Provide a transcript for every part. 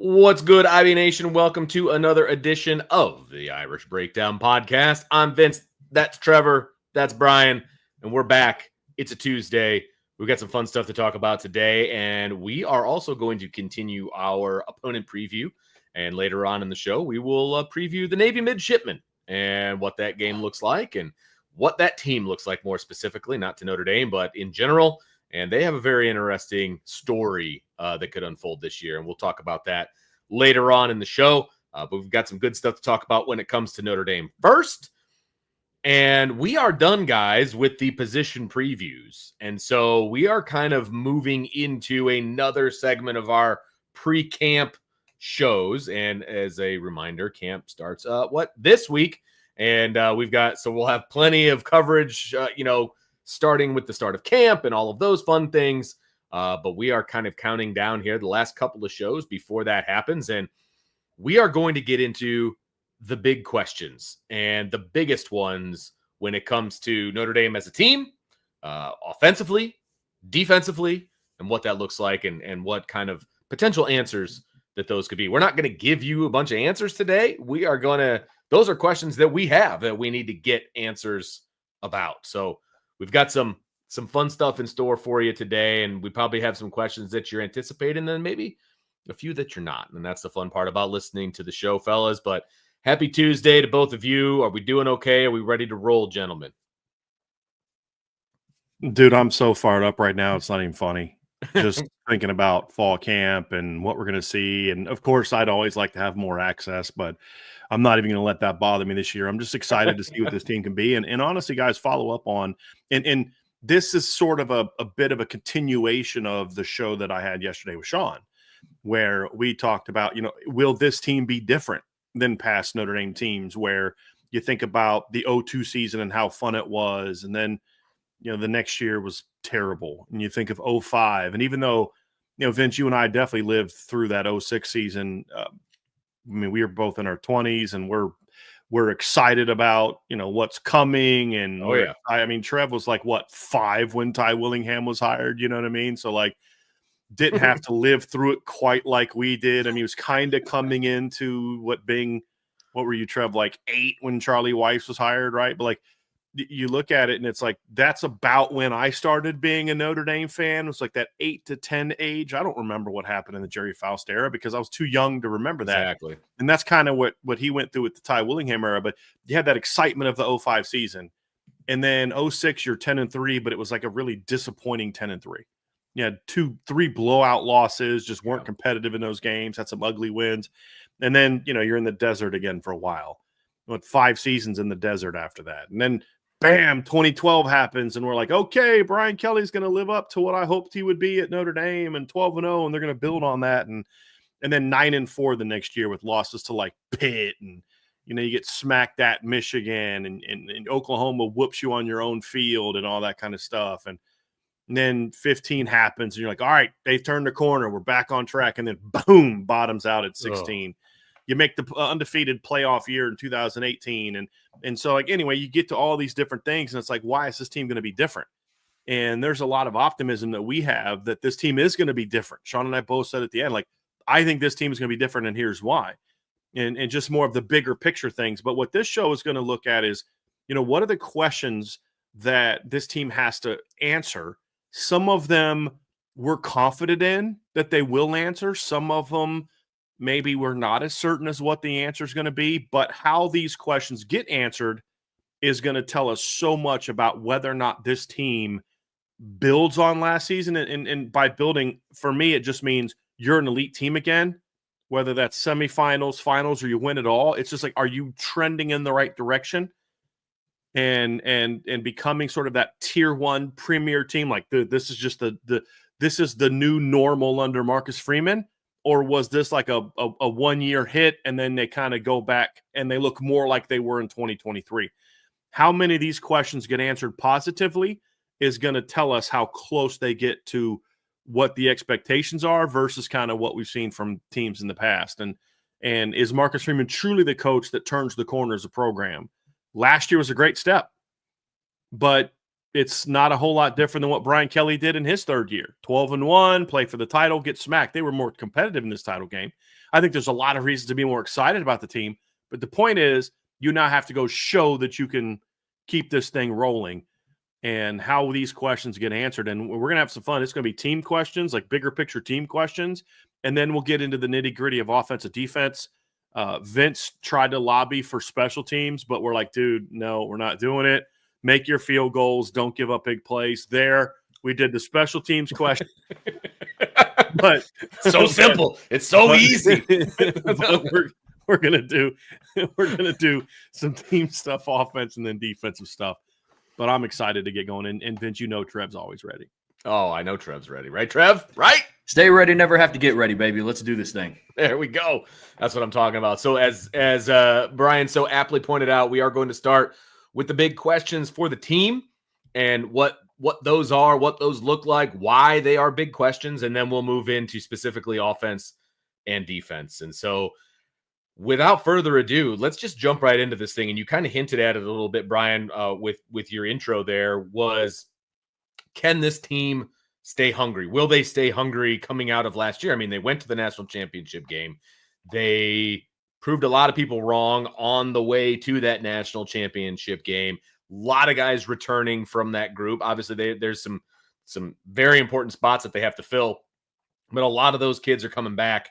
What's good, IB Nation? Welcome to another edition of the Irish Breakdown Podcast. I'm Vince. That's Trevor. That's Brian. And we're back. It's a Tuesday. We've got some fun stuff to talk about today. And we are also going to continue our opponent preview. And later on in the show, we will preview the Navy Midshipmen and what that game looks like and what that team looks like more specifically, not to Notre Dame, but in general. And they have a very interesting story that could unfold this year. And we'll talk about that later on in the show. But we've got some good stuff to talk about when it comes to Notre Dame first. And we are done, guys, with the position previews. And so we are kind of moving into another segment of our pre-camp shows. And as a reminder, camp starts this week. And we'll have plenty of coverage, starting with the start of camp and all of those fun things. But we are kind of counting down here the last couple of shows before that happens. And we are going to get into the big questions and the biggest ones when it comes to Notre Dame as a team, offensively, defensively, and what that looks like and what kind of potential answers that those could be. We're not going to give you a bunch of answers today. Those are questions that we have that we need to get answers about. So we've got some fun stuff in store for you today, and we probably have some questions that you're anticipating, and then maybe a few that you're not. And that's the fun part about listening to the show, fellas. But happy Tuesday to both of you. Are we doing okay? Are we ready to roll, gentlemen? Dude, I'm so fired up right now. It's not even funny. Just thinking about fall camp and what we're going to see. And of course, I'd always like to have more access, but I'm not even going to let that bother me this year. I'm just excited to see what this team can be. And honestly, guys, follow up on and this is sort of a bit of a continuation of the show that I had yesterday with Sean, where we talked about, will this team be different than past Notre Dame teams, where you think about the 02 season and how fun it was. And then, the next year was terrible. And you think of 05. And even though, Vince, you and I definitely lived through that 06 season. We were both in our 20s and we're excited about, what's coming. And Trev was like, 5 when Ty Willingham was hired, you know what I mean? So didn't have to live through it quite like we did. I mean, he was kind of coming into what were you, Trev, 8 when Charlie Weiss was hired, right? But you look at it and it's that's about when I started being a Notre Dame fan. It was that 8 to 10 age. I don't remember what happened in the Jerry Faust era because I was too young to remember that. Exactly. And that's kind of what he went through with the Ty Willingham era. But you had that excitement of the 05 season. And then 06, you're 10-3, but it was a really disappointing 10-3. You had 2-3 blowout losses, just weren't competitive in those games, had some ugly wins. And then, you're in the desert again for a while. 5 seasons in the desert after that. And then bam, 2012 happens, and we're like, okay, Brian Kelly's going to live up to what I hoped he would be at Notre Dame, and 12-0, and they're going to build on that. And then 9-4 the next year with losses to Pitt, and you get smacked at Michigan, and Oklahoma whoops you on your own field and all that kind of stuff. And then 15 happens, and you're like, all right, they've turned the corner, we're back on track, and then boom, bottoms out at 16. Oh. You make the undefeated playoff year in 2018. And so, anyway, you get to all these different things, and it's why is this team going to be different? And there's a lot of optimism that we have that this team is going to be different. Sean and I both said at the end, I think this team is going to be different, and here's why. And just more of the bigger picture things. But what this show is going to look at is, what are the questions that this team has to answer? Some of them we're confident in that they will answer. Some of them maybe we're not as certain as what the answer is going to be, but how these questions get answered is going to tell us so much about whether or not this team builds on last season. And by building, for me, it just means you're an elite team again, whether that's semifinals, finals, or you win it all. It's just are you trending in the right direction and becoming sort of that tier 1 premier team? This is just this is the new normal under Marcus Freeman. Or was this like a 1-year hit and then they kind of go back and they look more like they were in 2023? How many of these questions get answered positively is going to tell us how close they get to what the expectations are versus kind of what we've seen from teams in the past. And is Marcus Freeman truly the coach that turns the corner as a program? Last year was a great step, but it's not a whole lot different than what Brian Kelly did in his third year. 12-1, play for the title, get smacked. They were more competitive in this title game. I think there's a lot of reasons to be more excited about the team, but the point is you now have to go show that you can keep this thing rolling and how these questions get answered. And we're going to have some fun. It's going to be team questions, like bigger picture team questions, and then we'll get into the nitty-gritty of offensive defense. Vince tried to lobby for special teams, but we're like, dude, no, we're not doing it. Make your field goals. Don't give up big plays. There, we did the special teams question. But so simple. It's so easy. But we're gonna do some team stuff, offense, and then defensive stuff. But I'm excited to get going. And Vince, Trev's always ready. Oh, I know Trev's ready, right, Trev? Right? Stay ready, never have to get ready, baby. Let's do this thing. There we go. That's what I'm talking about. So as Brian so aptly pointed out, we are going to start with the big questions for the team and what those are, what those look like, why they are big questions, and then we'll move into specifically offense and defense. And so without further ado, let's just jump right into this thing. And you kind of hinted at it a little bit, Brian, with your intro there, was can this team stay hungry? Will they stay hungry coming out of last year? I mean, they went to the national championship game. They proved a lot of people wrong on the way to that national championship game. A lot of guys returning from that group. Obviously, there's some very important spots that they have to fill, but a lot of those kids are coming back.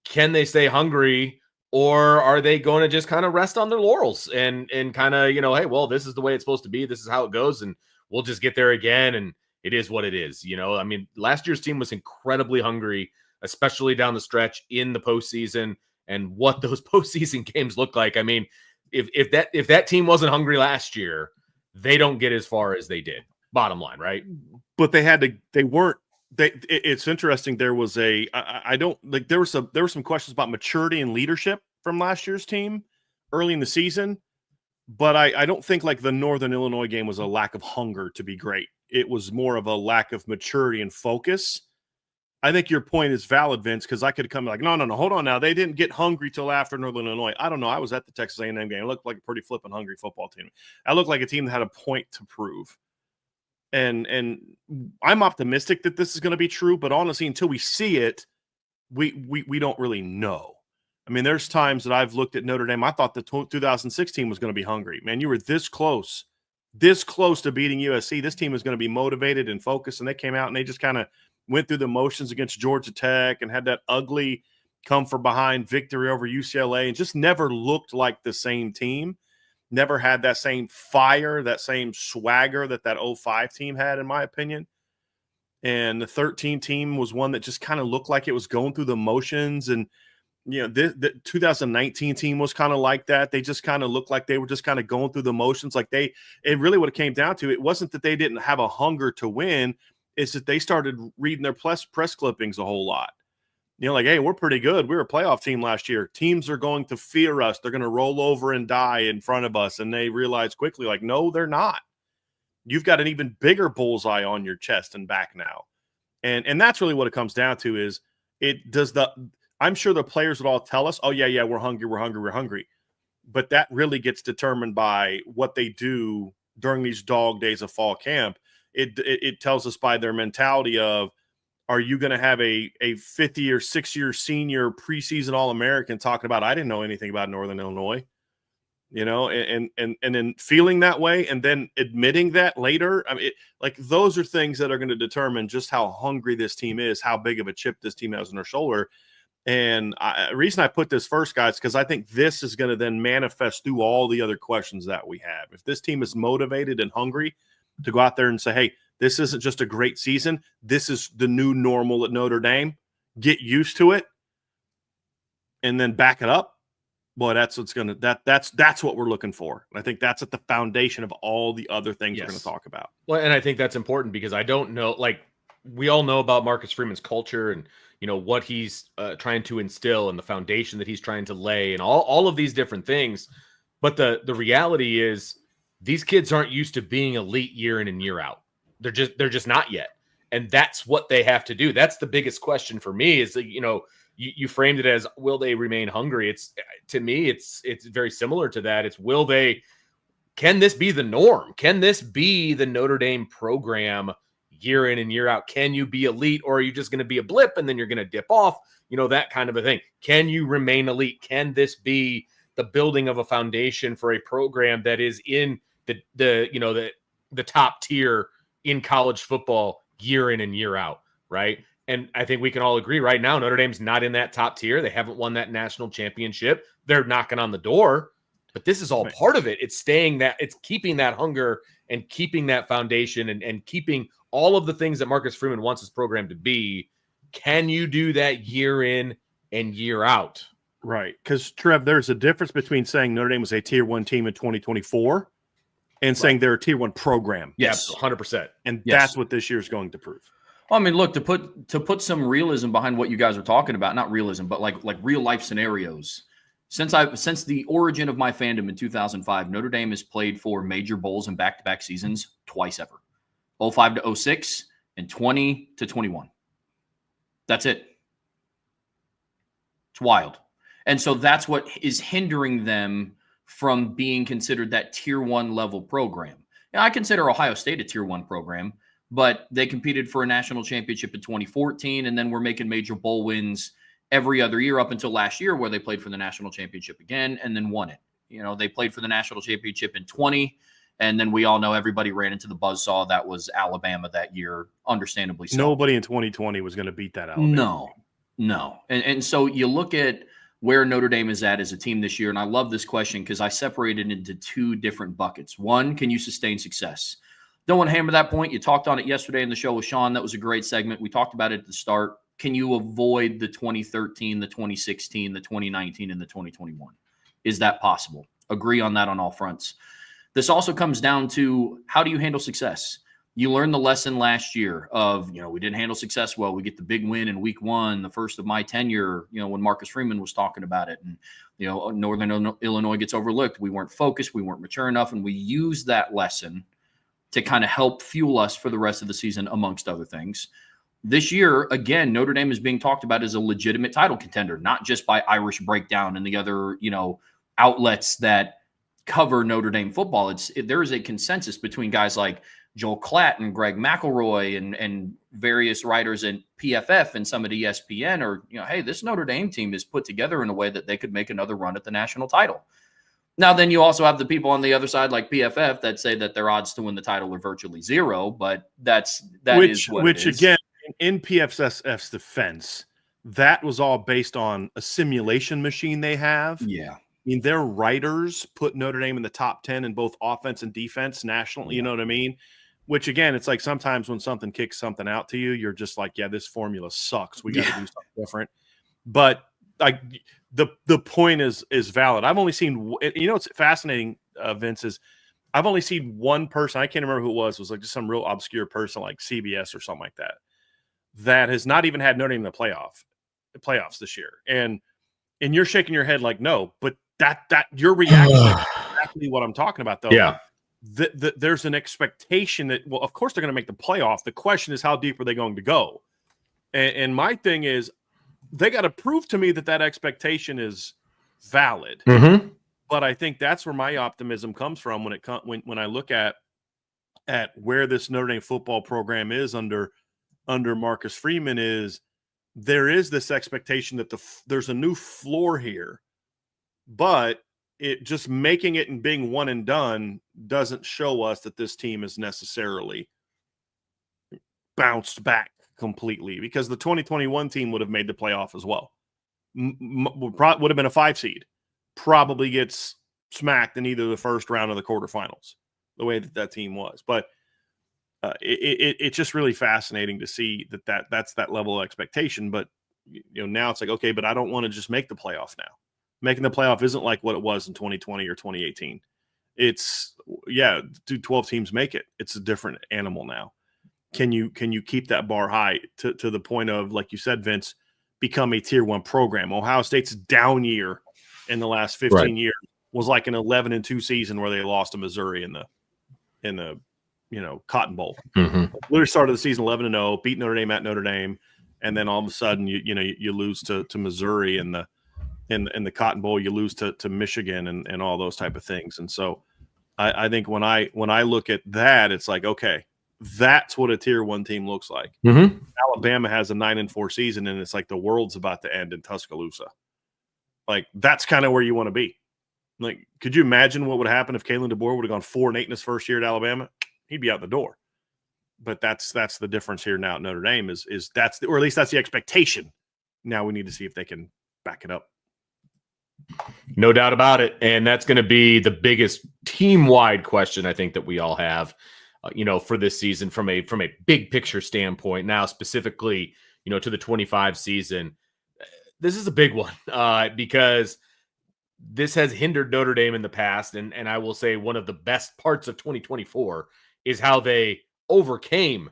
Can they stay hungry, or are they going to just kind of rest on their laurels and kind of, hey, well, this is the way it's supposed to be. This is how it goes, and we'll just get there again, and it is what it is. I mean, last year's team was incredibly hungry, especially down the stretch in the postseason. And what those postseason games look like. I mean, if that team wasn't hungry last year, they don't get as far as they did. Bottom line, right? But it's interesting. There was there were some questions about maturity and leadership from last year's team early in the season. But I don't think like the Northern Illinois game was a lack of hunger to be great. It was more of a lack of maturity and focus. I think your point is valid, Vince, because I could come like, no, hold on now. They didn't get hungry till after Northern Illinois. I don't know. I was at the Texas A&M game. It looked like a pretty flippin' hungry football team. I looked like a team that had a point to prove. And I'm optimistic that this is going to be true, but honestly, until we see it, we don't really know. I mean, there's times that I've looked at Notre Dame. I thought the 2016 was going to be hungry. Man, you were this close to beating USC. This team is going to be motivated and focused, and they came out and they just kind of went through the motions against Georgia Tech and had that ugly come from behind victory over UCLA and just never looked like the same team. Never had that same fire, that same swagger that 05 team had, in my opinion. And the 13 team was one that just kind of looked like it was going through the motions. And, the 2019 team was kind of like that. They just kind of looked like they were just kind of going through the motions. Like it really what it came down to, it wasn't that they didn't have a hunger to win. It's that they started reading their press clippings a whole lot. Like, hey, we're pretty good. We were a playoff team last year. Teams are going to fear us. They're going to roll over and die in front of us. And they realize quickly, like, no, they're not. You've got an even bigger bullseye on your chest and back now. And that's really what it comes down to is I'm sure the players would all tell us, oh, yeah, we're hungry. But that really gets determined by what they do during these dog days of fall camp. It tells us by their mentality of, are you going to have a 5th-year, 6-year senior preseason All-American talking about, I didn't know anything about Northern Illinois, and then feeling that way and then admitting that later. I mean, those are things that are going to determine just how hungry this team is, how big of a chip this team has on their shoulder. And the reason I put this first, guys, because I think this is going to then manifest through all the other questions that we have. If this team is motivated and hungry to go out there and say, hey, this isn't just a great season. This is the new normal at Notre Dame. Get used to it and then back it up. Boy, that's what we're looking for. I think that's at the foundation of all the other things we're going to talk about. Well, and I think that's important because I don't know, we all know about Marcus Freeman's culture and, what he's trying to instill and the foundation that he's trying to lay and all of these different things. But the reality is these kids aren't used to being elite year in and year out. They're just not yet. And that's what they have to do. That's the biggest question for me is that, you framed it as, will they remain hungry? To me, it's very similar to that. It's, can this be the norm? Can this be the Notre Dame program year in and year out? Can you be elite, or are you just going to be a blip and then you're going to dip off? That kind of a thing. Can you remain elite? Can this be the building of a foundation for a program that is in the top tier in college football year in and year out, right? And I think we can all agree right now, Notre Dame's not in that top tier. They haven't won that national championship. They're knocking on the door, but this is all part of it. It's keeping that hunger and keeping that foundation and keeping all of the things that Marcus Freeman wants his program to be. Can you do that year in and year out? Right. Because, Trev, there's a difference between saying Notre Dame was a tier 1 team in 2024 and saying they're a tier 1 program. Yes, 100%. And that's what this year is going to prove. Well, I mean, look, to put some realism behind what you guys are talking about, not realism, but like real life scenarios. Since the origin of my fandom in 2005, Notre Dame has played for major bowls in back-to-back seasons twice ever. 05 to 06 and 20 to 21. That's it. It's wild. And so that's what is hindering them from being considered that tier 1 level program. Now, I consider Ohio State a tier 1 program, but they competed for a national championship in 2014, and then we're making major bowl wins every other year up until last year, where they played for the national championship again and then won it. They played for the national championship in 20, and then we all know everybody ran into the buzzsaw that was Alabama that year, understandably so. Nobody in 2020 was going to beat that Alabama. No. And so you look at where Notre Dame is at as a team this year, and I love this question because I separated it into 2 different buckets. One, can you sustain success? Don't want to hammer that point. You talked on it yesterday in the show with Sean. That was a great segment. We talked about it at the start. Can you avoid the 2013, the 2016, the 2019, and the 2021? Is that possible? Agree on that on all fronts. This also comes down to, how do you handle success? You learned the lesson last year of, we didn't handle success well. We get the big win in week 1, the first of my tenure, when Marcus Freeman was talking about it. And, Northern Illinois gets overlooked. We weren't focused. We weren't mature enough. And we used that lesson to kind of help fuel us for the rest of the season, amongst other things. This year, again, Notre Dame is being talked about as a legitimate title contender, not just by Irish Breakdown and the other, outlets that cover Notre Dame football. There is a consensus between guys like Joel Klatt and Greg McElroy and various writers in PFF and some at ESPN are, hey, this Notre Dame team is put together in a way that they could make another run at the national title. Now, then you also have the people on the other side, like PFF, that say that their odds to win the title are virtually zero. But that is what it is. Again, in PFF's defense, that was all based on a simulation machine they have. Yeah. I mean, their writers put Notre Dame in the top 10 in both offense and defense nationally. You know what I mean? Which, again, it's like sometimes when something kicks something out to you, you're just like, yeah, this formula sucks. We got to do something different. But like the point is valid. I've only seen, what's fascinating, Vince, is I've only seen one person. I can't remember who it was like just some real obscure person like CBS or something like that has not even had Notre Dame in the playoffs this year. And you're shaking your head like, no, but that your reaction is exactly what I'm talking about, though. Yeah. There's an expectation that, well, of course they're going to make the playoff. The question is, how deep are they going to go? And my thing is, they got to prove to me that expectation is valid. Mm-hmm. But I think that's where my optimism comes from when I look at where this Notre Dame football program is under Marcus Freeman. Is there is this expectation that there's a new floor here, but it just making it and being one and done doesn't show us that this team is necessarily bounced back completely, because the 2021 team would have made the playoff as well. Would have been a 5 seed. Probably gets smacked in either the first round or the quarterfinals, the way that team was. But it's just really fascinating to see that's that level of expectation. But now it's like, okay, but I don't want to just make the playoff now. Making the playoff isn't like what it was in 2020 or 2018. It's, do 12 teams make it? It's a different animal now. Can you keep that bar high to the point of, like you said, Vince, become a tier 1 program. Ohio State's down year in the last 15 years was like an 11-2 season where they lost to Missouri in the Cotton Bowl. Literally started the season 11-0, beat Notre Dame at Notre Dame, and then all of a sudden you lose to Missouri in the Cotton Bowl. You lose to Michigan and all those type of things. And so I think when I look at that, it's like, okay, that's what a tier 1 team looks like. Alabama has a 9-4 season, and it's like the world's about to end in Tuscaloosa. Like, that's kind of where you want to be. Like, could you imagine what would happen if Kalen DeBoer would have gone 4-8 in his first year at Alabama? He'd be out the door. But that's the difference here now at Notre Dame is that's or at least that's the expectation. Now we need to see if they can back it up. No doubt about it. And that's going to be the biggest team-wide question I think that we all have, for this season from a big picture standpoint. Now, specifically, to the 25 season, this is a big one because this has hindered Notre Dame in the past. And I will say one of the best parts of 2024 is how they overcame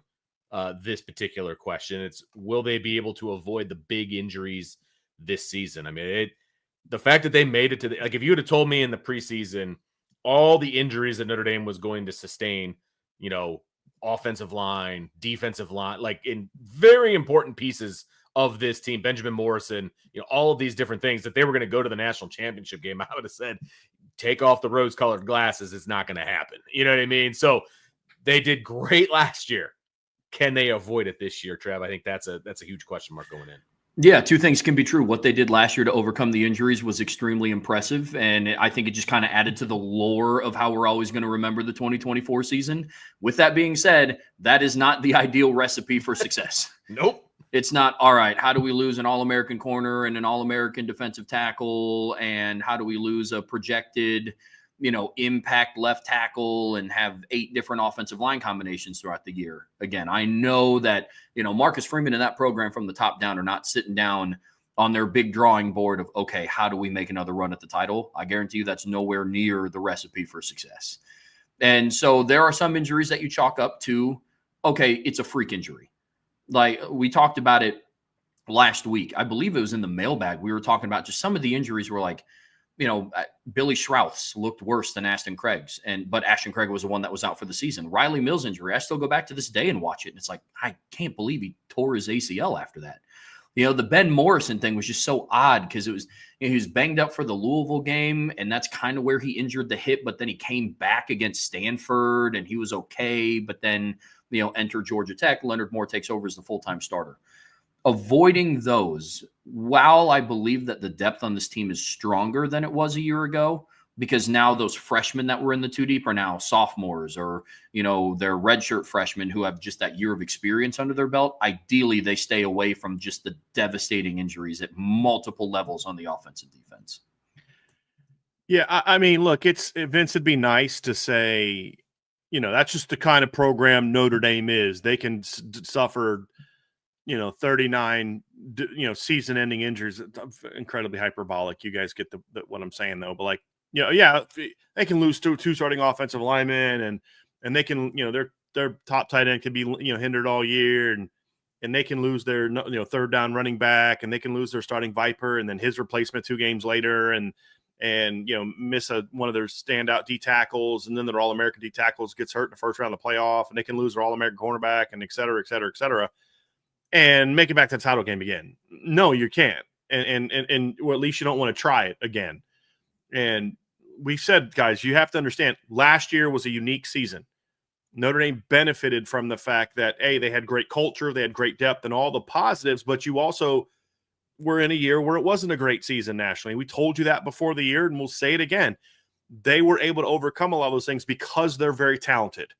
this particular question. It's, will they be able to avoid the big injuries this season? I mean, the fact that they made it to like, if you would have told me in the preseason all the injuries that Notre Dame was going to sustain, offensive line, defensive line, like in very important pieces of this team, Benjamin Morrison, all of these different things, that they were going to go to the national championship game, I would have said, take off the rose-colored glasses. It's not going to happen. You know what I mean? So they did great last year. Can they avoid it this year, Trev? I think that's a huge question mark going in. Yeah, two things can be true. What they did last year to overcome the injuries was extremely impressive, and I think it just kind of added to the lore of how we're always going to remember the 2024 season. With that being said, that is not the ideal recipe for success. Nope. It's not, all right, how do we lose an All-American corner and an All-American defensive tackle, and how do we lose a projected impact left tackle and have 8 different offensive line combinations throughout the year. Again, I know that, Marcus Freeman and that program from the top down are not sitting down on their big drawing board of, okay, how do we make another run at the title? I guarantee you that's nowhere near the recipe for success. And so there are some injuries that you chalk up to, okay, it's a freak injury. Like we talked about it last week. I believe it was in the mailbag. We were talking about just some of the injuries were like, Billy Schrouth's looked worse than Ashton Craig's, but Ashton Craig was the one that was out for the season. Riley Mills' injury, I still go back to this day and watch it, and it's like, I can't believe he tore his ACL after that. The Ben Morrison thing was just so odd because it was, he was banged up for the Louisville game, and that's kind of where he injured the hip, but then he came back against Stanford, and he was okay, but then, enter Georgia Tech. Leonard Moore takes over as the full-time starter. Avoiding those, while I believe that the depth on this team is stronger than it was a year ago, because now those freshmen that were in the 2 deep are now sophomores or, they're redshirt freshmen who have just that year of experience under their belt. Ideally, they stay away from just the devastating injuries at multiple levels on the offense and defense. Yeah, I mean, look, Vince, it'd be nice to say, that's just the kind of program Notre Dame is. They can suffer 39, season-ending injuries. Incredibly hyperbolic. You guys get the what I'm saying, though. But like, yeah, they can lose two starting offensive linemen, and they can, their top tight end can be, hindered all year, and they can lose their, third down running back, and they can lose their starting Viper, and then his replacement 2 games later, and miss one of their standout D tackles, and then their All-American D tackles gets hurt in the first round of the playoff, and they can lose their All-American cornerback, and et cetera, et cetera, et cetera. And make it back to the title game again. No, you can't. And or at least you don't want to try it again. And we said, guys, you have to understand, last year was a unique season. Notre Dame benefited from the fact that, they had great culture, they had great depth and all the positives, but you also were in a year where it wasn't a great season nationally. We told you that before the year, and we'll say it again. They were able to overcome a lot of those things because they're very talented.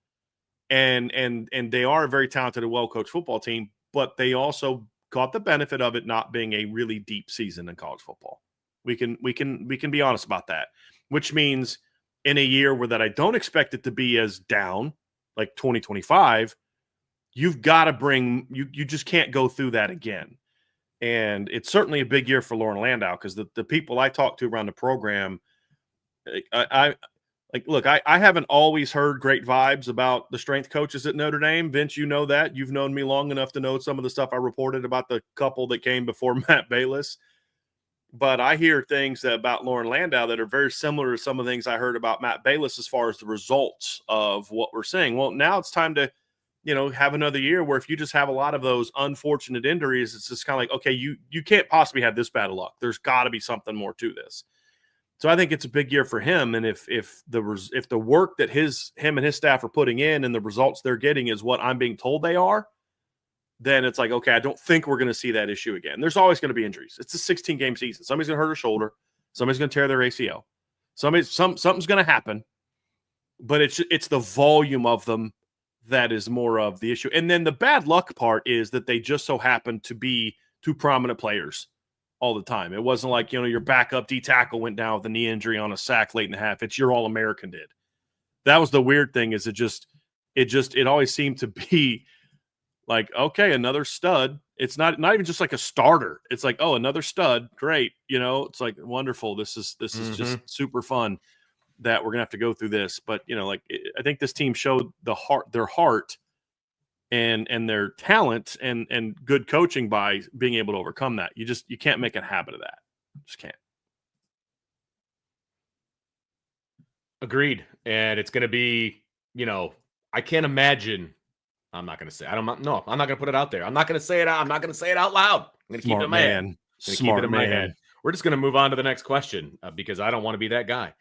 And they are a very talented and well-coached football team, but they also got the benefit of it not being a really deep season in college football. We can be honest about that, which means in a year where that I don't expect it to be as down, like 2025, you've got to bring, you just can't go through that again. And it's certainly a big year for Lauren Landau because the people I talk to around the program, Like, look, I haven't always heard great vibes about the strength coaches at Notre Dame. Vince, you know that. You've known me long enough to know some of the stuff I reported about the couple that came before Matt Balis. But I hear things about Lauren Landau that are very similar to some of the things I heard about Matt Balis as far as the results of what we're seeing. Well, now it's time to, have another year where if you just have a lot of those unfortunate injuries, it's just kind of like, okay, you can't possibly have this bad of luck. There's got to be something more to this. So I think it's a big year for him. And if the work that him and his staff are putting in and the results they're getting is what I'm being told they are, then it's like, okay, I don't think we're going to see that issue again. There's always going to be injuries. It's a 16-game season. Somebody's going to hurt a shoulder. Somebody's going to tear their ACL. Something's going to happen. But it's the volume of them that is more of the issue. And then the bad luck part is that they just so happen to be two prominent players all the time. It wasn't like, your backup D tackle went down with a knee injury on a sack late in the half. It's your All-American did. That was the weird thing is it always seemed to be like, okay, another stud. It's not even just like a starter. It's like, oh, another stud. Great. It's like wonderful. This is just super fun that we're going to have to go through this. But, I think this team showed their heart and their talent and good coaching by being able to overcome that. You can't make a habit of that. Just can't. Agreed. And it's going to be, I can't imagine. I'm not going to say. I'm not going to put it out there. I'm not going to say it out. I'm not going to say it out loud. I'm going to keep it in my head. Smart man. We're just going to move on to the next question because I don't want to be that guy.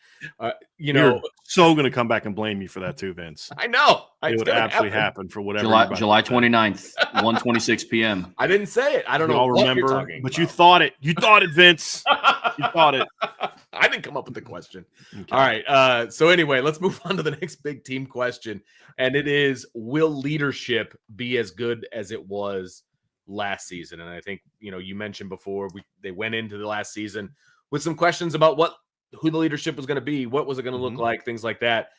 You're so going to come back and blame me for that too, Vince. I know. It would absolutely happen for whatever. July 29th, 1:26 p.m. I didn't say it. I don't know. I'll remember, but about. You thought it. You thought it, Vince. You thought it. I didn't come up with the question. Okay. All right. So anyway, let's move on to the next big team question. And it is, will leadership be as good as it was last season? And I think, you mentioned before they went into the last season with some questions about who the leadership was going to be, what was it going to look like, things like that.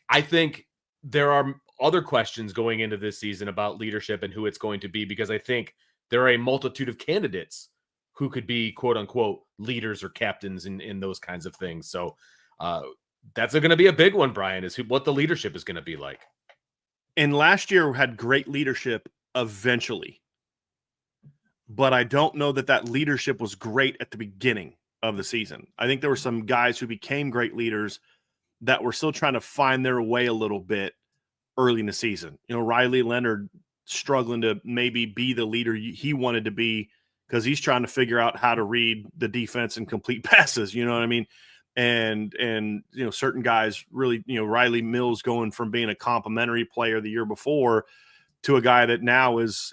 I think there are other questions going into this season about leadership and who it's going to be, because I think there are a multitude of candidates who could be quote unquote leaders or captains in those kinds of things. So that's going to be a big one, Brian, is what the leadership is going to be like. And last year had great leadership eventually. But I don't know that leadership was great at the beginning of the season. I think there were some guys who became great leaders that were still trying to find their way a little bit early in the season. Riley Leonard struggling to maybe be the leader he wanted to be because he's trying to figure out how to read the defense and complete passes. You know what I mean? And certain guys really, Riley Mills going from being a complimentary player the year before to a guy that now is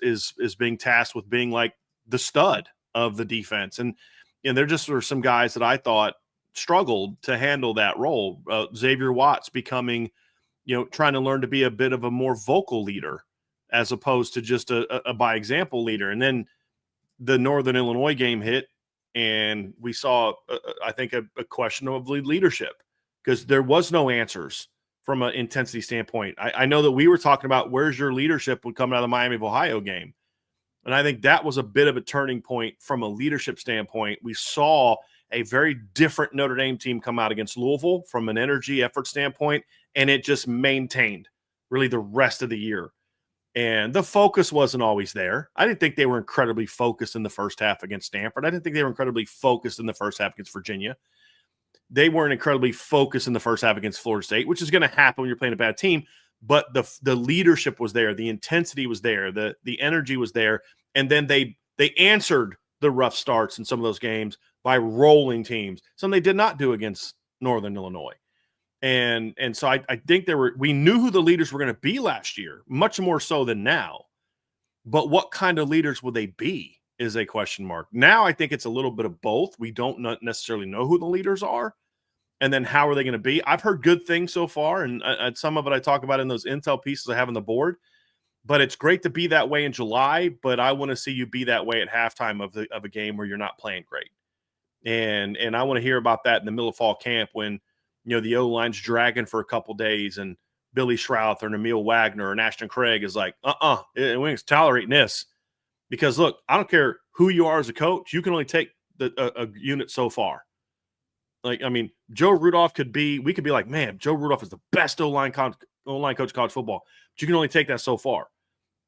being tasked with being like the stud of the defense. And there just were some guys that I thought struggled to handle that role. Xavier Watts becoming, trying to learn to be a bit of a more vocal leader as opposed to just a by example leader. And then the Northern Illinois game hit, and we saw, I think, a question of leadership because there was no answers from an intensity standpoint. I know that we were talking about where's your leadership when coming out of the Miami of Ohio game. And I think that was a bit of a turning point from a leadership standpoint. We saw a very different Notre Dame team come out against Louisville from an energy effort standpoint, and it just maintained really the rest of the year. And the focus wasn't always there. I didn't think they were incredibly focused in the first half against Stanford. I didn't think they were incredibly focused in the first half against Virginia. They weren't incredibly focused in the first half against Florida State, which is going to happen when you're playing a bad team. But the leadership was there. The intensity was there. The energy was there. And then they answered the rough starts in some of those games by rolling teams. Something they did not do against Northern Illinois. And so I think we knew who the leaders were going to be last year, much more so than now. But what kind of leaders will they be is a question mark. Now I think it's a little bit of both. We don't necessarily know who the leaders are. And then how are they going to be? I've heard good things so far, and some of it I talk about in those intel pieces I have on the board. But it's great to be that way in July, but I want to see you be that way at halftime of a game where you're not playing great. And I want to hear about that in the middle of fall camp when the O-line's dragging for a couple days and Billy Schrouth or Emil Wagner and Ashton Craig is like, we ain't tolerating this. Because, look, I don't care who you are as a coach. You can only take a unit so far. Like, I mean, we could be like, man, Joe Rudolph is the best O-line coach in college football. But you can only take that so far.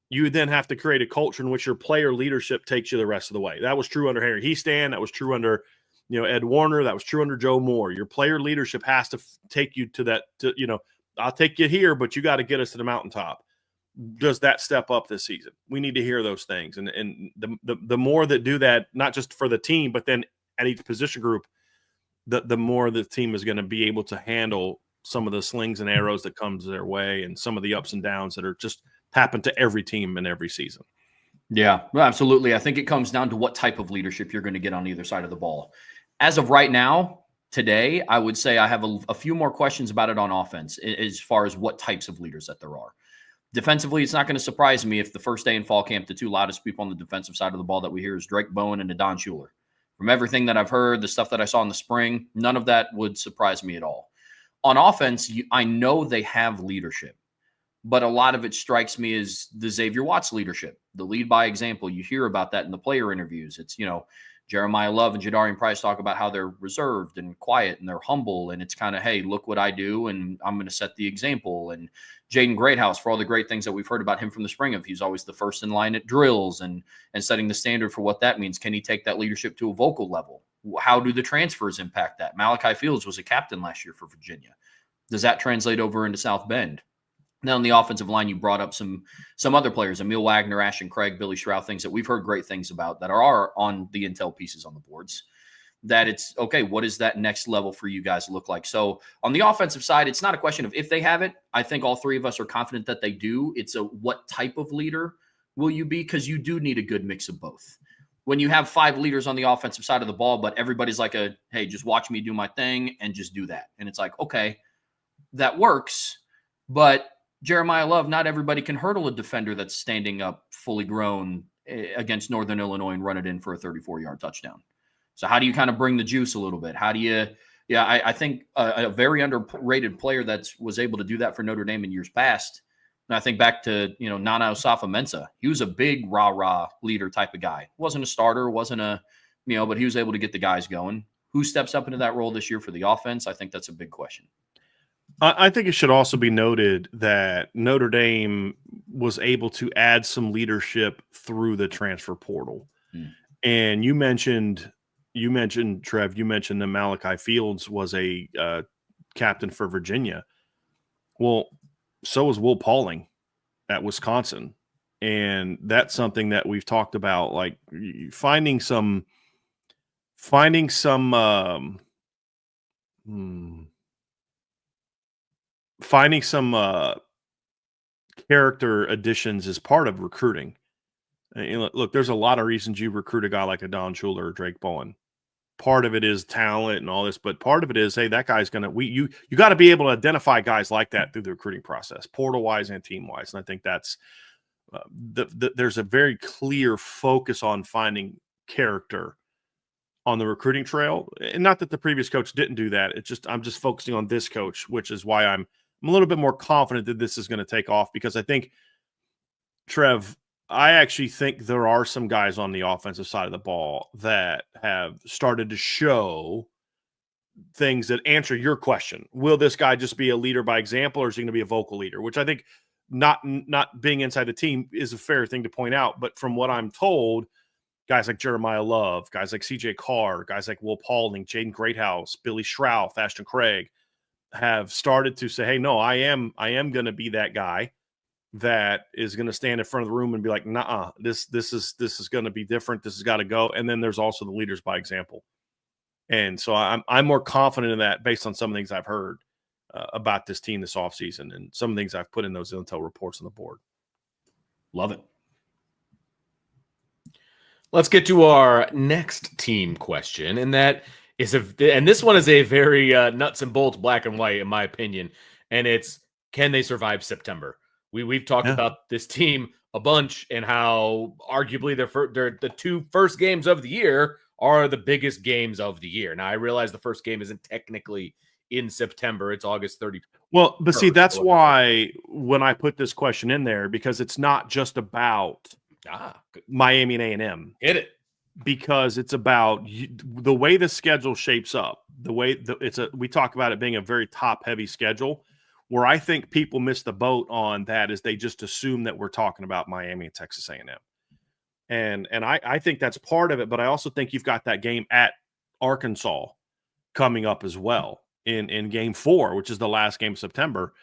You then have to create a culture in which your player leadership takes you the rest of the way. That was true under Harry Hiestand. That was true under, Ed Warner. That was true under Joe Moore. Your player leadership has to take you to that, I'll take you here, but you got to get us to the mountaintop. Does that step up this season? We need to hear those things. And the more that do that, not just for the team, but then at each position group, the more the team is going to be able to handle some of the slings and arrows that comes their way and some of the ups and downs that are just happen to every team in every season. Yeah, absolutely. I think it comes down to what type of leadership you're going to get on either side of the ball. As of right now, today, I would say I have a few more questions about it on offense as far as what types of leaders that there are. Defensively, it's not going to surprise me if the first day in fall camp, the two loudest people on the defensive side of the ball that we hear is Drake Bowen and Adon Schuler. From everything that I've heard, the stuff that I saw in the spring, none of that would surprise me at all. On offense, I know they have leadership, but a lot of it strikes me as the Xavier Watts leadership, the lead by example. You hear about that in the player interviews. It's, Jeremiah Love and Jadarian Price talk about how they're reserved and quiet and they're humble. And it's kind of, hey, look what I do, and I'm going to set the example. And Jaden Greathouse, for all the great things that we've heard about him from the spring of, he's always the first in line at drills and setting the standard for what that means. Can he take that leadership to a vocal level? How do the transfers impact that? Malachi Fields was a captain last year for Virginia. Does that translate over into South Bend? Now, on the offensive line, you brought up some other players, Emil Wagner, Ashton Craig, Billy Shroud, things that we've heard great things about that are on the intel pieces on the boards. That it's, okay, what does that next level for you guys look like? So on the offensive side, it's not a question of if they have it. I think all three of us are confident that they do. It's a what type of leader will you be? Because you do need a good mix of both. When you have 5 leaders on the offensive side of the ball, but everybody's like hey, just watch me do my thing and just do that. And it's like, okay, that works, but Jeremiah Love, not everybody can hurdle a defender that's standing up fully grown against Northern Illinois and run it in for a 34-yard touchdown. So how do you kind of bring the juice a little bit? How do you – I think a very underrated player that was able to do that for Notre Dame in years past, and I think back to, Nana Osafo-Mensah. He was a big rah-rah leader type of guy. Wasn't a starter, wasn't a – but he was able to get the guys going. Who steps up into that role this year for the offense? I think that's a big question. I think it should also be noted that Notre Dame was able to add some leadership through the transfer portal. And you mentioned, Trev, that Malachi Fields was a captain for Virginia. Well, so was Will Pauling at Wisconsin. And that's something that we've talked about, like finding some character additions is part of recruiting. And look, there's a lot of reasons you recruit a guy like Adon Schuler or Drake Bowen. Part of it is talent and all this, but part of it is, hey, that guy's gonna. You got to be able to identify guys like that through the recruiting process, portal wise and team wise. And I think that's there's a very clear focus on finding character on the recruiting trail. And not that the previous coach didn't do that. It's just I'm just focusing on this coach, which is why I'm a little bit more confident that this is going to take off, because I think, Trev, I actually think there are some guys on the offensive side of the ball that have started to show things that answer your question. Will this guy just be a leader by example, or is he going to be a vocal leader? Which I think not being inside the team is a fair thing to point out. But from what I'm told, guys like Jeremiah Love, guys like CJ Carr, guys like Will Pauling, Jaden Greathouse, Billy Shroud, Ashton Craig have started to say, hey, no, I am going to be that guy that is going to stand in front of the room and be like, nah, this is going to be different. This has got to go. And then there's also the leaders by example. And so I'm more confident in that based on some of the things I've heard about this team this offseason and some of the things I've put in those intel reports on the board. Love it. Let's get to our next team question, and that is and this one is a very nuts and bolts, black and white, in my opinion. And it's, can they survive September? We've talked about this team a bunch and how arguably the 2 first games of the year are the biggest games of the year. Now I realize the first game isn't technically in September; it's August 30th. Well, but see, that's why when I put this question in there, because it's not just about Miami and A&M. Hit it. Because it's about the way the schedule shapes up. we talk about it being a very top heavy schedule. Where I think people miss the boat on that is they just assume that we're talking about Miami and Texas A&M. And I think that's part of it, but I also think you've got that game at Arkansas coming up as well in game 4, which is the last game of September.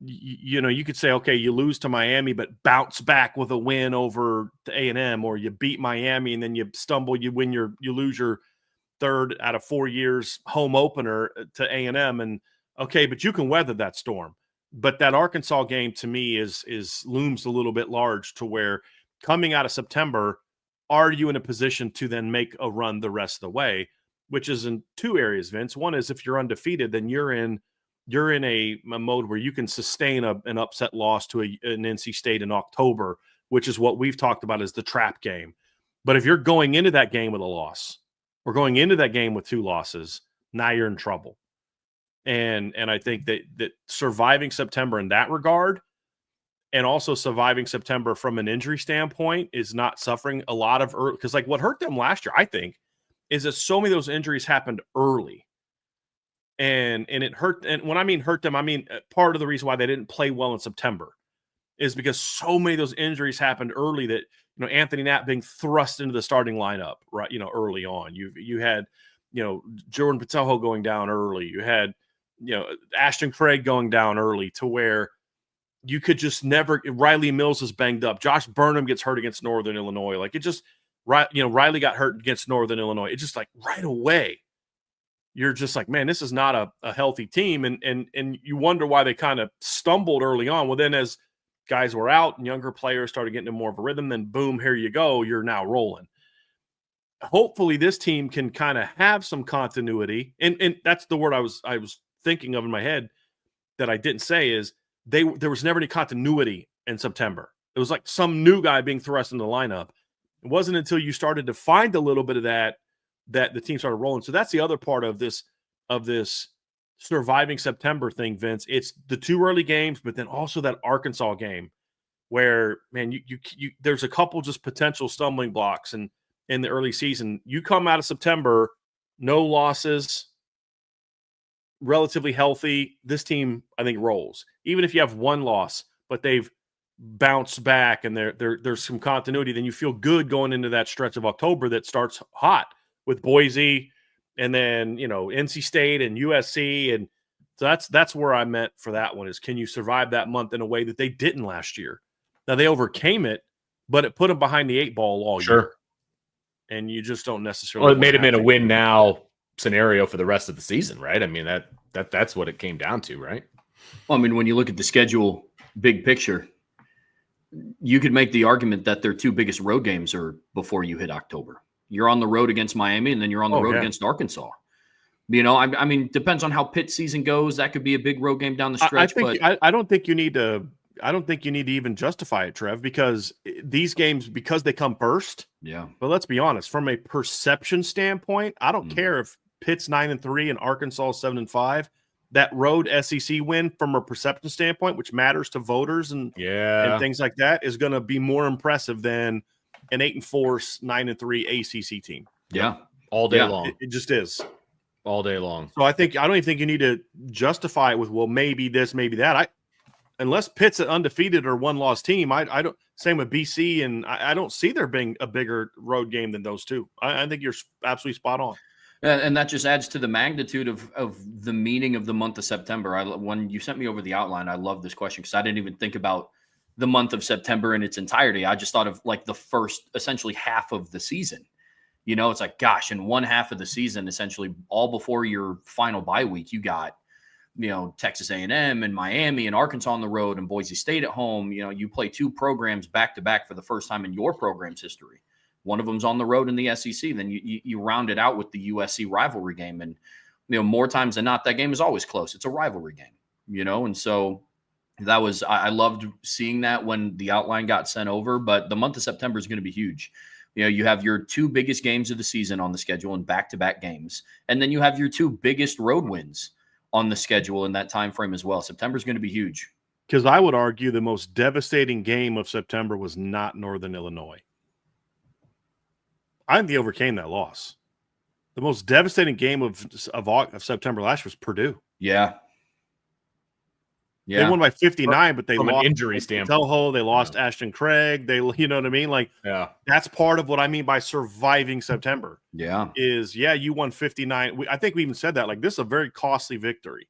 You could say, okay, you lose to Miami, but bounce back with a win over the A&M, or you beat Miami and then you stumble, you lose your 3rd out of 4 years home opener to A&M, and okay, but you can weather that storm. But that Arkansas game to me is looms a little bit large, to where coming out of September, are you in a position to then make a run the rest of the way? Which is in 2 areas, Vince. One is if you're undefeated, then you're in a mode where you can sustain an upset loss to an NC State in October, which is what we've talked about as the trap game. But if you're going into that game with a loss, or going into that game with 2 losses, now you're in trouble. And I think that surviving September in that regard, and also surviving September from an injury standpoint, is not suffering a lot of early, because like what hurt them last year, I think, is that so many of those injuries happened early. And it hurt. And when I mean hurt them, I mean part of the reason why they didn't play well in September is because so many of those injuries happened early, that, Anthony Knapp being thrust into the starting lineup, right, early on. You had, Jordan Patelho going down early. You had, Ashton Craig going down early, to where you could just never. Riley Mills is banged up. Josh Burnham gets hurt against Northern Illinois. Like, it just, Riley got hurt against Northern Illinois. It's just like right away, you're just like, man, this is not a healthy team. And you wonder why they kind of stumbled early on. Well, then as guys were out and younger players started getting into more of a rhythm, then boom, here you go. You're now rolling. Hopefully this team can kind of have some continuity. And that's the word I was thinking of in my head that I didn't say, is there was never any continuity in September. It was like some new guy being thrust in the lineup. It wasn't until you started to find a little bit of that the team started rolling. So that's the other part of this surviving September thing, Vince. It's the 2 early games, but then also that Arkansas game where, man, you there's a couple just potential stumbling blocks in the early season. You come out of September, no losses, relatively healthy. This team, I think, rolls. Even if you have 1 loss, but they've bounced back and there's some continuity, then you feel good going into that stretch of October that starts hot with Boise and then, NC State and USC. And so that's where I meant for that one, is can you survive that month in a way that they didn't last year? Now, they overcame it, but it put them behind the 8 ball all year. And you just don't necessarily. Well, it made him in a win now scenario for the rest of the season, right? I mean, that's what it came down to, right? Well, I mean, when you look at the schedule, big picture, you could make the argument that their 2 biggest road games are before you hit October. You're on the road against Miami, and then you're on the road against Arkansas. I mean, depends on how Pitt season goes. That could be a big road game down the stretch. I don't think you need to. I don't think you need to even justify it, Trev, because these games, because they come first. Yeah. But let's be honest, from a perception standpoint, I don't care if Pitt's 9-3 and Arkansas 7-5. That road SEC win, from a perception standpoint, which matters to voters and things like that, is going to be more impressive than an 8-4, 9-3 ACC team. Yeah, all day long. It just is all day long. So I don't even think you need to justify it with, well, maybe this, maybe that. Unless Pitt's an undefeated or 1-loss team, I don't. Same with BC, and I don't see there being a bigger road game than those 2. I think you're absolutely spot on. And that just adds to the magnitude of the meaning of the month of September. When you sent me over the outline, I love this question because I didn't even think about the month of September in its entirety. I just thought of like the first, essentially, half of the season. It's like, gosh, in one half of the season, essentially all before your final bye week, you got, Texas A&M and Miami and Arkansas on the road and Boise State at home. You play 2 programs back to back for the first time in your program's history. One of them's on the road in the SEC. Then you round it out with the USC rivalry game. And, more times than not, that game is always close. It's a rivalry game, and so that was, I loved seeing that when the outline got sent over, but the month of September is going to be huge. You have your 2 biggest games of the season on the schedule in back-to-back games. And then you have your 2 biggest road wins on the schedule in that time frame as well. September is going to be huge. Because I would argue the most devastating game of September was not Northern Illinois. I think they overcame that loss. The most devastating game of September last year was Purdue. Yeah. They won by 59, but they from lost an injury standpoint. Toho, they lost Ashton Craig. You know what I mean? Like, that's part of what I mean by surviving September. Yeah. You won 59. I think we even said that. Like, this is a very costly victory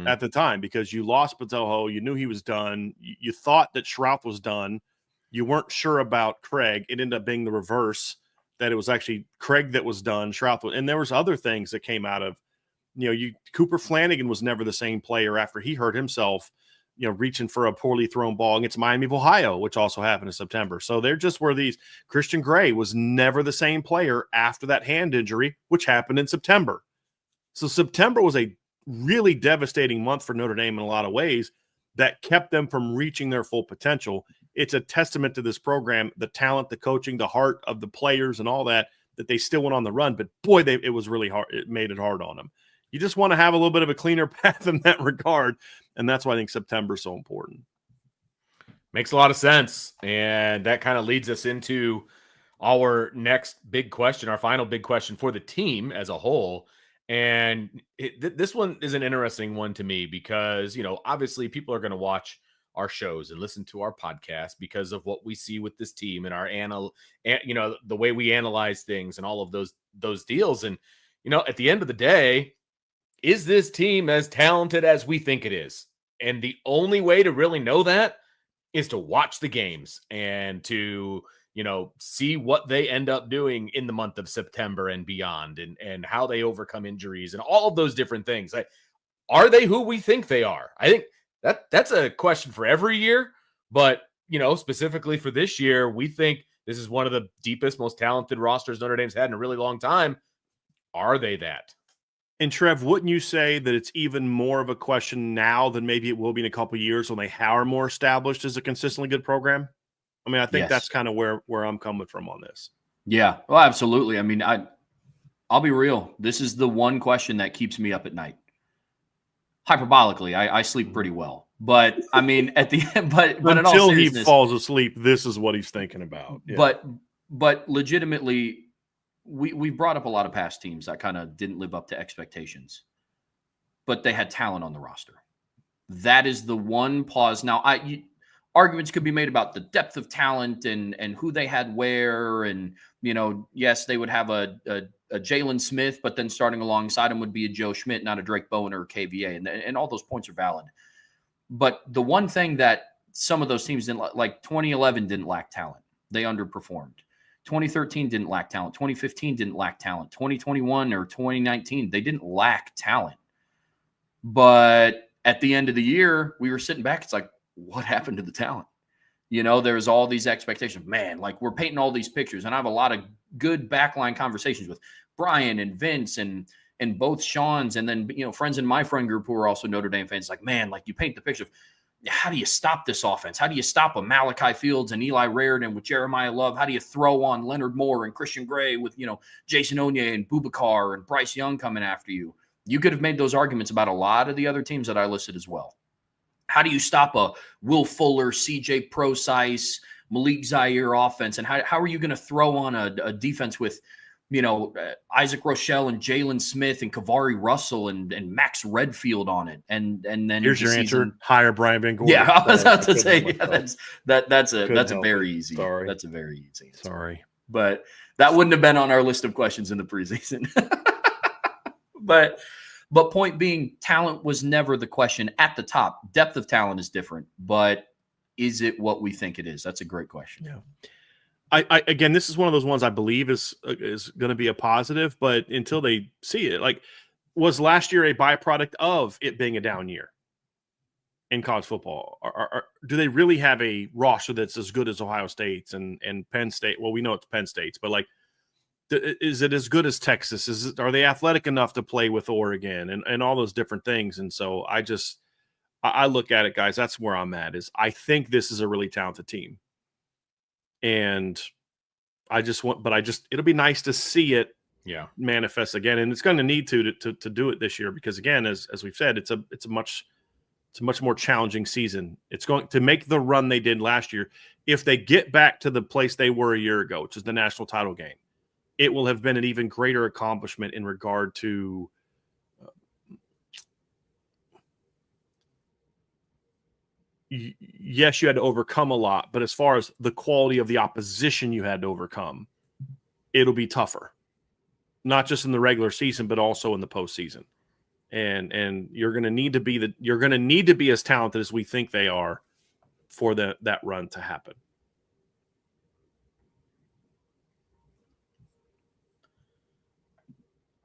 at the time because you lost Patojo. You knew he was done. You thought that Schroff was done. You weren't sure about Craig. It ended up being the reverse, that it was actually Craig that was done. Schroff was, and there was other things that came out of, Cooper Flanagan was never the same player after he hurt himself, reaching for a poorly thrown ball against Miami of Ohio, which also happened in September. So there just were these. Christian Gray was never the same player after that hand injury, which happened in September. So September was a really devastating month for Notre Dame in a lot of ways that kept them from reaching their full potential. It's a testament to this program, the talent, the coaching, the heart of the players and all that they still went on the run. But boy, it was really hard. It made it hard on them. You just want to have a little bit of a cleaner path in that regard. And that's why I think September is so important. Makes a lot of sense. And that kind of leads us into our next big question, our final big question for the team as a whole. And this one is an interesting one to me because, obviously people are going to watch our shows and listen to our podcast because of what we see with this team and our the way we analyze things and all of those deals. And, at the end of the day, is this team as talented as we think it is? And the only way to really know that is to watch the games and to, see what they end up doing in the month of September and beyond and how they overcome injuries and all of those different things. Like, are they who we think they are? I think that's a question for every year, but, specifically for this year, we think this is one of the deepest, most talented rosters Notre Dame's had in a really long time. Are they that? And Trev, wouldn't you say that it's even more of a question now than maybe it will be in a couple of years when they are more established as a consistently good program? I mean, I think that's kind of where I'm coming from on this. Yeah, well, absolutely. I mean, I'll be real. This is the one question that keeps me up at night. Hyperbolically, I sleep pretty well, but I mean, at the end, but until in all he falls asleep, this is what he's thinking about. Yeah. But legitimately, we brought up a lot of past teams that kind of didn't live up to expectations, but they had talent on the roster. That is the one pause. Now, arguments could be made about the depth of talent and who they had where, and yes, they would have a Jalen Smith, but then starting alongside him would be a Joe Schmidt, not a Drake Bowen or a KVA, and all those points are valid. But the one thing that some of those teams didn't like 2011 didn't lack talent; they underperformed. 2013 didn't lack talent. 2015 didn't lack talent. 2021 or 2019, they didn't lack talent. But at the end of the year, we were sitting back. It's like, what happened to the talent? There's all these expectations. Man, like we're painting all these pictures. And I have a lot of good backline conversations with Brian and Vince and both Sean's. And then, friends in my friend group who are also Notre Dame fans, like, man, like you paint the picture of how do you stop this offense? How do you stop a Malachi Fields and Eli Raridan with Jeremiah Love? How do you throw on Leonard Moore and Christian Gray with, Jason Onye and Boubacar and Bryce Young coming after you? You could have made those arguments about a lot of the other teams that I listed as well. How do you stop a Will Fuller, CJ Procise, Malik Zaire offense? And how are you going to throw on a defense with, Isaac Rochelle and Jalen Smith and Kavari Russell and Max Redfield on it? And then here's your answer: hire Brian Van Gordon. Yeah, I was about to say that's a very easy. Sorry. That's a very easy answer. Sorry, but that wouldn't have been on our list of questions in the preseason. But point being, talent was never the question at the top. Depth of talent is different, but is it what we think it is? That's a great question. Yeah. I again, this is one of those ones I believe is going to be a positive, but until they see it, like, was last year a byproduct of it being a down year in college football? Do they really have a roster that's as good as Ohio State's and Penn State? Well, we know it's Penn State's, but like, is it as good as Texas? Are they athletic enough to play with Oregon and all those different things? And so I look at it, guys. That's where I'm at. Is I think this is a really talented team. And it'll be nice to see it manifest again. And it's going to need to do it this year, because again, as we've said, it's a much more challenging season. It's going to make the run they did last year. If they get back to the place they were a year ago, which is the national title game, it will have been an even greater accomplishment in regard to yes, you had to overcome a lot, but as far as the quality of the opposition you had to overcome, it'll be tougher, not just in the regular season, but also in the postseason. And you're going to need to be as talented as we think they are for that run to happen.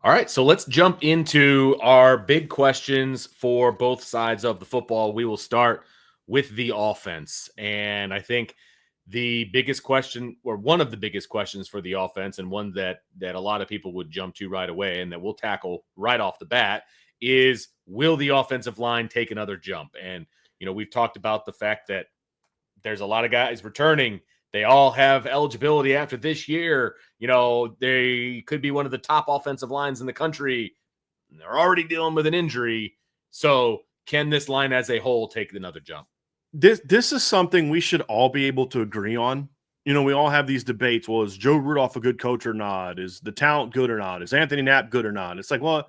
All right, so let's jump into our big questions for both sides of the football. We will start with the offense. And I think the biggest question, or one of the biggest questions for the offense, and one that a lot of people would jump to right away and that we'll tackle right off the bat, is will the offensive line take another jump? And, we've talked about the fact that there's a lot of guys returning. They all have eligibility after this year. They could be one of the top offensive lines in the country. They're already dealing with an injury. So can this line as a whole take another jump? This is something we should all be able to agree on. We all have these debates. Well, is Joe Rudolph a good coach or not? Is the talent good or not? Is Anthony Knapp good or not? It's like, well,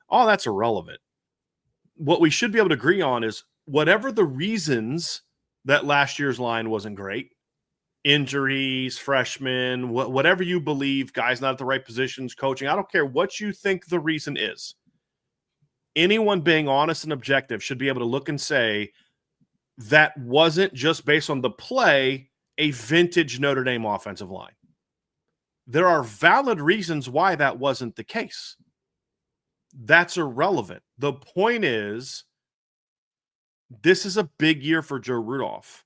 all that's irrelevant. What we should be able to agree on is whatever the reasons that last year's line wasn't great, injuries, freshmen, whatever you believe, guys not at the right positions, coaching, I don't care what you think the reason is. Anyone being honest and objective should be able to look and say that wasn't just based on the play, a vintage Notre Dame offensive line. There are valid reasons why that wasn't the case. That's irrelevant. The point is, this is a big year for Joe Rudolph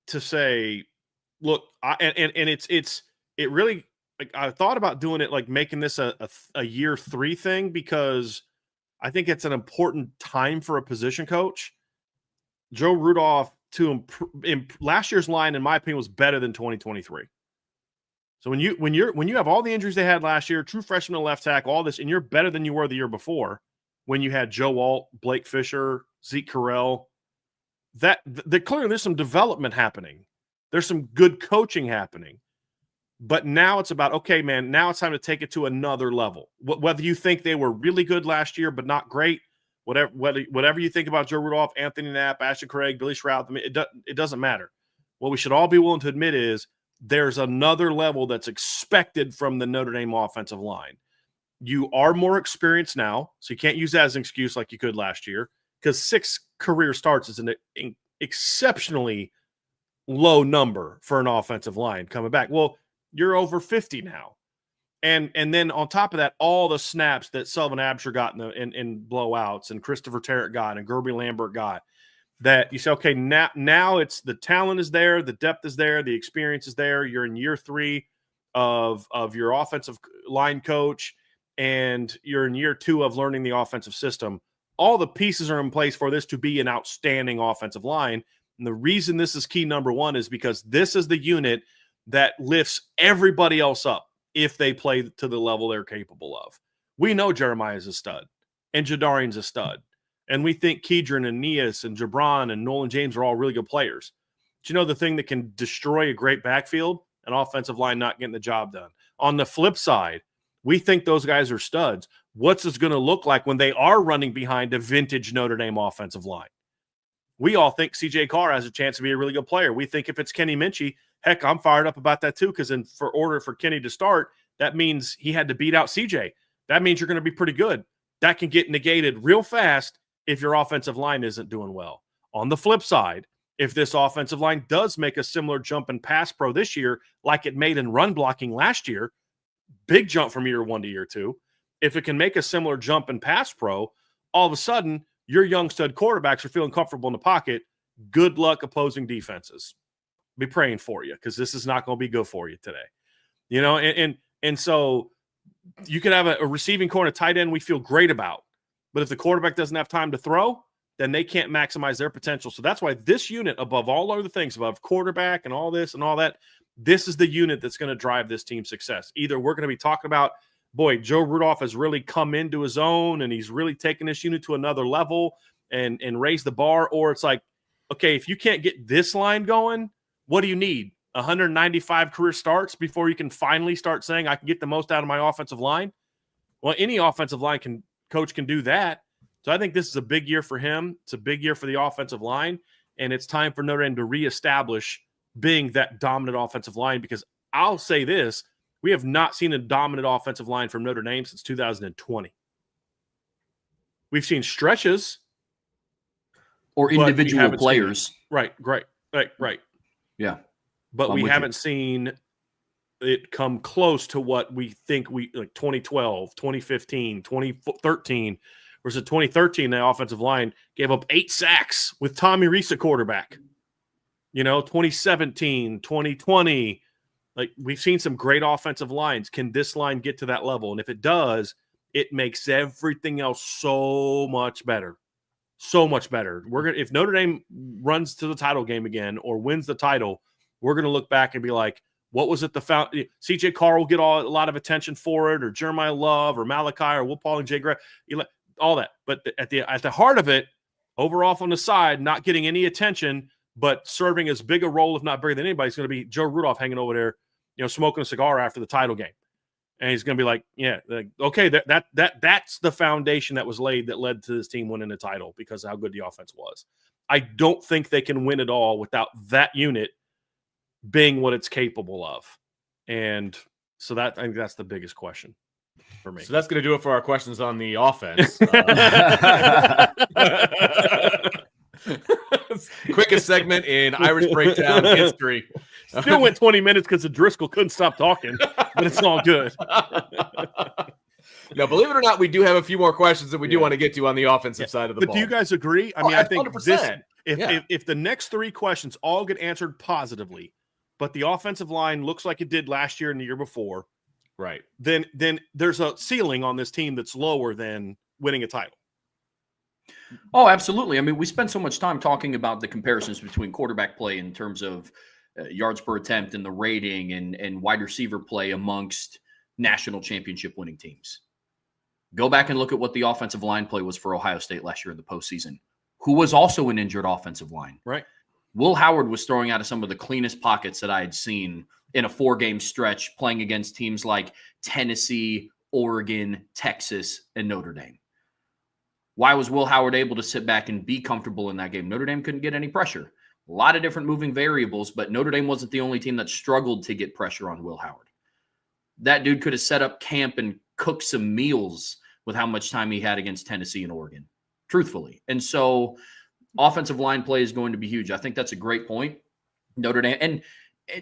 to say, look, it really, like, I thought about doing it, like making this a year 3 thing, because I think it's an important time for a position coach. Joe Rudolph, last year's line, in my opinion, was better than 2023. So when you have all the injuries they had last year, true freshman left tackle, all this, and you're better than you were the year before, when you had Joe Alt, Blake Fisher, Zeke Carell, clearly there's some development happening. There's some good coaching happening. But now it's about, okay, man, now it's time to take it to another level. Whether you think they were really good last year but not great, whatever you think about Joe Rudolph, Anthony Knapp, Ashton Craig, Billy Shroud, it doesn't matter. What we should all be willing to admit is there's another level that's expected from the Notre Dame offensive line. You are more experienced now, so you can't use that as an excuse like you could last year, because 6 career starts is an exceptionally low number for an offensive line coming back. Well, you're over 50 now. And then on top of that, all the snaps that Sullivan Absher got in blowouts, and Christopher Terrett got, and Gerby Lambert got, that you say, okay, now it's the talent is there, the depth is there, the experience is there. You're in year 3 of your offensive line coach, and you're in year 2 of learning the offensive system. All the pieces are in place for this to be an outstanding offensive line. And the reason this is key, number one, is because this is the unit that lifts everybody else up if they play to the level they're capable of. We know Jeremiah's a stud, and Jadarian's a stud. And we think Kedron and Neas and Jabron and Nolan James are all really good players. But you know the thing that can destroy a great backfield? An offensive line not getting the job done. On the flip side, we think those guys are studs. What's this going to look like when they are running behind a vintage Notre Dame offensive line? We all think CJ Carr has a chance to be a really good player. We think if it's Kenny Minchie, heck, I'm fired up about that too, because for order for Kenny to start, that means he had to beat out CJ. That means you're going to be pretty good. That can get negated real fast if your offensive line isn't doing well. On the flip side, if this offensive line does make a similar jump in pass pro this year, like it made in run blocking last year, big jump from year 1 to year 2. If it can make a similar jump in pass pro, all of a sudden your young stud quarterbacks are feeling comfortable in the pocket. Good luck opposing defenses. Be praying for you, because this is not going to be good for you today. And so you could have a receiving core and a tight end we feel great about. But if the quarterback doesn't have time to throw, then they can't maximize their potential. So that's why this unit, above all other things, above quarterback and all this and all that, this is the unit that's going to drive this team's success. Either we're going to be talking about, boy, Joe Rudolph has really come into his own and he's really taken this unit to another level and raised the bar, or it's like, okay, if you can't get this line going, what do you need? 195 career starts before you can finally start saying I can get the most out of my offensive line. Well, any offensive line coach can do that. So I think this is a big year for him. It's a big year for the offensive line, and it's time for Notre Dame to reestablish being that dominant offensive line, because I'll say this, we have not seen a dominant offensive line from Notre Dame since 2020. We've seen stretches. Or individual players. Right. Yeah. But we haven't seen it come close to what we think like 2012, 2015, 2013, versus 2013, the offensive line gave up 8 sacks with Tommy Rees at quarterback. 2017, 2020, like we've seen some great offensive lines. Can this line get to that level? And if it does, it makes everything else so much better. So much better. If Notre Dame runs to the title game again or wins the title, we're going to look back and be like, what was it? CJ Carr will get a lot of attention for it, or Jeremiah Love, or Malachi, or Will Pauling, Jay Gray, all that. But at the heart of it, over off on the side, not getting any attention, but serving as big a role, if not bigger than anybody, is going to be Joe Rudolph hanging over there, smoking a cigar after the title game. And he's going to be like, yeah, okay, that's the foundation that was laid that led to this team winning the title, because of how good the offense was. I don't think they can win it all without that unit being what it's capable of. And so I think that's the biggest question for me. So that's going to do it for our questions on the offense. Quickest segment in Irish Breakdown history. Still went 20 minutes because Driscoll couldn't stop talking, but it's all good. No, believe it or not, we do have a few more questions that we do want to get to on the offensive side of the ball. But do you guys agree? I mean, I think 100%. If the next 3 questions all get answered positively, but the offensive line looks like it did last year and the year before, right? Then there's a ceiling on this team that's lower than winning a title. Oh, absolutely. I mean, we spend so much time talking about the comparisons between quarterback play in terms of yards per attempt and the rating and wide receiver play amongst national championship winning teams. Go back and look at what the offensive line play was for Ohio State last year in the postseason, who was also an injured offensive line. Right. Will Howard was throwing out of some of the cleanest pockets that I had seen in a 4-game stretch, playing against teams like Tennessee, Oregon, Texas, and Notre Dame. Why was Will Howard able to sit back and be comfortable in that game? Notre Dame couldn't get any pressure. A lot of different moving variables, but Notre Dame wasn't the only team that struggled to get pressure on Will Howard. That dude could have set up camp and cooked some meals with how much time he had against Tennessee and Oregon, truthfully. And so offensive line play is going to be huge. I think that's a great point. Notre Dame, and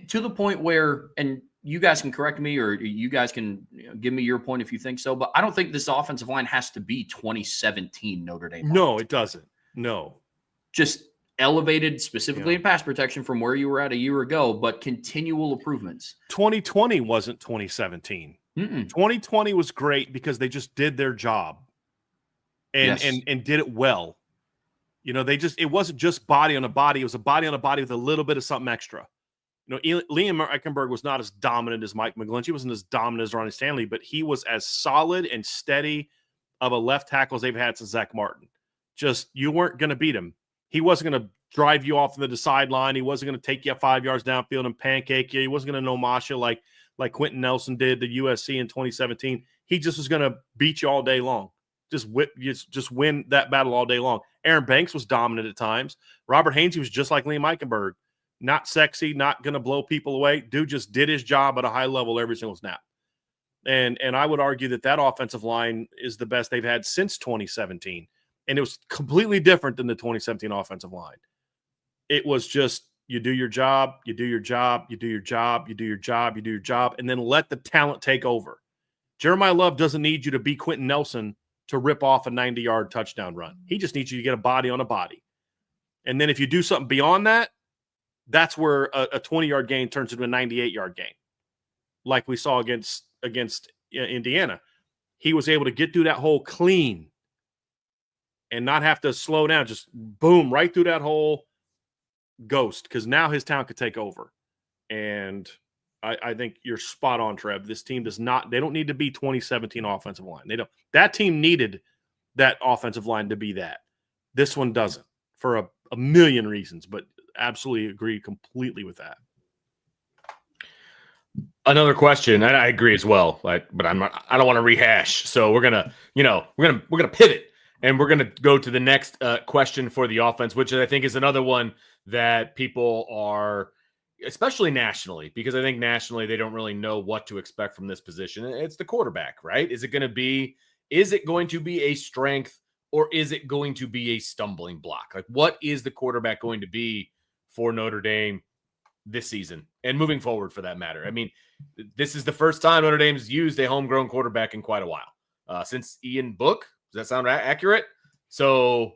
to the point where, and you guys can correct me, or you guys can give me your point if you think so, but I don't think this offensive line has to be 2017 Notre Dame. No, it doesn't. No. Just elevated specifically in pass protection from where you were at a year ago, but continual improvements. 2020 wasn't 2017. 2020 was great because they just did their job and did it well. It wasn't just body on a body. It was a body on a body with a little bit of something extra. Liam Eichenberg was not as dominant as Mike McGlinchey. He wasn't as dominant as Ronnie Stanley, but he was as solid and steady of a left tackle as they've had since Zach Martin. Just, you weren't going to beat him. He wasn't going to drive you off the sideline. He wasn't going to take you 5 yards downfield and pancake you. He wasn't going to no-mash you like Quentin Nelson did to USC in 2017. He just was going to beat you all day long. Just win that battle all day long. Aaron Banks was dominant at times. Robert Hainsey was just like Liam Eichenberg. Not sexy, not going to blow people away. Dude just did his job at a high level every single snap. And I would argue that offensive line is the best they've had since 2017. And it was completely different than the 2017 offensive line. It was just, you do your job, you do your job, you do your job, you do your job, you do your job, and then let the talent take over. Jeremiah Love doesn't need you to be Quentin Nelson to rip off a 90-yard touchdown run. He just needs you to get a body on a body. And then if you do something beyond that, that's where a 20-yard gain turns into a 98-yard gain, like we saw against Indiana. He was able to get through that hole clean and not have to slow down, just boom, right through that hole, ghost, because now his talent could take over. And I think you're spot on, Trev. This team they don't need to be 2017 offensive line. They don't. That team needed that offensive line to be that. This one doesn't, for a million reasons, but absolutely agree completely with that. Another question, and I agree as well. But I don't want to rehash. So we're gonna pivot, and we're gonna go to the next question for the offense, which I think is another one that people are, especially nationally, because I think nationally they don't really know what to expect from this position. It's the quarterback, right? Is it going to be a strength, or is it going to be a stumbling block? Like, what is the quarterback going to be for Notre Dame this season and moving forward, for that matter? I mean, this is the first time Notre Dame's used a homegrown quarterback in quite a while, since Ian Book. Does that sound accurate? So,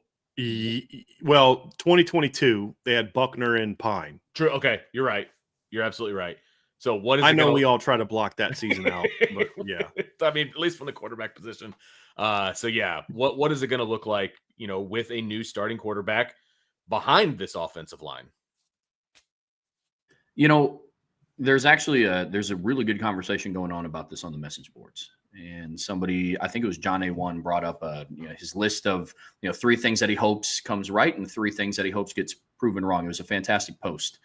well, 2022 they had Buckner and Pine. True. Okay, you're right. You're absolutely right. So what is? I know we all try to block that season out, but yeah. I mean, at least from the quarterback position. So yeah, what is it going to look like? With a new starting quarterback behind this offensive line. There's actually there's a really good conversation going on about this on the message boards. And somebody, I think it was John A1, brought up his list of 3 things that he hopes comes right and 3 things that he hopes gets proven wrong. It was a fantastic post.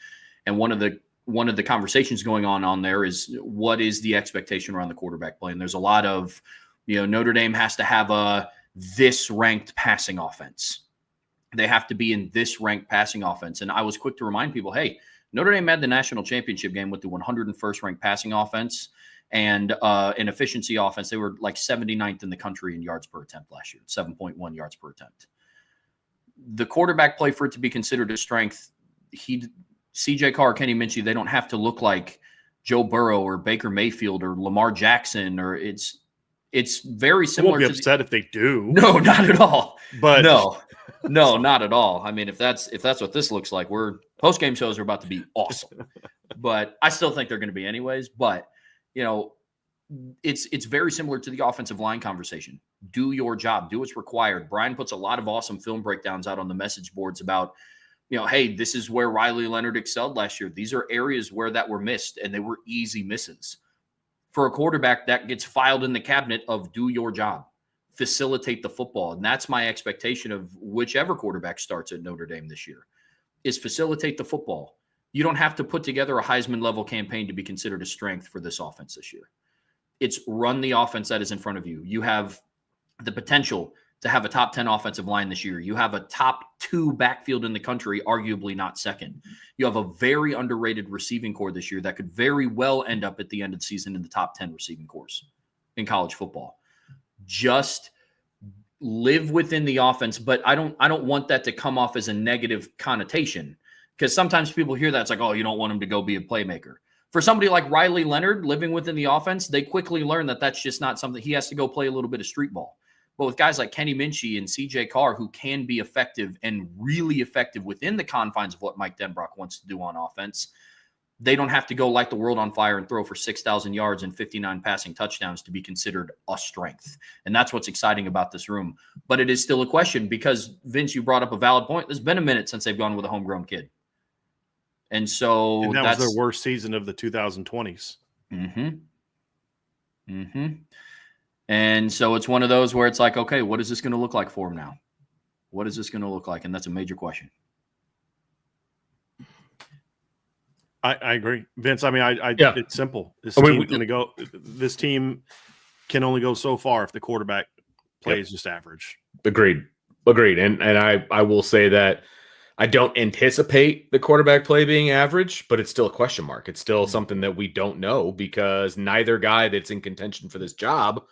And one of the conversations going on there is, what is the expectation around the quarterback play? And there's a lot of, Notre Dame has to have this ranked passing offense. They have to be in this ranked passing offense. And I was quick to remind people, hey, Notre Dame had the national championship game with the 101st ranked passing offense and an efficiency offense. They were like 79th in the country in yards per attempt last year, 7.1 yards per attempt. The quarterback play, for it to be considered a strength, CJ Carr, Kenny Minchie, they don't have to look like Joe Burrow or Baker Mayfield or Lamar Jackson, or it's very similar. I won't be upset if they do. No, not at all. But no, not at all. I mean, if that's what this looks like, post-game shows are about to be awesome. But I still think they're going to be anyways. But it's very similar to the offensive line conversation. Do your job. Do what's required. Brian puts a lot of awesome film breakdowns out on the message boards about, hey, this is where Riley Leonard excelled last year. These are areas where that were missed, and they were easy misses. For a quarterback, that gets filed in the cabinet of do your job, facilitate the football. And that's my expectation of whichever quarterback starts at Notre Dame this year, is facilitate the football. You don't have to put together a Heisman-level campaign to be considered a strength for this offense this year. It's run the offense that is in front of you. You have the potential to have a top 10 offensive line this year. You have a top 2 backfield in the country, arguably not second. You have a very underrated receiving core this year that could very well end up at the end of the season in the top 10 receiving cores in college football. Just live within the offense, but I don't want that to come off as a negative connotation, because sometimes people hear that it's like, oh, you don't want him to go be a playmaker. For somebody like Riley Leonard living within the offense, they quickly learn that that's just not something. He has to go play a little bit of street ball. But with guys like Kenny Minchie and CJ Carr, who can be effective and really effective within the confines of what Mike Denbrock wants to do on offense, they don't have to go light the world on fire and throw for 6,000 yards and 59 passing touchdowns to be considered a strength. And that's what's exciting about this room. But it is still a question, because, Vince, you brought up a valid point. There's been a minute since they've gone with a homegrown kid. And so that was their worst season of the 2020s. And so it's one of those where it's like, okay, what is this going to look like for him now? What is this going to look like? And that's a major question. I agree, Vince. I mean, Yeah. It's simple. This team can only go so far if the quarterback play is just average. Agreed. And I will say that I don't anticipate the quarterback play being average, but it's still a question mark. It's still something that we don't know, because neither guy that's in contention for this job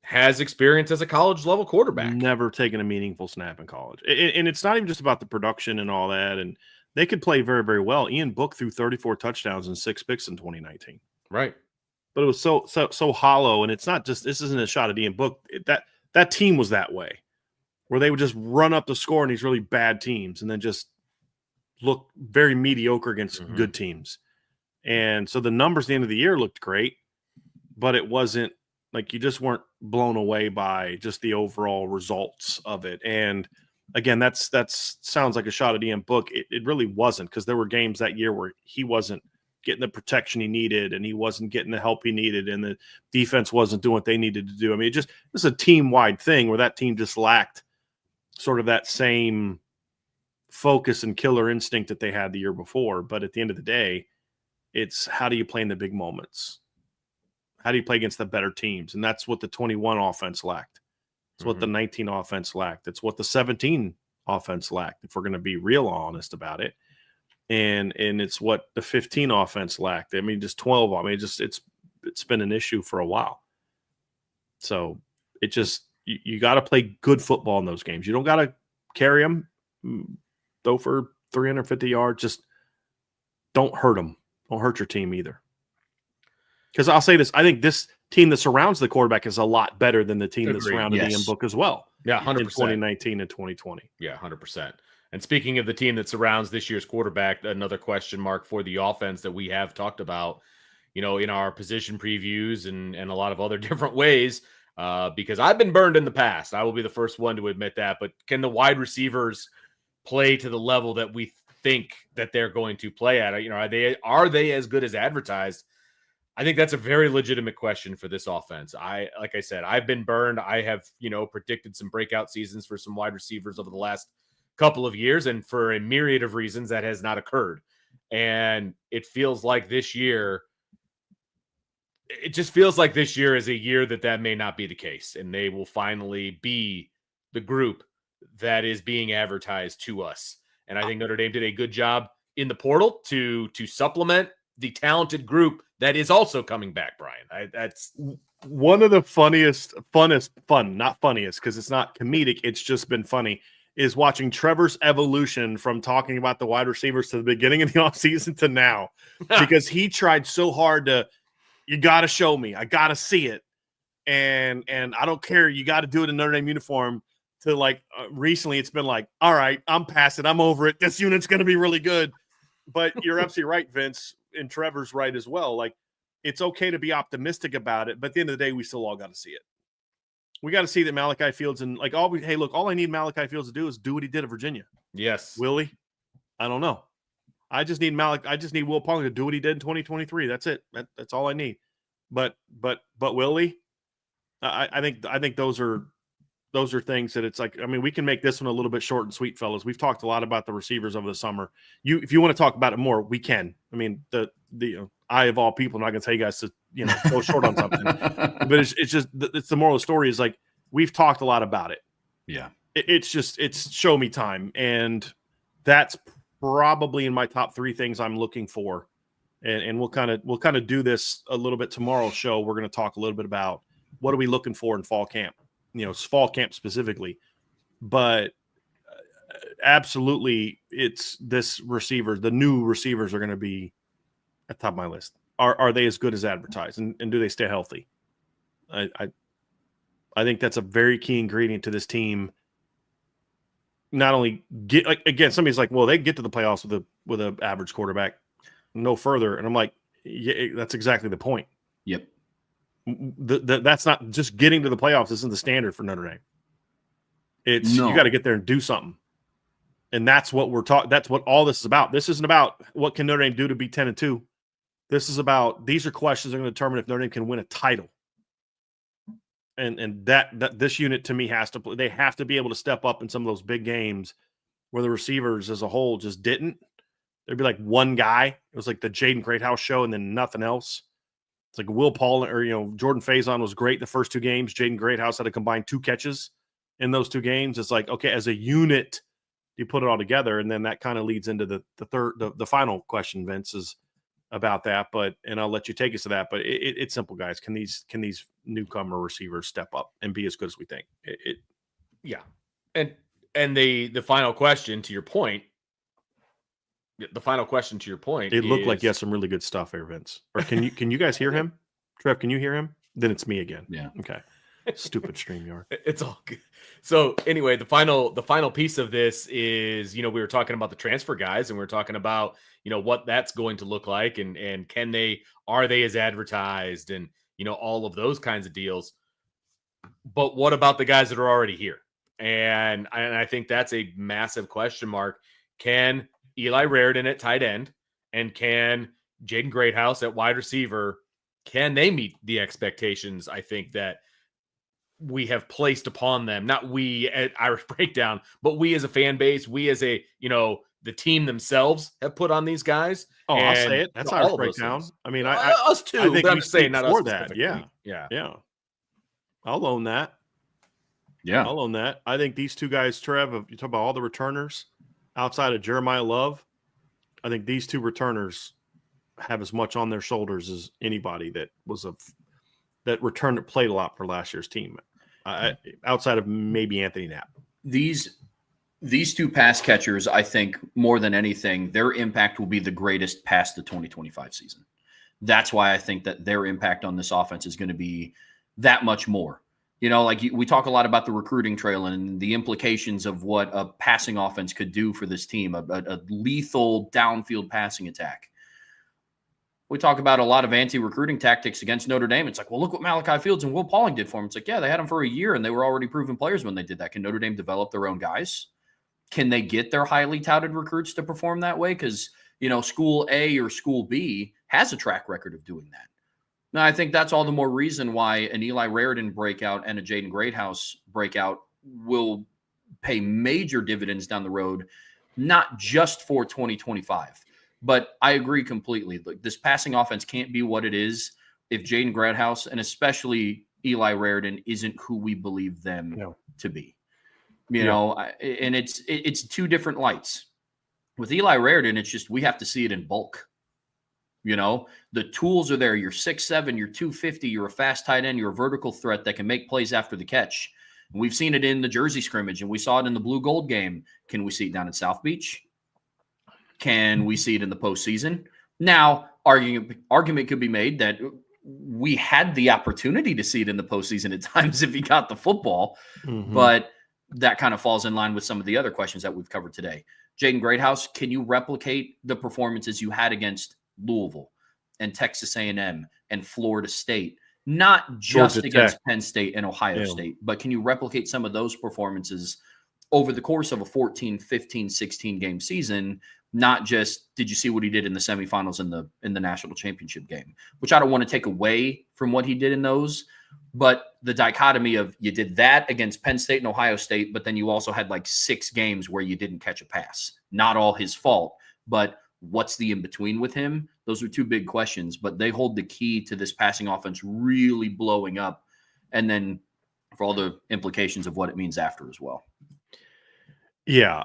has experience as a college level quarterback. Never taken a meaningful snap in college. And it's not even just about the production and all that. And they could play very, very well. Ian Book threw 34 touchdowns and 6 picks in 2019. Right. But it was so hollow. And it's not just, this isn't a shot at Ian Book. That team was that way, where they would just run up the score in these really bad teams and then just look very mediocre against good teams. And so the numbers at the end of the year looked great, but it wasn't like, you just weren't blown away by just the overall results of it. And again, that sounds like a shot at Ian Book. It really wasn't, because there were games that year where he wasn't getting the protection he needed, and he wasn't getting the help he needed, and the defense wasn't doing what they needed to do. I mean, it was a team-wide thing where that team just lacked sort of that same focus and killer instinct that they had the year before. But at the end of the day, It's how do you play in the big moments? How do you play against the better teams? And that's what the 21 offense lacked. It's what the 19 offense lacked. It's what the 17 offense lacked, if we're going to be real honest about it. And it's what the 15 offense lacked. I mean, just 12. I mean, it's been an issue for a while. So it just you got to play good football in those games. You don't got to carry them, throw for 350 yards. Just don't hurt them. Don't hurt your team either. Because I'll say this, I think this team that surrounds the quarterback is a lot better than the team that surrounded Ian Book as well. Yeah, 100%. In 2019 and 2020. Yeah, 100%. And speaking of the team that surrounds this year's quarterback, another question mark for the offense that we have talked about, in our position previews and a lot of other different ways, because I've been burned in the past. I will be the first one to admit that. But can the wide receivers play to the level that we think that they're going to play at? Are they as good as advertised? I think that's a very legitimate question for this offense. Like I said, I've been burned. I have, predicted some breakout seasons for some wide receivers over the last couple of years, and for a myriad of reasons that has not occurred. And it feels like this year, it just feels like this year is a year that may not be the case, and they will finally be the group that is being advertised to us. And I think Notre Dame did a good job in the portal to supplement the talented group that is also coming back, Brian. That's one of the funnest, not funniest, because it's not comedic. It's just been funny, is watching Trevor's evolution from talking about the wide receivers to the beginning of the offseason to now, because he tried so hard you got to show me. I got to see it. And I don't care. You got to do it in Notre Dame uniform. To recently, it's been like, all right, I'm past it. I'm over it. This unit's going to be really good. But you're absolutely right, Vince, and Trevor's right as well. It's okay to be optimistic about it, but at the end of the day, we still all got to see it. We got to see that Malachi Fields all I need Malachi Fields to do is do what he did at Virginia. Yes. Will he? I don't know. I just need Will Pong to do what he did in 2023. That's it. That's all I need. But will he? I think those are things that it's like, I mean, we can make this one a little bit short and sweet, fellas. We've talked a lot about the receivers over the summer. If you want to talk about it more, we can. I mean, I of all people, I'm not going to tell you guys to, go short on something, but it's just, it's the moral of the story is we've talked a lot about it. Yeah. It's show me time. And that's probably in my top 3 things I'm looking for. And we'll kind of do this a little bit tomorrow's show. We're going to talk a little bit about what are we looking for in fall camp. Fall camp specifically, but absolutely, it's this receiver. The new receivers are going to be at the top of my list. Are they as good as advertised, and do they stay healthy? I think that's a very key ingredient to this team. Not only again, somebody's like, well, they get to the playoffs with an average quarterback, no further, and I'm like, yeah, that's exactly the point. Yep. That's not just getting to the playoffs. Isn't the standard for Notre Dame. You got to get there and do something, and that's what we're talking. That's what all this is about. This isn't about what can Notre Dame do to be 10-2. This is about, these are questions that are going to determine if Notre Dame can win a title, and that this unit to me has to play. They have to be able to step up in some of those big games where the receivers as a whole just didn't. There'd be like one guy. It was like the Jaden Greathouse show, and then nothing else. It's like Will Paul or Jordan Faison was great the first 2 games. Jaden Greathouse had a combined 2 catches in those 2 games. It's like, okay, as a unit, you put it all together, and then that kind of leads into the final question, Vince, is about that. And I'll let you take us to that. But it's simple, guys. Can these newcomer receivers step up and be as good as we think? Yeah, and the final question to your point. The final question to your point. It looked like you have some really good stuff here, Vince. Or can you guys hear him? Trev, can you hear him? Then it's me again. Yeah. Okay. Stupid StreamYard. It's all good. So anyway, the final piece of this is, we were talking about the transfer guys, and we were talking about, what that's going to look like, and are they as advertised, and, all of those kinds of deals. But what about the guys that are already here? And I think that's a massive question mark. Can Eli Raridan at tight end, and can Jaden Greathouse at wide receiver, can they meet the expectations, I think, that we have placed upon them? Not we at Irish Breakdown, but we as a fan base, we as a, the team themselves have put on these guys. Oh, I'll say And, it. That's all Irish of those breakdown. things. I mean, Us too, I think but I'm we just saying speak not us for that. specifically. Yeah. Yeah. I'll own that. Yeah. I'll own that. I think these two guys, Trev, you talk about all the returners outside of Jeremiah Love, I think these two returners have as much on their shoulders as anybody that returned that played a lot for last year's team, outside of maybe Anthony Knapp. These two pass catchers, I think, more than anything, their impact will be the greatest past the 2025 season. That's why I think that their impact on this offense is going to be that much more. Like we talk a lot about the recruiting trail and the implications of what a passing offense could do for this team, a lethal downfield passing attack. We talk about a lot of anti-recruiting tactics against Notre Dame. It's like, well, look what Malachi Fields and Will Pauling did for him. It's like, yeah, they had them for a year and they were already proven players when they did that. Can Notre Dame develop their own guys? Can they get their highly touted recruits to perform that way? Because, school A or school B has a track record of doing that. Now, I think that's all the more reason why an Eli Raridan breakout and a Jaden Greathouse breakout will pay major dividends down the road, not just for 2025. But I agree completely. Like, this passing offense can't be what it is if Jaden Greathouse and especially Eli Raridan isn't who we believe them to be. And it's two different lights. With Eli Raridan, it's just we have to see it in bulk. The tools are there. You're 6'7", you're 250, you're a fast tight end, you're a vertical threat that can make plays after the catch. And we've seen it in the Jersey scrimmage, and we saw it in the Blue Gold game. Can we see it down at South Beach? Can we see it in the postseason? Now, argument could be made that we had the opportunity to see it in the postseason at times if he got the football, but that kind of falls in line with some of the other questions that we've covered today. Jaden Greathouse, can you replicate the performances you had against Louisville and Texas A&M and Florida State? Not just against Penn State and Ohio State, but can you replicate some of those performances over the course of a 14, 15, 16 game season? Not just, did you see what he did in the semifinals in the national championship game, which I don't want to take away from what he did in those, but the dichotomy of you did that against Penn State and Ohio State, but then you also had like 6 games where you didn't catch a pass. Not all his fault, but what's the in-between with him? Those are two big questions, but they hold the key to this passing offense really blowing up, and then for all the implications of what it means after as well. Yeah.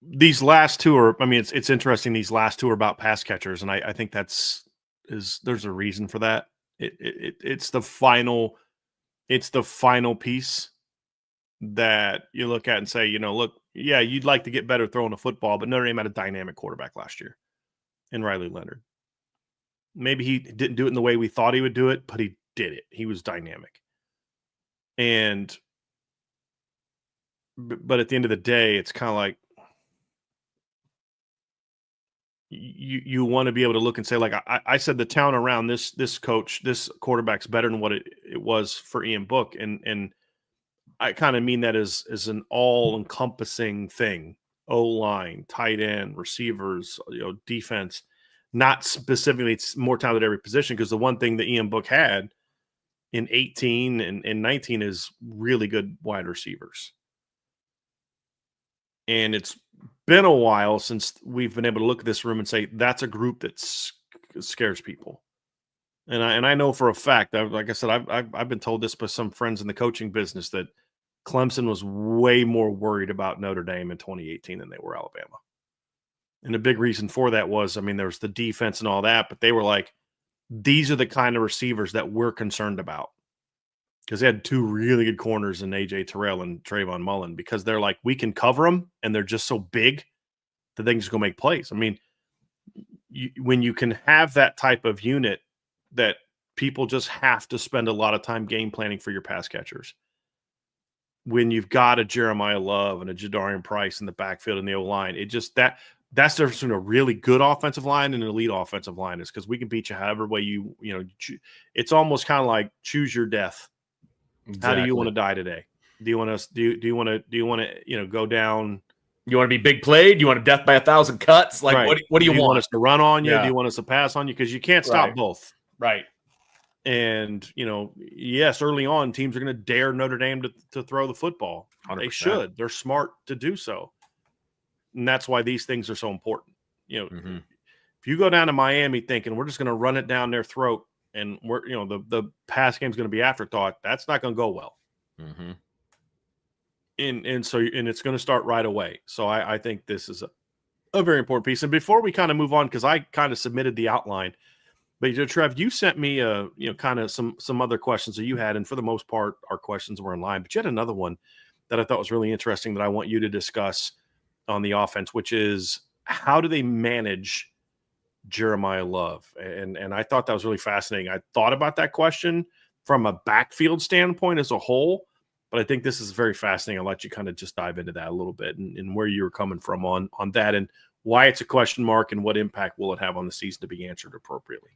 These last two are, it's interesting. These last two are about pass catchers. And I think there's a reason for that. It's the final piece that you look at and say, look, yeah, you'd like to get better throwing the football, but Notre Dame had a dynamic quarterback last year in Riley Leonard. Maybe he didn't do it in the way we thought he would do it, but he did it. He was dynamic. But at the end of the day, it's kind of like you want to be able to look and say, like I said, the town around this coach, this quarterback's better than what it was for Ian Book. And I kind of mean that as an all-encompassing thing. O-line, tight end, receivers, defense. Not specifically, it's more talented at every position, because the one thing that Ian Book had in 18 and 19 is really good wide receivers. And it's been a while since we've been able to look at this room and say that's a group that scares people. And I know for a fact, like I said, I've been told this by some friends in the coaching business, that Clemson was way more worried about Notre Dame in 2018 than they were Alabama. And the big reason for that was, there was the defense and all that, but they were like, these are the kind of receivers that we're concerned about. Because they had 2 really good corners in A.J. Terrell and Trayvon Mullen, because they're like, we can cover them, and they're just so big that they can just go make plays. When you can have that type of unit, that people just have to spend a lot of time game planning for your pass catchers. When you've got a Jeremiah Love and a Jadarian Price in the backfield and the O-line, that's the difference between a really good offensive line and an elite offensive line, is because we can beat you however way it's almost kind of like choose your death. Exactly. How do you want to die today? Do you want to go down? You want to be big played? You want to death by 1,000 cuts? Like, right. What do you want? Want us to run on you? Yeah. Do you want us to pass on you? Because you can't stop both. Right. And, yes, early on, teams are going to dare Notre Dame to throw the football. 100%. They should. They're smart to do so. And that's why these things are so important. If you go down to Miami thinking we're just going to run it down their throat and we're, the pass game is going to be afterthought, that's not going to go well. Mm-hmm. And it's going to start right away. So I think this is a very important piece. And before we kind of move on, because I kind of submitted the outline, but Trev, you sent me kind of some other questions that you had, and for the most part, our questions were in line. But you had another one that I thought was really interesting that I want you to discuss on the offense, which is how do they manage Jeremiah Love? And I thought that was really fascinating. I thought about that question from a backfield standpoint as a whole, but I think this is very fascinating. I'll let you kind of just dive into that a little bit and where you're coming from on that and why it's a question mark and what impact will it have on the season to be answered appropriately.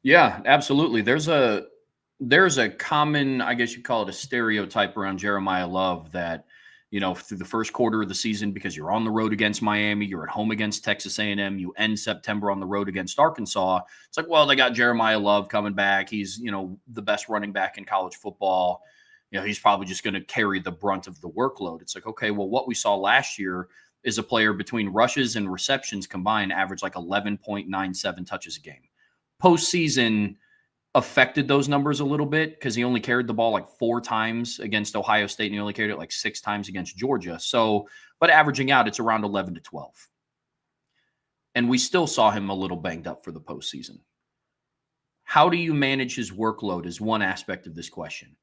Yeah, absolutely. There's a common, I guess you call it a stereotype around Jeremiah Love that, through the first quarter of the season, because you're on the road against Miami, you're at home against Texas A&M, you end September on the road against Arkansas. It's like, well, they got Jeremiah Love coming back. He's, the best running back in college football. He's probably just going to carry the brunt of the workload. It's like, okay, well, what we saw last year is a player between rushes and receptions combined average like 11.97 touches a game. Postseason affected those numbers a little bit because he only carried the ball like 4 times against Ohio State and he only carried it like 6 times against Georgia. So, but averaging out, it's around 11 to 12. And we still saw him a little banged up for the postseason. How do you manage his workload is one aspect of this question.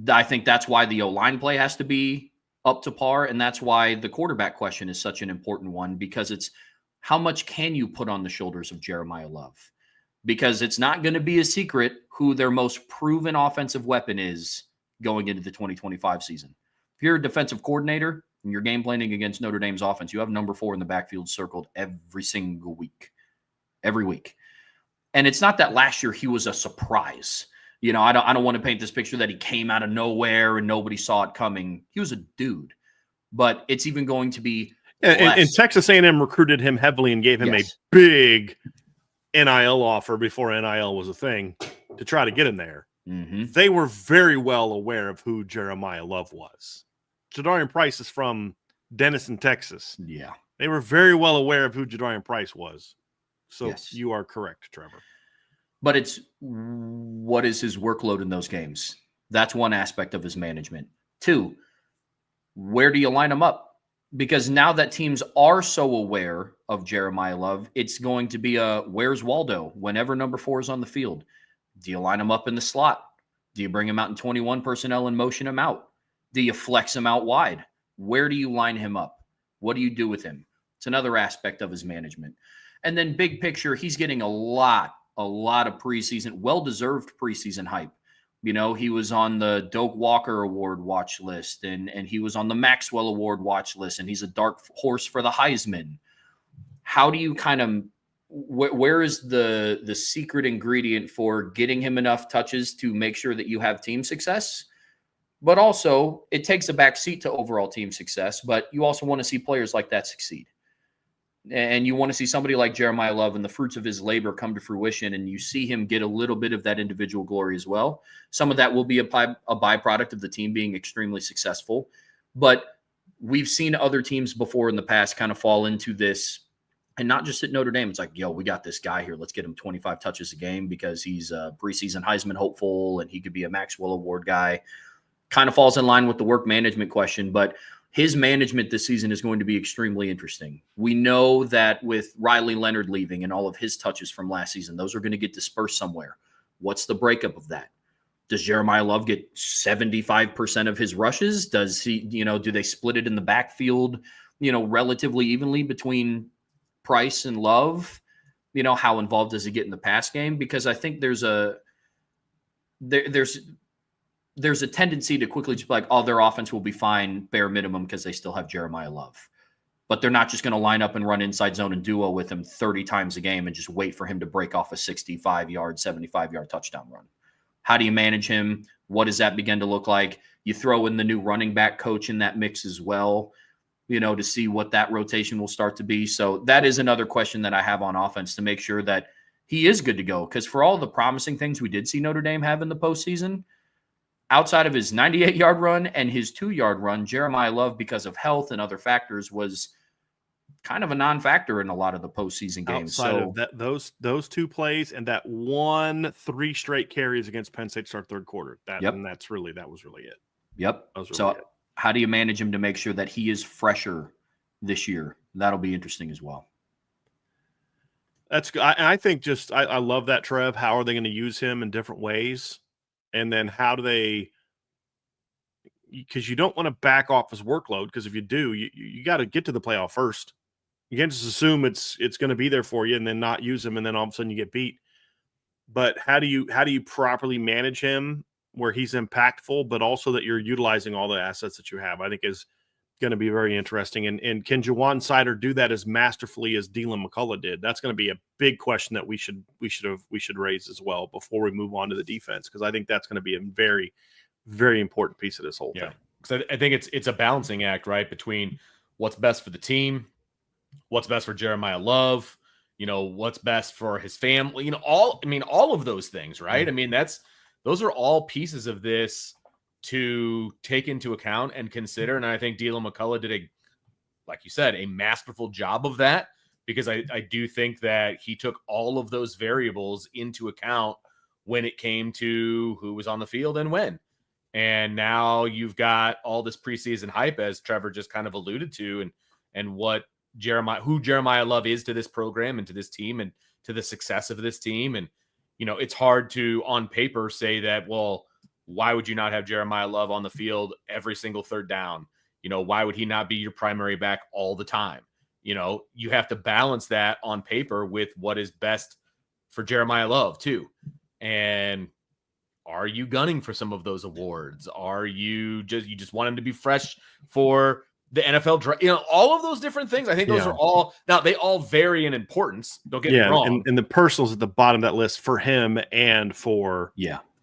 I think that's why the O-line play has to be up to par, and that's why the quarterback question is such an important one, because it's how much can you put on the shoulders of Jeremiah Love? Because it's not going to be a secret who their most proven offensive weapon is going into the 2025 season. If you're a defensive coordinator and you're game planning against Notre Dame's offense, you have number 4 in the backfield circled every single week. Every week. And it's not that last year he was a surprise. I don't want to paint this picture that he came out of nowhere and nobody saw it coming. He was a dude. But it's even going to be and Texas A&M recruited him heavily and gave him a big NIL offer before NIL was a thing to try to get him there. Mm-hmm. They were very well aware of who Jeremiah Love was. Jadarian Price is from Denison, Texas. Yeah. They were very well aware of who Jadarian Price was. So yes. You are correct, Trevor. But it's what is his workload in those games? That's one aspect of his management. 2, where do you line him up? Because now that teams are so aware of Jeremiah Love, it's going to be a where's Waldo whenever number 4 is on the field. Do you line him up in the slot? Do you bring him out in 21 personnel and motion him out? Do you flex him out wide? Where do you line him up? What do you do with him? It's another aspect of his management. And then big picture, he's getting a lot of preseason, well-deserved preseason hype. He was on the Doak Walker Award watch list and he was on the Maxwell Award watch list, and he's a dark horse for the Heisman. How do you kind of where is the secret ingredient for getting him enough touches to make sure that you have team success? But also, it takes a back seat to overall team success, but you also want to see players like that succeed. And you want to see somebody like Jeremiah Love and the fruits of his labor come to fruition, and you see him get a little bit of that individual glory as well. Some of that will be a byproduct of the team being extremely successful. But we've seen other teams before in the past kind of fall into this, and not just at Notre Dame. It's like, yo, we got this guy here. Let's get him 25 touches a game because he's a preseason Heisman hopeful and he could be a Maxwell Award guy. Kind of falls in line with the work management question, but his management this season is going to be extremely interesting. We know that with Riley Leonard leaving and all of his touches from last season, those are going to get dispersed somewhere. What's the breakup of that? Does Jeremiah Love get 75% of his rushes? Does he, do they split it in the backfield, relatively evenly between Price and Love? How involved does he get in the pass game? Because I think there's a tendency to quickly just be like, oh, their offense will be fine, bare minimum, because they still have Jeremiah Love. But they're not just going to line up and run inside zone and duo with him 30 times a game and just wait for him to break off a 65-yard, 75-yard touchdown run. How do you manage him? What does that begin to look like? You throw in the new running back coach in that mix as well, to see what that rotation will start to be. So that is another question that I have on offense, to make sure that he is good to go. Because for all the promising things we did see Notre Dame have in the postseason, outside of his 98-yard run and his 2-yard run, Jeremiah Love, because of health and other factors, was kind of a non-factor in a lot of the postseason games. Outside of that, those 2 plays and that 3 straight carries against Penn State start third quarter. That was really it. Yep. So how do you manage him to make sure that he is fresher this year? That'll be interesting as well. That's I think I love that, Trev. How are they going to use him in different ways? And then how do they – because you don't want to back off his workload, because if you do, you got to get to the playoff first. You can't just assume it's going to be there for you and then not use him, and then all of a sudden you get beat. But how do you properly manage him where he's impactful, but also that you're utilizing all the assets that you have, I think is going to be very interesting. And can Jawan Sider do that as masterfully as Dylan McCullough did? That's going to be a big question that we should raise as well before we move on to the defense, because I think that's going to be a very, very important piece of this whole thing. Because I think it's a balancing act, right, between what's best for the team, what's best for Jeremiah Love, what's best for his family, all of those things, right? Mm-hmm. I mean, those are all pieces of this to take into account and consider. And I think Dylan McCullough did like you said, a masterful job of that, because I do think that he took all of those variables into account when it came to who was on the field and when. And now you've got all this preseason hype, as Trevor just kind of alluded to, and who Jeremiah Love is to this program and to this team and to the success of this team. And, it's hard to, on paper, say that, well, why would you not have Jeremiah Love on the field every single third down? Why would he not be your primary back all the time? You have to balance that on paper with what is best for Jeremiah Love too. And are you gunning for some of those awards? Are you just want him to be fresh for the NFL draft? All of those different things. I think those are all, now they all vary in importance. Don't get me wrong. And the personals at the bottom of that list for him and for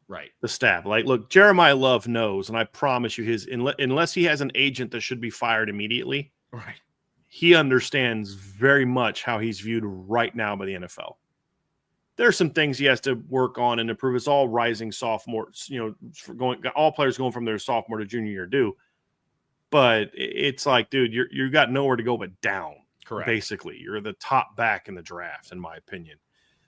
right, the staff. Like, look, Jeremiah Love knows, and I promise you, unless he has an agent that should be fired immediately, right, he understands very much how he's viewed right now by the NFL. There's some things he has to work on and improve. It's all rising sophomores, all players going from their sophomore to junior year do. But it's like, dude, you got nowhere to go but down. Correct. Basically, you're the top back in the draft, in my opinion.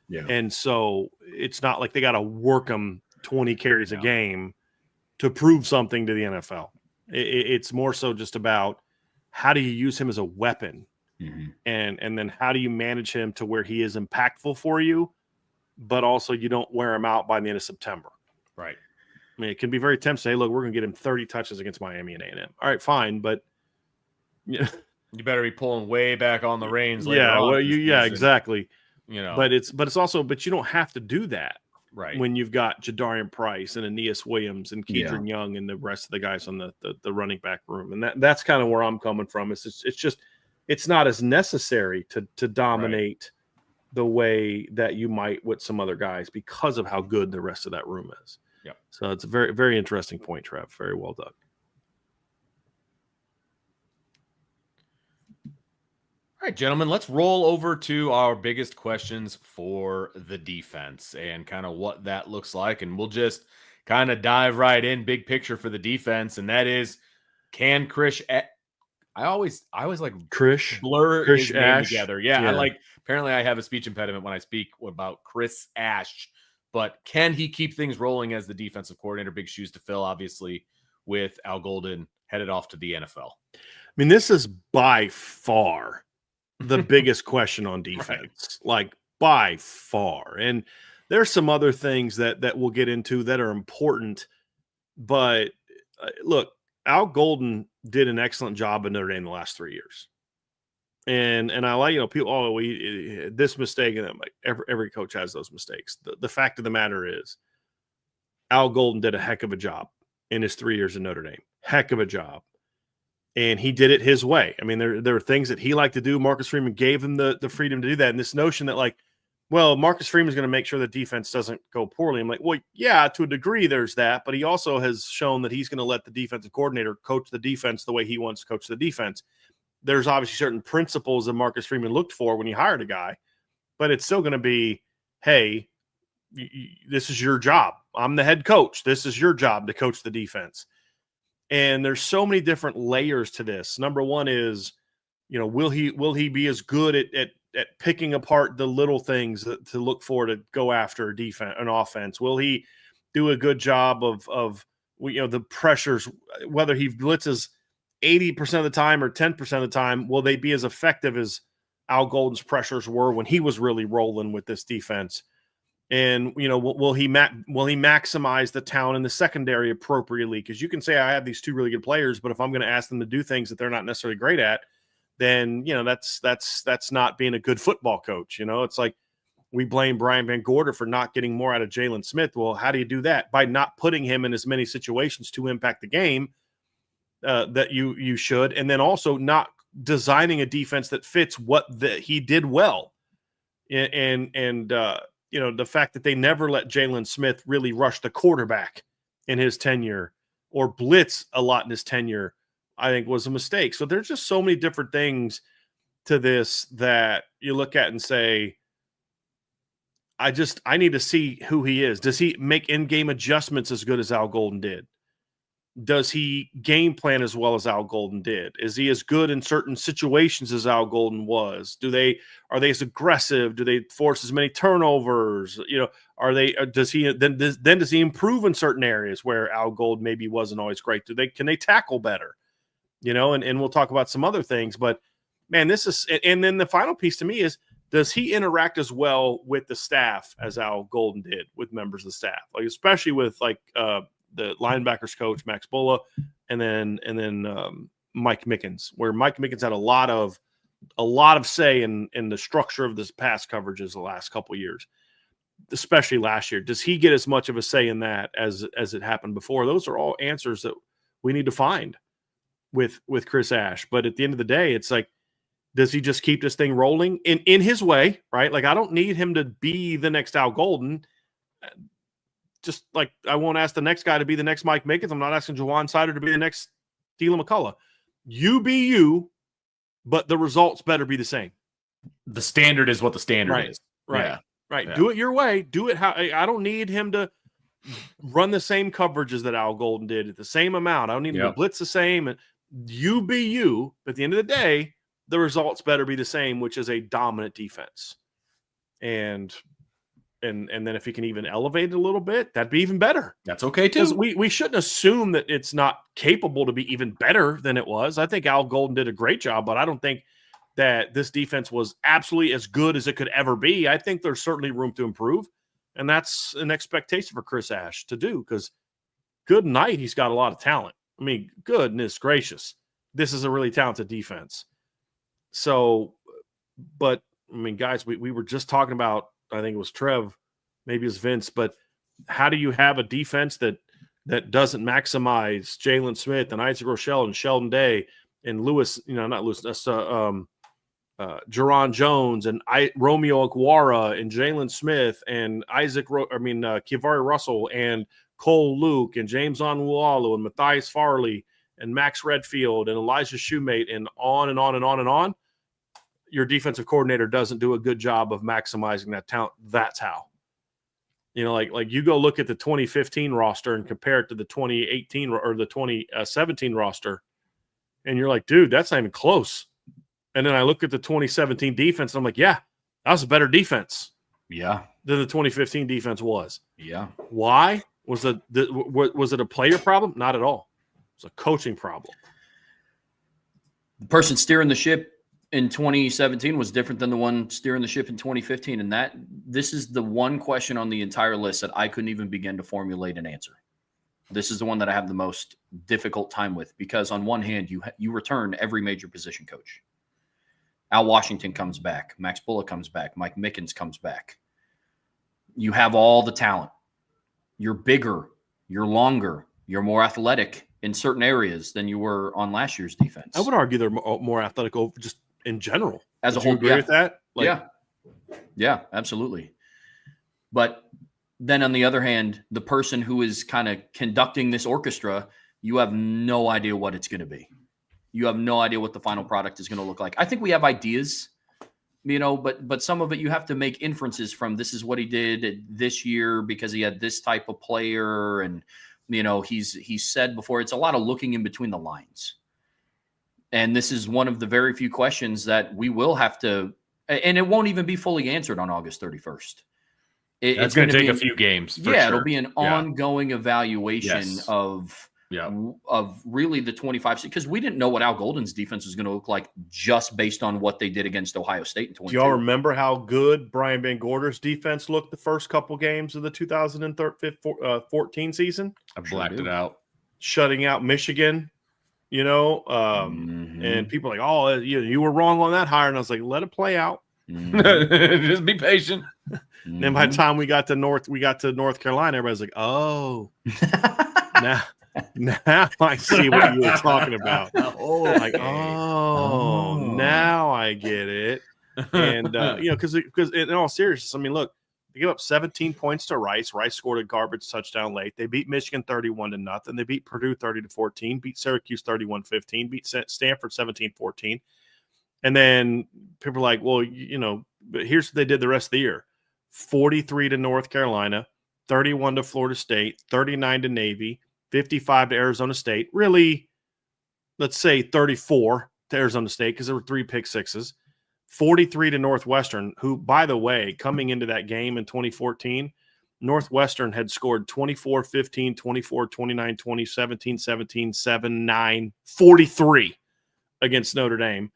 Yeah. And so it's not like they got to work him 20 carries a game to prove something to the NFL. It's more so just about how do you use him as a weapon, and then how do you manage him to where he is impactful for you, but also you don't wear him out by the end of September. Right. I mean, it can be very tempting to say, look, we're going to get him 30 touches against Miami and A&M. All right, fine, but you better be pulling way back on the reins later on. Exactly. But it's also, but you don't have to do that. Right. When you've got Jadarian Price and Aeneas Williams and Keedron Young and the rest of the guys on the running back room. And that's kind of where I'm coming from. It's not as necessary to dominate the way that you might with some other guys because of how good the rest of that room is. Yep. So it's a very, very interesting point, Trev. Very well done. All right, gentlemen, let's roll over to our biggest questions for the defense and kind of what that looks like. And we'll just kind of dive right in, big picture for the defense. And that is, can Krish, I always like Krish, blur Krish his name Ash. together. Yeah. Apparently I have a speech impediment when I speak about Chris Ash, but can he keep things rolling as the defensive coordinator? Big shoes to fill, obviously, with Al Golden headed off to the NFL. I mean, this is by far the biggest question on defense, like by far. And there's some other things that we'll get into that are important, but look, Al Golden did an excellent job in Notre Dame the last 3 years. And I like, people, this mistake, and like every coach has those mistakes. The fact of the matter is Al Golden did a heck of a job in his 3 years in Notre Dame. Heck of a job. And he did it his way. I mean, there were things that he liked to do. Marcus Freeman gave him the freedom to do that. And this notion that, like, well, Marcus Freeman's going to make sure the defense doesn't go poorly. I'm like, well, yeah, to a degree there's that. But he also has shown that he's going to let the defensive coordinator coach the defense the way he wants to coach the defense. There's obviously certain principles that Marcus Freeman looked for when he hired a guy. But it's still going to be, hey, this is your job. I'm the head coach. This is your job to coach the defense. And there's so many different layers to this. Number one is, will he be as good at picking apart the little things to look for to go after an offense? Will he do a good job of the pressures, whether he blitzes 80% of the time or 10% of the time? Will they be as effective as Al Golden's pressures were when he was really rolling with this defense? And, will he maximize the talent in the secondary appropriately? Because you can say I have these two really good players, but if I'm going to ask them to do things that they're not necessarily great at, then, that's not being a good football coach. It's like we blame Brian Van Gorder for not getting more out of Jalen Smith. Well, how do you do that? By not putting him in as many situations to impact the game that you should, and then also not designing a defense that fits what he did well. And the fact that they never let Jalen Smith really rush the quarterback in his tenure or blitz a lot in his tenure, I think was a mistake. So there's just so many different things to this that you look at and say, I need to see who he is. Does he make in-game adjustments as good as Al Golden did? Does he game plan as well as Al Golden did? Is he as good in certain situations as Al Golden was? Are they as aggressive? Do they force as many turnovers? Does he improve in certain areas where Al Golden maybe wasn't always great? Can they tackle better? And we'll talk about some other things, but man, this is, and then the final piece to me is, does he interact as well with the staff as Al Golden did with members of the staff? Like, especially with the linebackers coach, Max Bulla, and then Mike Mickens, where Mike Mickens had a lot of say in the structure of this pass coverages the last couple of years, especially last year. Does he get as much of a say in that as it happened before? Those are all answers that we need to find with Chris Ash. But at the end of the day, it's like, does he just keep this thing rolling in his way, right? Like, I don't need him to be the next Al Golden. Just like I won't ask the next guy to be the next Mike Mickens. I'm not asking Jawan Sider to be the next Deland McCullough. You be you, but the results better be the same. The standard is what the standard is. Right. Yeah. Right. Yeah. Do it your way. Do it how. I don't need him to run the same coverages that Al Golden did at the same amount. I don't need him to blitz the same. And you be you. But at the end of the day, the results better be the same, which is a dominant defense. And then if he can even elevate it a little bit, that'd be even better. That's okay too. We shouldn't assume that it's not capable to be even better than it was. I think Al Golden did a great job, but I don't think that this defense was absolutely as good as it could ever be. I think there's certainly room to improve, and that's an expectation for Chris Ash to do, because good night, he's got a lot of talent. I mean, goodness gracious, this is a really talented defense. So, but I mean, guys, we were just talking about, I think it was Trev, maybe it was Vince, but how do you have a defense that doesn't maximize Jalen Smith and Isaac Rochelle and Sheldon Day and Jerron Jones and Romeo Okwara and Jalen Smith and Kivari Russell and Cole Luke and James Onwualu and Matthias Farley and Max Redfield and Elijah Shoemate and on and on and on and on. Your defensive coordinator doesn't do a good job of maximizing that talent. That's how. Like you go look at the 2015 roster and compare it to the 2018 or the 2017 roster, and you're like, dude, that's not even close. And then I look at the 2017 defense, and I'm like, yeah, that was a better defense. Yeah. Than the 2015 defense was. Yeah. Why? Was it a player problem? Not at all. It's a coaching problem. The person steering the ship in 2017 was different than the one steering the ship in 2015. And this is the one question on the entire list that I couldn't even begin to formulate an answer. This is the one that I have the most difficult time with, because on one hand, you return every major position coach. Al Washington comes back. Max Bulla comes back. Mike Mickens comes back. You have all the talent. You're bigger. You're longer. You're more athletic in certain areas than you were on last year's defense. I would argue they're more athletic just in general. As a whole, agree with that? Yeah, absolutely. But then on the other hand, the person who is kind of conducting this orchestra, you have no idea what it's going to be. You have no idea what the final product is going to look like. I think we have ideas but some of it you have to make inferences from. This is what he did this year because he had this type of player, and he's said before, it's a lot of looking in between the lines. And this is one of the very few questions that we will have to, and it won't even be fully answered on August 31st. It's going to take a few games. It'll be an ongoing evaluation of really the 25, because we didn't know what Al Golden's defense was going to look like just based on what they did against Ohio State in 2022. Do y'all remember how good Brian Van Gorder's defense looked the first couple games of the 2014 season? I blacked it out. Shutting out Michigan, and people are like, oh, you were wrong on that hire. And I was like, let it play out. Just be patient. And then by the time we got to North Carolina, everybody's like, oh, now I see what you were talking about. Now I get it. And because in all seriousness, I mean, look, they gave up 17 points to Rice. Rice scored a garbage touchdown late. They beat Michigan 31-0. They beat Purdue 30-14. Beat Syracuse 31-15. Beat Stanford 17-14. And then people are like, well, but here's what they did the rest of the year: 43 to North Carolina, 31 to Florida State, 39 to Navy, 55 to Arizona State. Really, let's say 34 to Arizona State because there were 3 pick sixes. 43 to Northwestern, who, by the way, coming into that game in 2014, Northwestern had scored 24-15, 24-29, 20-17, 17-7, 9-43 against Notre Dame.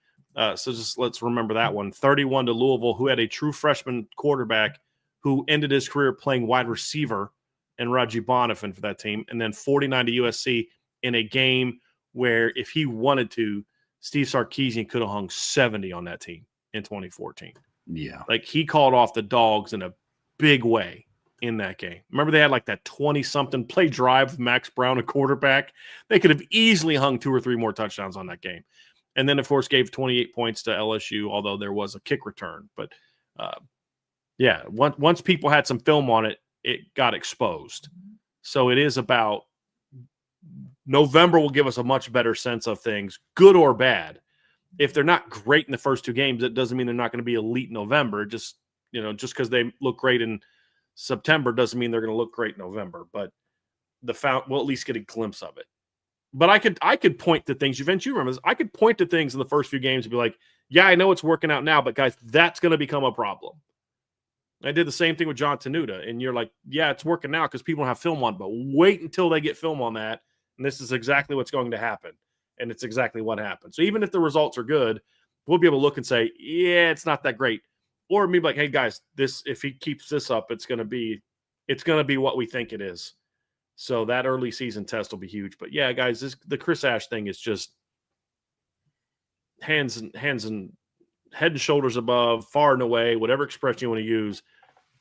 So just let's remember that one. 31 to Louisville, who had a true freshman quarterback who ended his career playing wide receiver, and Raji Bonifant for that team. And then 49 to USC in a game where if he wanted to, Steve Sarkisian could have hung 70 on that team in 2014. Yeah. Like, he called off the dogs in a big way in that game. Remember they had like that 20-something play drive with Max Brown, a quarterback? They could have easily hung 2 or 3 more touchdowns on that game. And then, of course, gave 28 points to LSU, although there was a kick return. But, once people had some film on it, it got exposed. So it is about November will give us a much better sense of things, good or bad. If they're not great in the first 2 games, it doesn't mean they're not going to be elite in November. Just because they look great in September doesn't mean they're going to look great in November. But we'll at least get a glimpse of it. But I could point to things. Vince, you remember this. I could point to things in the first few games and be like, yeah, I know it's working out now, but guys, that's going to become a problem. I did the same thing with John Tenuta, and you're like, yeah, it's working now because people don't have film on, but wait until they get film on that, and this is exactly what's going to happen, and it's exactly what happened. So even if the results are good, we'll be able to look and say, yeah, it's not that great, or maybe like, hey guys, if he keeps this up, it's going to be what we think it is. So that early season test will be huge. But yeah, guys, the Chris Ash thing is just hands and head and shoulders above, far and away, whatever expression you want to use,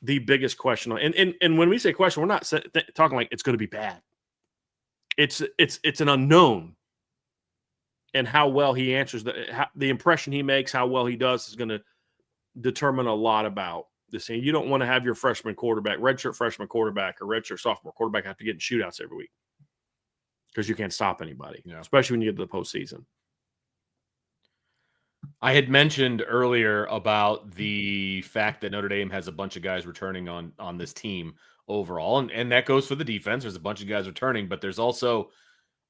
the biggest question. And when we say question, we're not talking like it's going to be bad. It's an unknown, and how well he answers the impression he makes, how well he does is going to determine a lot about this. And you don't want to have your freshman quarterback, redshirt freshman quarterback, or redshirt sophomore quarterback have to get in shootouts every week because you can't stop anybody, especially when you get to the postseason. I had mentioned earlier about the fact that Notre Dame has a bunch of guys returning on this team overall, and that goes for the defense. There's a bunch of guys returning, but there's also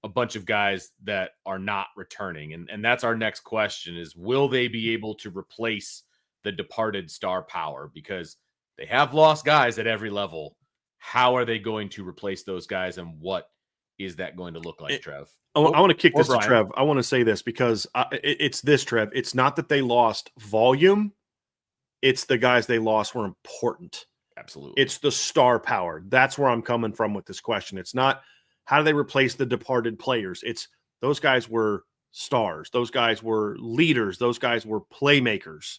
a bunch of guys that are not returning, and that's our next question: is will they be able to replace the departed star power? Because they have lost guys at every level. How are they going to replace those guys, and what is that going to look like, Trev? I want to kick this to Trev. I want to say this because it's this, Trev. It's not that they lost volume. It's the guys they lost were important. Absolutely. It's the star power. That's where I'm coming from with this question. It's not how do they replace the departed players. It's those guys were stars. Those guys were leaders. Those guys were playmakers.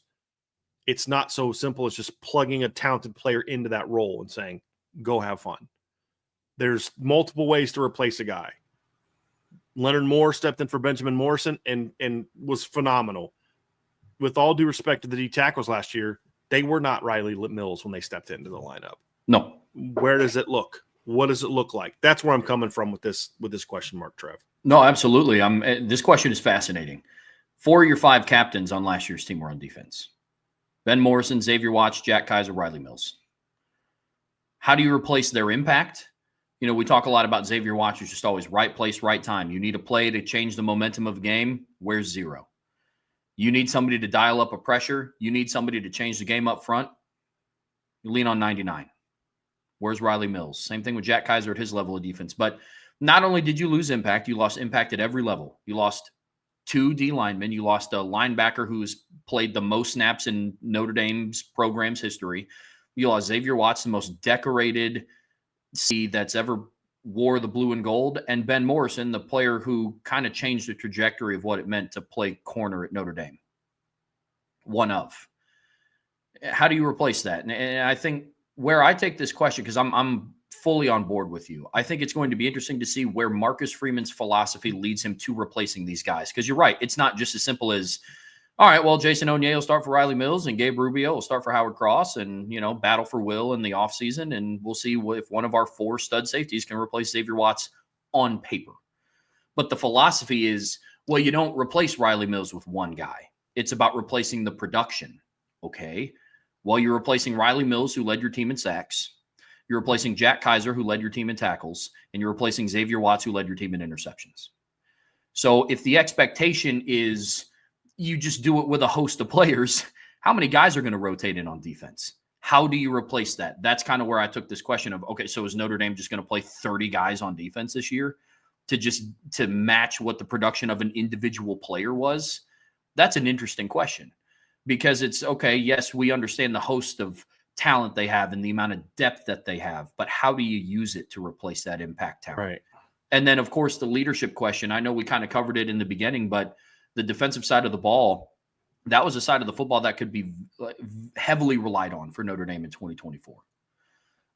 It's not so simple as just plugging a talented player into that role and saying, go have fun. There's multiple ways to replace a guy. Leonard Moore stepped in for Benjamin Morrison and was phenomenal. With all due respect to the D tackles last year, they were not Riley Mills when they stepped into the lineup. No. Where does it look? What does it look like? That's where I'm coming from with this question mark, Trev. No, absolutely. This question is fascinating. 4 of your 5 captains on last year's team were on defense. Ben Morrison, Xavier Watts, Jack Kaiser, Riley Mills. How do you replace their impact? We talk a lot about Xavier Watts, who's just always right place, right time. You need a play to change the momentum of a game. Where's 0? You need somebody to dial up a pressure. You need somebody to change the game up front. You lean on 99. Where's Riley Mills? Same thing with Jack Kaiser at his level of defense. But not only did you lose impact, you lost impact at every level. You lost 2 D linemen. You lost a linebacker who's played the most snaps in Notre Dame's program's history. You lost Xavier Watts, the most decorated C that's ever wore the blue and gold, and Ben Morrison, the player who kind of changed the trajectory of what it meant to play corner at Notre Dame. One of. How do you replace that? And I think where I take this question, because I'm fully on board with you, I think it's going to be interesting to see where Marcus Freeman's philosophy leads him to replacing these guys. Because you're right, it's not just as simple as, all right, well, Jason Onye will start for Riley Mills and Gabe Rubio will start for Howard Cross and, battle for Will in the offseason. And we'll see if one of our 4 stud safeties can replace Xavier Watts on paper. But the philosophy is, well, you don't replace Riley Mills with one guy. It's about replacing the production. Okay. Well, you're replacing Riley Mills, who led your team in sacks. You're replacing Jack Kaiser, who led your team in tackles. And you're replacing Xavier Watts, who led your team in interceptions. So if the expectation is you just do it with a host of players, how many guys are going to rotate in on defense? How do you replace that? That's kind of where I took this question of, okay, so is Notre Dame just going to play 30 guys on defense this year to match what the production of an individual player was? That's an interesting question, because it's, okay, yes, we understand the host of talent they have and the amount of depth that they have, but how do you use it to replace that impact talent? Right. And then, of course, the leadership question. I know we kind of covered it in the beginning, but the defensive side of the ball, that was a side of the football that could be heavily relied on for Notre Dame in 2024.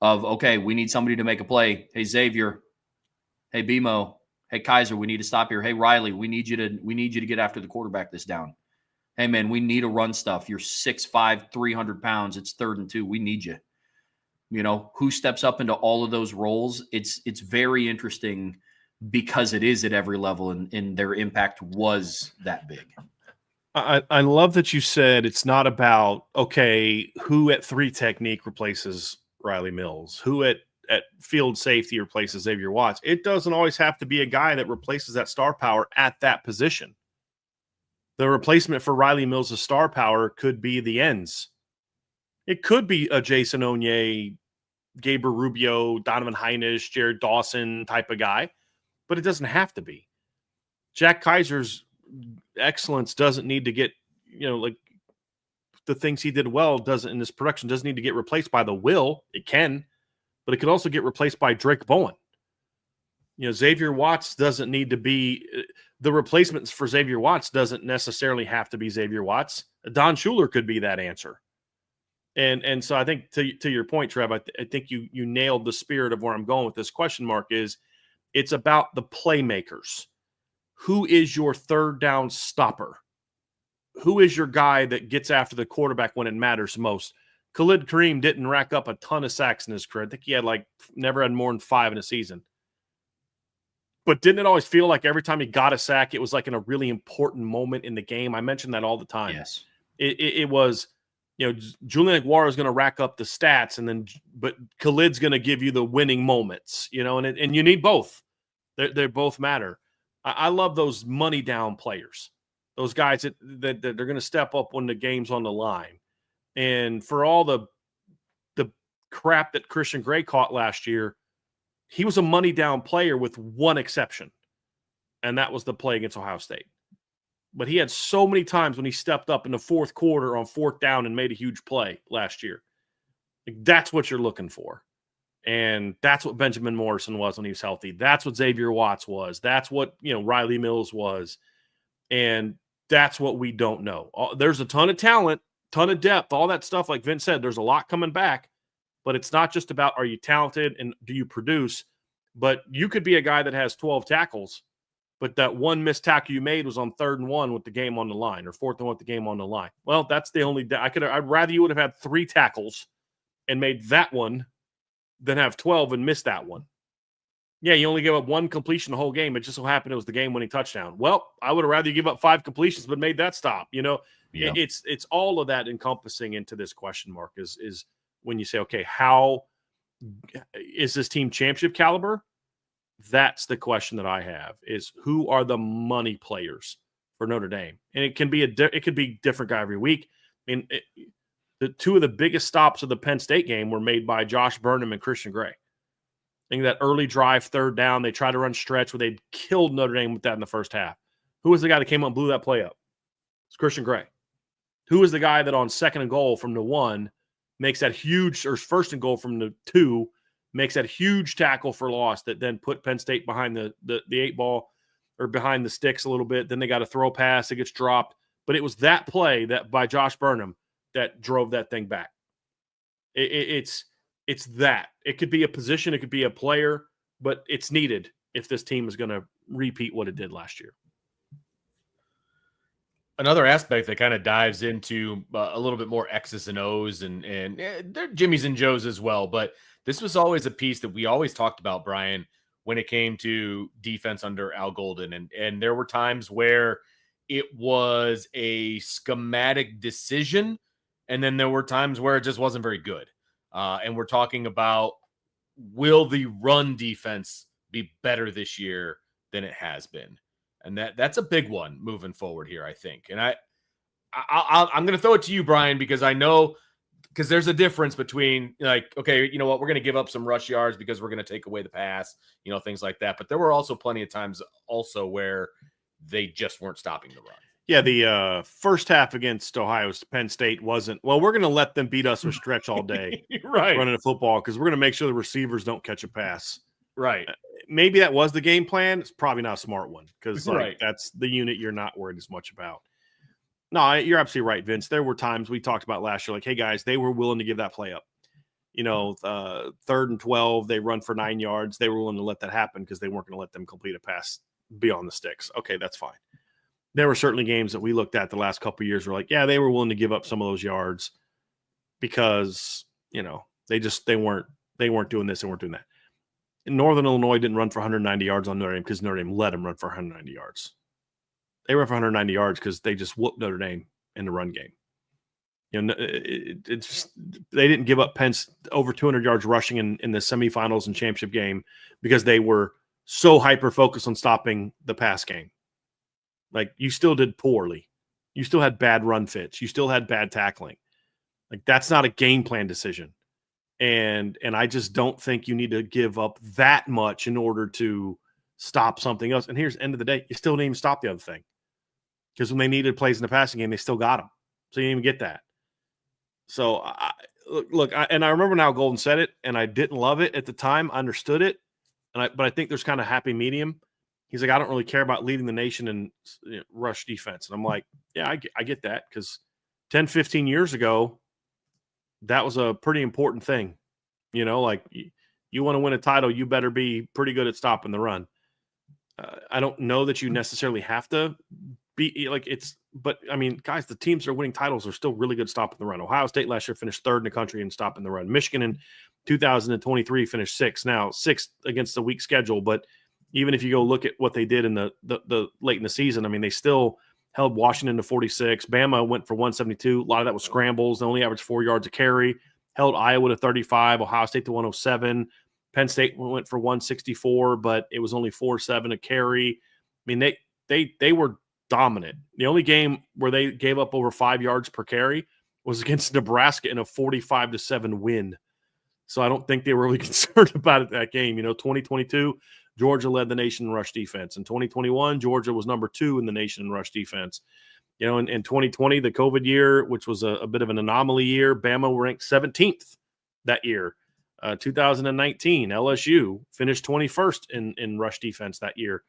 Of, okay, we need somebody to make a play. Hey, Xavier. Hey, BMO. Hey, Kaiser, we need to stop here. Hey, Riley, we need you to get after the quarterback this down. Hey, man, we need to run stuff. You're 6'5", 300 pounds. It's 3rd and 2. We need you. Who steps up into all of those roles? It's very interesting, because it is at every level, and their impact was that big. I love that you said it's not about, okay, who at 3 technique replaces Riley Mills, who at field safety replaces Xavier Watts. It doesn't always have to be a guy that replaces that star power at that position. The replacement for Riley Mills' star power could be the ends. It could be a Jason Onye, Gabriel Rubio, Donovan Heinisch, Jared Dawson type of guy, but it doesn't have to be. Jack Kaiser's excellence doesn't need to get, like the things he did well in this production doesn't need to get replaced by the will. It can, but it could also get replaced by Drake Bowen. Xavier Watts doesn't need to be the replacements for Xavier Watts doesn't necessarily have to be Xavier Watts. Don Schuler could be that answer. And so I think to your point, Trev, I think you nailed the spirit of where I'm going with this question mark is it's about the playmakers. Who is your 3rd down stopper? Who is your guy that gets after the quarterback when it matters most? Khalid Kareem didn't rack up a ton of sacks in his career. I think he had never had more than 5 in a season. But didn't it always feel like every time he got a sack, it was in a really important moment in the game? I mention that all the time. Yes. It was, Julian Aguara is going to rack up the stats, but Khalid's going to give you the winning moments, and you need both. They both matter. I love those money down players, those guys that they're going to step up when the game's on the line. And for all the crap that Christian Gray caught last year, he was a money down player with one exception, and that was the play against Ohio State. But he had so many times when he stepped up in the 4th quarter on 4th down and made a huge play last year. That's what you're looking for. And that's what Benjamin Morrison was when he was healthy. That's what Xavier Watts was. That's what, Riley Mills was. And that's what we don't know. There's a ton of talent, ton of depth, all that stuff. Like Vince said, there's a lot coming back. But it's not just about are you talented and do you produce, but you could be a guy that has 12 tackles, but that one missed tackle you made was on 3rd and 1 with the game on the line, or 4th and 1 with the game on the line. Well, that's the only I'd rather you would have had 3 tackles and made that one than have 12 and miss that one. Yeah, you only gave up one completion the whole game. It just so happened it was the game-winning touchdown. Well, I would have rather you give up 5 completions but made that stop. Yeah. It's all of that encompassing into this question mark is when you say, okay, how is this team championship caliber? That's the question that I have, is who are the money players for Notre Dame? And it can be it could be different guy every week. I mean, the two of the biggest stops of the Penn State game were made by Josh Burnham and Christian Gray. I think that early drive, third down, they tried to run stretch where they killed Notre Dame with that in the first half. Who was the guy that came up and blew that play up? It's Christian Gray. Who was the guy that on 2nd and goal from the 1 makes that huge, or 1st and goal from the 2 makes that huge tackle for loss that then put Penn State behind the 8 ball or behind the sticks a little bit. Then they got a throw pass. It gets dropped. But it was that play that by Josh Burnham that drove that thing back. It's that. It could be a position. It could be a player. But it's needed if this team is going to repeat what it did last year. Another aspect that kind of dives into a little bit more X's and O's and they're Jimmy's and Joe's as well. But this was always a piece that we always talked about, Brian, when it came to defense under Al Golden. And there were times where it was a schematic decision, and then there were times where it just wasn't very good. And we're talking about, will the run defense be better this year than it has been? And that's a big one moving forward here, I think. And I'm going to throw it to you, Brian, because I know, because there's a difference between, like, okay, you know what, we're going to give up some rush yards because we're going to take away the pass, things like that. But there were also plenty of times also where they just weren't stopping the run. Yeah, the first half against Penn State wasn't, well, we're going to let them beat us with stretch all day right, running a football because we're going to make sure the receivers don't catch a pass. Right. Maybe that was the game plan. It's probably not a smart one because right. That's the unit you're not worried as much about. No, you're absolutely right, Vince. There were times we talked about last year, like, hey, guys, they were willing to give that play up. 3rd and 12, they run for 9 yards. They were willing to let that happen because they weren't going to let them complete a pass beyond the sticks. Okay, that's fine. There were certainly games that we looked at the last couple of years where, like, yeah, they were willing to give up some of those yards because, they weren't doing this and weren't doing that. And Northern Illinois didn't run for 190 yards on Notre Dame because Notre Dame let them run for 190 yards. They ran for 190 yards because they just whooped Notre Dame in the run game. They didn't give up Penn's over 200 yards rushing in the semifinals and championship game because they were so hyper-focused on stopping the pass game. Like, you still did poorly. You still had bad run fits. You still had bad tackling. Like, that's not a game plan decision. And I just don't think you need to give up that much in order to stop something else. And here's the end of the day, you still didn't even stop the other thing. Because when they needed plays in the passing game, they still got them. So you didn't even get that. So, I remember now Golden said it, and I didn't love it at the time. I understood it, but I think there's kind of happy medium. He's like, I don't really care about leading the nation in rush defense. And I'm like, yeah, I get that, because 10, 15 years ago, that was a pretty important thing. You want to win a title, you better be pretty good at stopping the run. I don't know that you necessarily have to be but I mean, guys, the teams that are winning titles are still really good stopping the run. Ohio State last year finished 3rd in the country in stopping the run. Michigan in 2023 finished 6th. Now 6th against the weak schedule, but even if you go look at what they did in the late in the season, I mean, they still held Washington to 46. Bama went for 172. A lot of that was scrambles. They only averaged 4 yards a carry. Held Iowa to 35. Ohio State to 107. Penn State went for 164, but it was only 4.7 a carry. I mean, they were dominant. The only game where they gave up over 5 yards per carry was against Nebraska in a 45-7 win. So I don't think they were really concerned about it that game. 2022, Georgia led the nation in rush defense. In 2021, Georgia was number 2 in the nation in rush defense. In 2020, the COVID year, which was a bit of an anomaly year, Bama ranked 17th that year. 2019, LSU finished 21st in rush defense that year.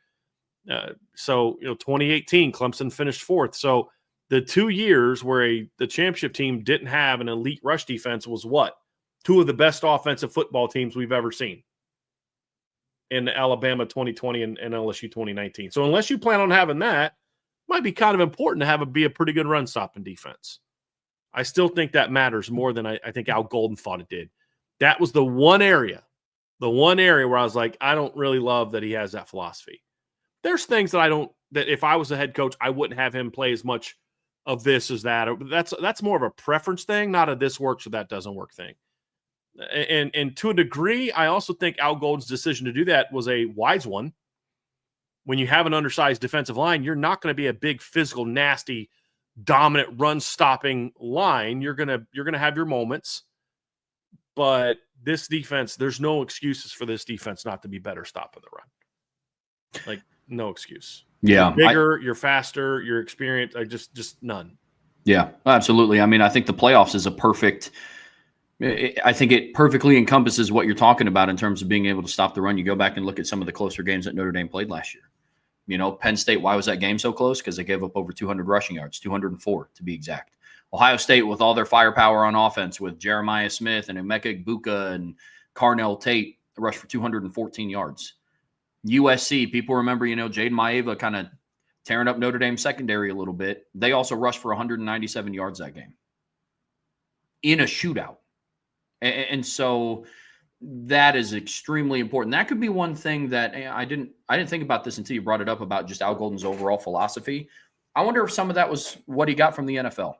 2018, Clemson finished 4th. So the 2 years where the championship team didn't have an elite rush defense was what? 2 of the best offensive football teams we've ever seen in Alabama 2020 and LSU 2019. So unless you plan on having that, it might be kind of important to be a pretty good run stopping defense. I still think that matters more than I think Al Golden thought it did. That was the one area The one area where I was like, I don't really love that he has that philosophy. There's things that if I was a head coach, I wouldn't have him play as much of this as that. That's more of a preference thing, not a this works or that doesn't work thing. And to a degree, I also think Al Golden's decision to do that was a wise one. When you have an undersized defensive line, you're not going to be a big, physical, nasty, dominant, run-stopping line. You're gonna have your moments, but this defense, there's no excuses for this defense not to be better stopping the run. Like, no excuse. Yeah, you're bigger, you're faster, you're experienced. Just none. Yeah, absolutely. I mean, I think the playoffs is I think it perfectly encompasses what you're talking about in terms of being able to stop the run. You go back and look at some of the closer games that Notre Dame played last year. You know, Penn State, why was that game so close? Because they gave up over 200 rushing yards, 204 to be exact. Ohio State, with all their firepower on offense, with Jeremiah Smith and Emeka Egbuka and Carnell Tate, rushed for 214 yards. USC, people remember, Jaden Maeva kind of tearing up Notre Dame secondary a little bit. They also rushed for 197 yards that game in a shootout. And so that is extremely important. That could be one thing that I didn't think about this until you brought it up about just Al Golden's overall philosophy. I wonder if some of that was what he got from the NFL.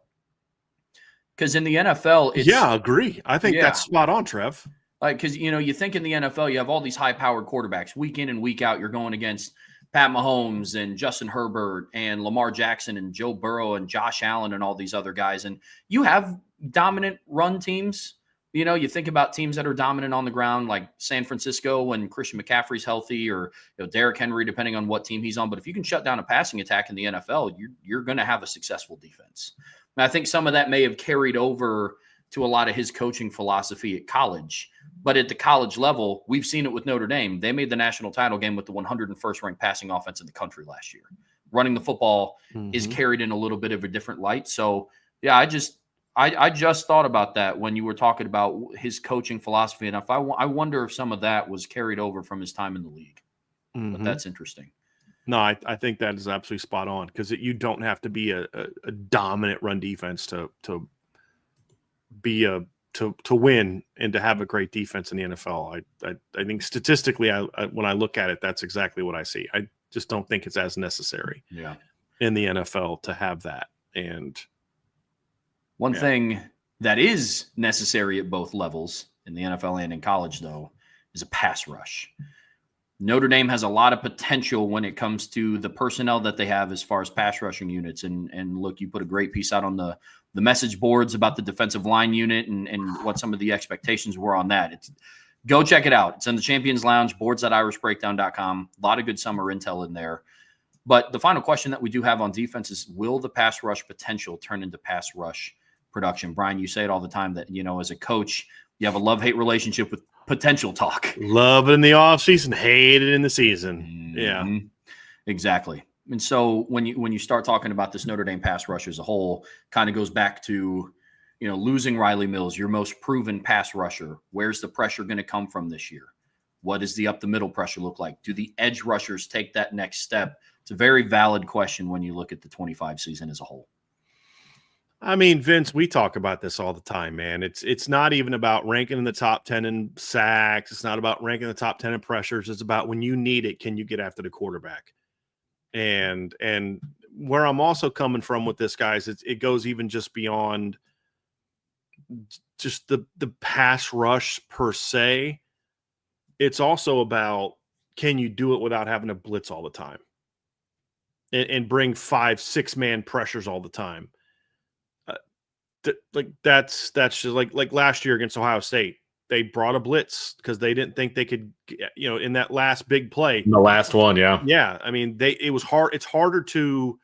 Because in the NFL, agree. I think that's spot on, Trev. Like, because, you think in the NFL, you have all these high-powered quarterbacks. Week in and week out, you're going against Pat Mahomes and Justin Herbert and Lamar Jackson and Joe Burrow and Josh Allen and all these other guys. And you have dominant run teams. You think about teams that are dominant on the ground, like San Francisco when Christian McCaffrey's healthy, or Derrick Henry, depending on what team he's on. But if you can shut down a passing attack in the NFL, you're going to have a successful defense. And I think some of that may have carried over to a lot of his coaching philosophy at college. But at the college level, we've seen it with Notre Dame. They made the national title game with the 101st ranked passing offense in the country last year. Running the football is carried in a little bit of a different light. So, yeah, I just thought about that when you were talking about his coaching philosophy. And I wonder if some of that was carried over from his time in the league. But that's interesting. No, I think that is absolutely spot on, because you don't have to be a dominant run defense to win and to have a great defense in the NFL. I think statistically, when I look at it, that's exactly what I see. I just don't think it's as necessary in the NFL to have that. And one thing that is necessary at both levels in the NFL and in college, though, is a pass rush. Notre Dame has a lot of potential when it comes to the personnel that they have as far as pass rushing units. And look, you put a great piece out on the message boards about the defensive line unit and what some of the expectations were on that. Go check it out. It's in the Champions Lounge, boards.irishbreakdown.com. A lot of good summer intel in there. But the final question that we do have on defense is, will the pass rush potential turn into pass rush production? Brian, you say it all the time that, as a coach, you have a love-hate relationship with potential talk. Love it in the offseason, hate it in the season. Yeah, exactly. And so when you start talking about this Notre Dame pass rush as a whole, kind of goes back to, losing Riley Mills, your most proven pass rusher. Where's the pressure going to come from this year? What does the up the middle pressure look like? Do the edge rushers take that next step? It's a very valid question when you look at the 25 season as a whole. I mean, Vince, we talk about this all the time, man. It's not even about ranking in the top 10 in sacks. It's not about ranking in the top 10 in pressures. It's about, when you need it, can you get after the quarterback? And where I'm also coming from with this, guys, it goes even just beyond just the pass rush per se. It's also about, can you do it without having to blitz all the time and bring 5-6 man pressures all the time? That's just like last year against Ohio State. They brought a blitz because they didn't think they could, in that last big play. The last one, yeah. Yeah, I mean, it was hard. It's harder to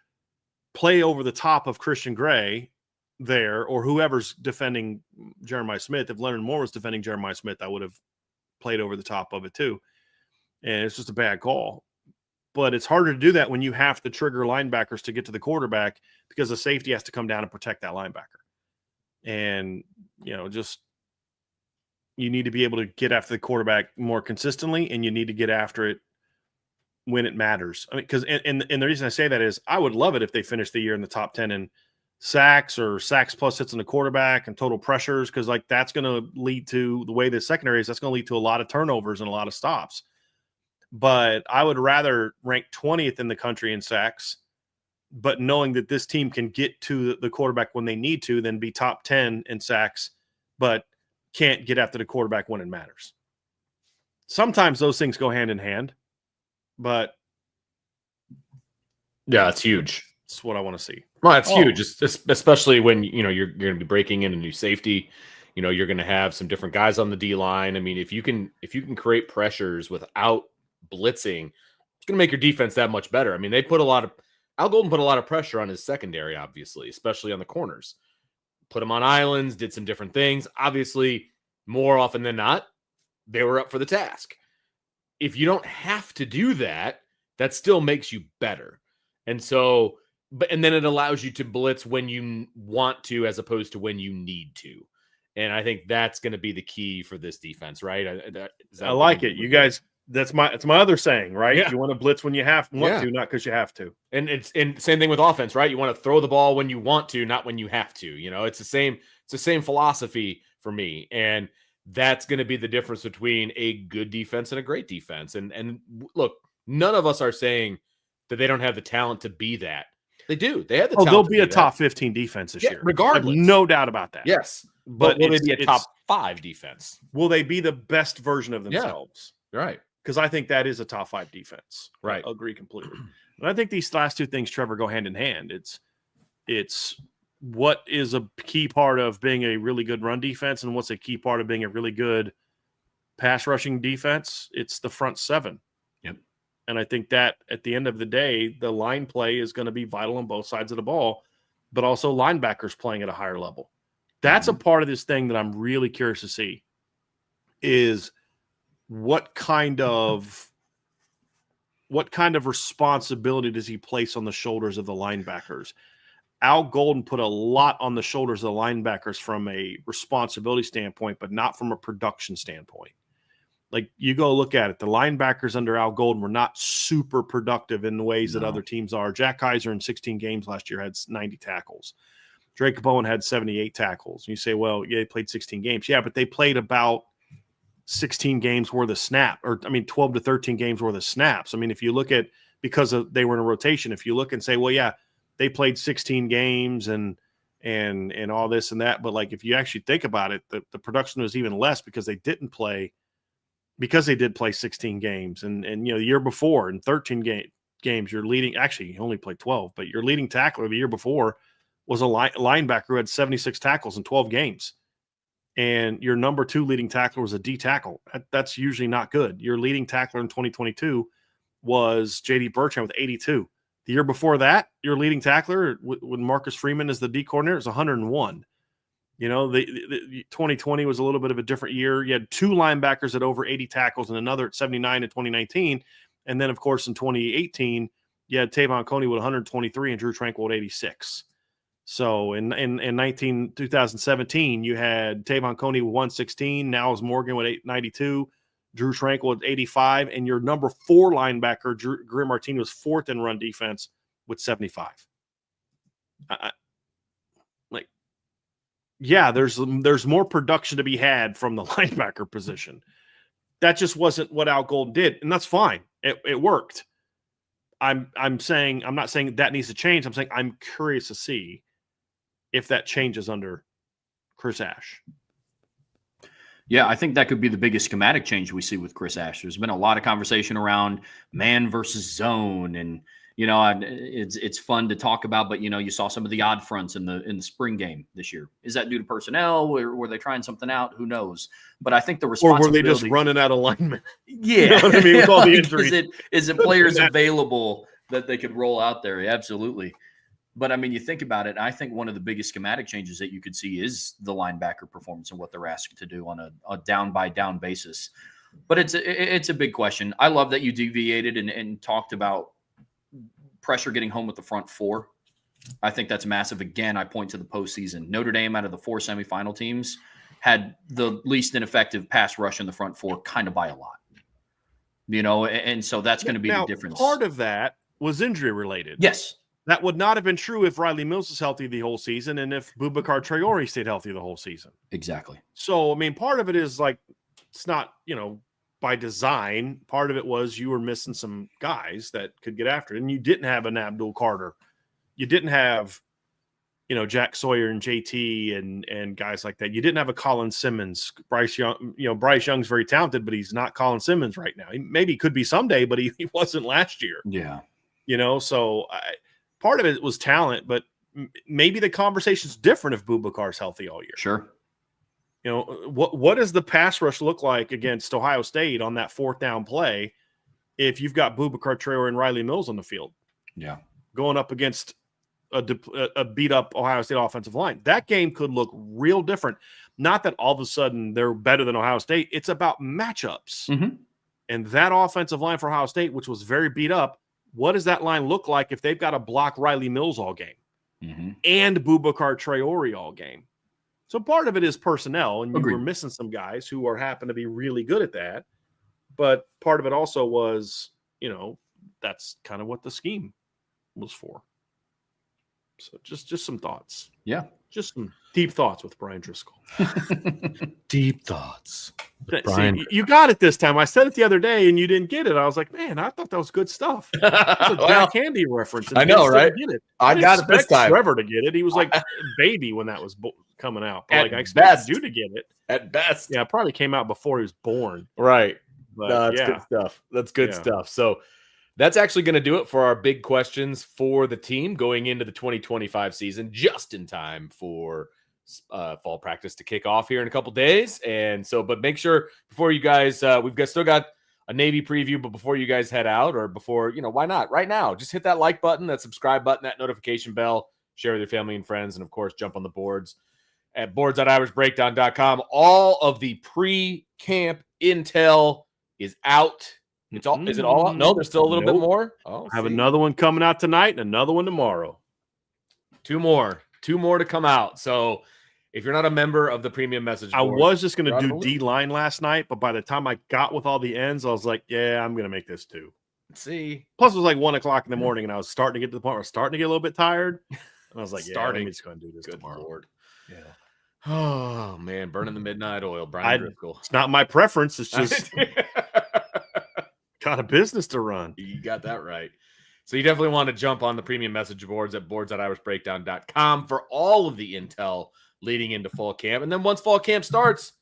play over the top of Christian Gray there, or whoever's defending Jeremiah Smith. If Leonard Moore was defending Jeremiah Smith, I would have played over the top of it too. And it's just a bad call. But it's harder to do that when you have to trigger linebackers to get to the quarterback, because the safety has to come down and protect that linebacker. And, you need to be able to get after the quarterback more consistently, and you need to get after it when it matters. I mean, because and the reason I say that is, I would love it if they finished the year in the top 10 in sacks or sacks plus hits on the quarterback and total pressures, because like that's going to lead to the way the secondary is. That's going to lead to a lot of turnovers and a lot of stops. But I would rather rank 20th in the country in sacks, but knowing that this team can get to the quarterback when they need to, than be top 10 in sacks, but can't get after the quarterback when it matters. Sometimes those things go hand in hand, but yeah, it's huge. It's what I want to see. Well, it's huge, especially when you're going to be breaking in a new safety. You're going to have some different guys on the D line. I mean, if you can create pressures without blitzing, it's going to make your defense that much better. I mean, Al Golden put a lot of pressure on his secondary, obviously, especially on the corners. Put them on islands, did some different things. Obviously, more often than not, they were up for the task. If you don't have to do that, that still makes you better. And so, and then it allows you to blitz when you want to, as opposed to when you need to. And I think that's going to be the key for this defense, right? I like it. You guys, it's my other saying, right? Yeah. You want to blitz when you want to, not because you have to. And same thing with offense, right? You want to throw the ball when you want to, not when you have to. It's the same philosophy for me. And that's going to be the difference between a good defense and a great defense. And look, none of us are saying that they don't have the talent to be that. They do. They have the talent. They'll be a top 15 defense this year, regardless. No doubt about that. Yes. But will they be a top 5 defense? Will they be the best version of themselves? Yeah, right. Because I think that is a top 5 defense. Right. I agree completely. And I think these last two things, Trevor, go hand in hand. It's what is a key part of being a really good run defense and what's a key part of being a really good pass rushing defense. It's the front 7. Yep. And I think that at the end of the day, the line play is going to be vital on both sides of the ball, but also linebackers playing at a higher level. That's a part of this thing that I'm really curious to see, is what kind of responsibility does he place on the shoulders of the linebackers? Al Golden put a lot on the shoulders of the linebackers from a responsibility standpoint, but not from a production standpoint. Like, you go look at it, the linebackers under Al Golden were not super productive in the ways that other teams are. Jack Kaiser in 16 games last year had 90 tackles. Drake Bowen had 78 tackles. You say, well, yeah, they played 16 games. Yeah, but they played about 16 games worth of 12 to 13 games worth of snaps. I mean, if you look at, because they were in a rotation, if you look and say, well, yeah, they played 16 games and all this and that. But like, if you actually think about it, the production was even less because they did play 16 games. And the year before in 13 games, you're leading, actually you only played 12, but your leading tackler the year before was a linebacker who had 76 tackles in 12 games. And your number 2 leading tackler was a D tackle. That's usually not good. Your leading tackler in 2022 was J.D. Bertrand with 82. The year before that, your leading tackler with Marcus Freeman as the D coordinator is 101. The 2020 was a little bit of a different year. You had 2 linebackers at over 80 tackles and another at 79 in 2019. And then, of course, in 2018, you had Tavon Coney with 123 and Drew Tranquill at 86. So in 2017, you had Tavon Coney with 116, Niles Morgan with 892, Drew Tranquill with 85, and your number 4 linebacker, Greer Martini, was 4th in run defense with 75. There's more production to be had from the linebacker position. That just wasn't what Al Golden did, and that's fine. It worked. I'm not saying that needs to change. I'm saying I'm curious to see if that changes under Chris Ash. Yeah, I think that could be the biggest schematic change we see with Chris Ash. There's been a lot of conversation around man versus zone, and it's fun to talk about. But you saw some of the odd fronts in the spring game this year. Is that due to personnel? Or were they trying something out? Who knows? But I think the responsibility. Or were they just running out of linemen? Yeah, you know what I mean, with all the injuries. Is it players available that they could roll out there? Yeah, absolutely. But I mean, you think about it, I think one of the biggest schematic changes that you could see is the linebacker performance and what they're asked to do on a down by down basis. But it's a big question. I love that you deviated and talked about pressure getting home with the front 4. I think that's massive. Again, I point to the postseason. Notre Dame, out of the 4 semifinal teams, had the least ineffective pass rush in the front 4, kind of by a lot. And so that's going to be the difference. Part of that was injury related. Yes. That would not have been true if Riley Mills was healthy the whole season and if Boubacar Traore stayed healthy the whole season. Exactly. So, I mean, part of it is like, it's not, by design. Part of it was you were missing some guys that could get after it. And you didn't have an Abdul Carter. You didn't have, Jack Sawyer and JT and guys like that. You didn't have a Colin Simmons. Bryce Young, Bryce Young's very talented, but he's not Colin Simmons right now. Maybe he could be someday, but he wasn't last year. Yeah. So part of it was talent, but maybe the conversation's different if Boubacar's healthy all year. Sure. What does the pass rush look like against Ohio State on that fourth down play if you've got Boubacar Traore and Riley Mills on the field? Yeah. Going up against a beat-up Ohio State offensive line. That game could look real different. Not that all of a sudden they're better than Ohio State. It's about matchups. Mm-hmm. And that offensive line for Ohio State, which was very beat up, what does that line look like if they've got to block Riley Mills all game and Boubacar Traore all game? So part of it is personnel, and you were missing some guys who happen to be really good at that. But part of it also was, that's kind of what the scheme was for. So just some thoughts. Yeah. Just some deep thoughts with Brian Driscoll. Deep thoughts. See, you got it this time. I said it the other day and you didn't get it. I was like, man, I thought that was good stuff. That's a Jack Handy reference. I know, right? Get it. I got it this time. Trevor to get it. He was like a baby when that was coming out. But I expected you to get it. At best. Yeah, it probably came out before he was born. Right. But, no, that's good stuff. That's good stuff. So that's actually going to do it for our big questions for the team going into the 2025 season, just in time for fall practice to kick off here in a couple days. And so, but make sure before you guys, still got a Navy preview, but before you guys head out, or before, why not right now, just hit that like button, that subscribe button, that notification bell, share with your family and friends. And of course, jump on the boards at boards.irishbreakdown.com. All of the pre-camp intel is out. It's all. Is it all out? No, there's still a little bit more. Oh, I have another one coming out tonight and another one tomorrow. Two more to come out. So if you're not a member of the premium message board, I was just going to do D-line last night, but by the time I got with all the ends, I was like, yeah, I'm going to make this too. Let's see. Plus, it was like 1 o'clock in the morning, and I was starting to get to the point where I was starting to get a little bit tired. And I was like, I'm just going to do this tomorrow. Lord. Yeah. Oh, man. Burning the midnight oil, Brian Driscoll. It's not my preference. It's just got a business to run. You got that right. So you definitely want to jump on the premium message boards at boards.irishbreakdown.com for all of the intel leading into fall camp. And then once fall camp starts,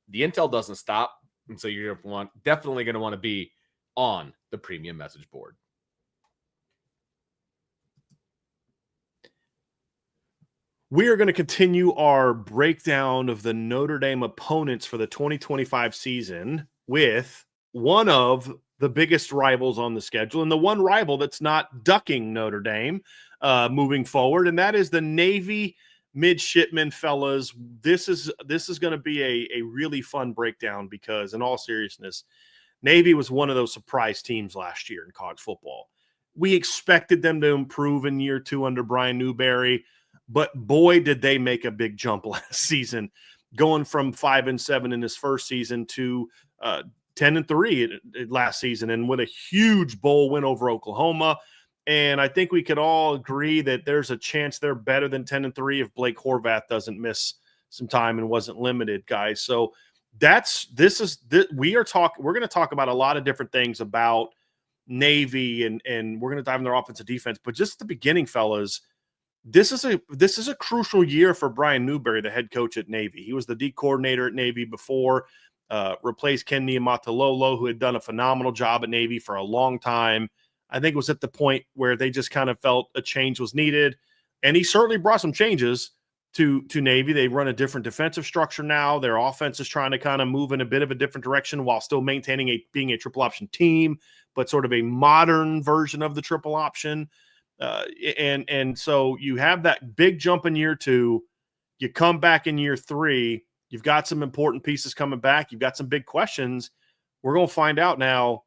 the intel doesn't stop. And so you're definitely going to want to be on the premium message board. We are going to continue our breakdown of the Notre Dame opponents for the 2025 season with one of the biggest rivals on the schedule, and the one rival that's not ducking Notre Dame moving forward, and that is the Navy Midshipmen, fellas. This is going to be a really fun breakdown because, in all seriousness, Navy was one of those surprise teams last year in college football. We expected them to improve in year 2 under Brian Newberry, but boy, did they make a big jump last season, going from 5-7 in his first season to 10-3 last season, and with a huge bowl win over Oklahoma. And I think we could all agree that there's a chance they're better than 10-3 if Blake Horvath doesn't miss some time and wasn't limited, guys. So we're going to talk about a lot of different things about Navy, and we're going to dive in their offensive defense. But just at the beginning, fellas, this is a crucial year for Brian Newberry, the head coach at Navy. He was the D coordinator at Navy before. Replaced Ken Niumatalolo, who had done a phenomenal job at Navy for a long time. I think it was at the point where they just kind of felt a change was needed. And he certainly brought some changes to Navy. They run a different defensive structure now. Their offense is trying to kind of move in a bit of a different direction while still maintaining being a triple option team, but sort of a modern version of the triple option. And so you have that big jump in year 2. You come back in year 3. You've got some important pieces coming back. You've got some big questions. We're going to find out now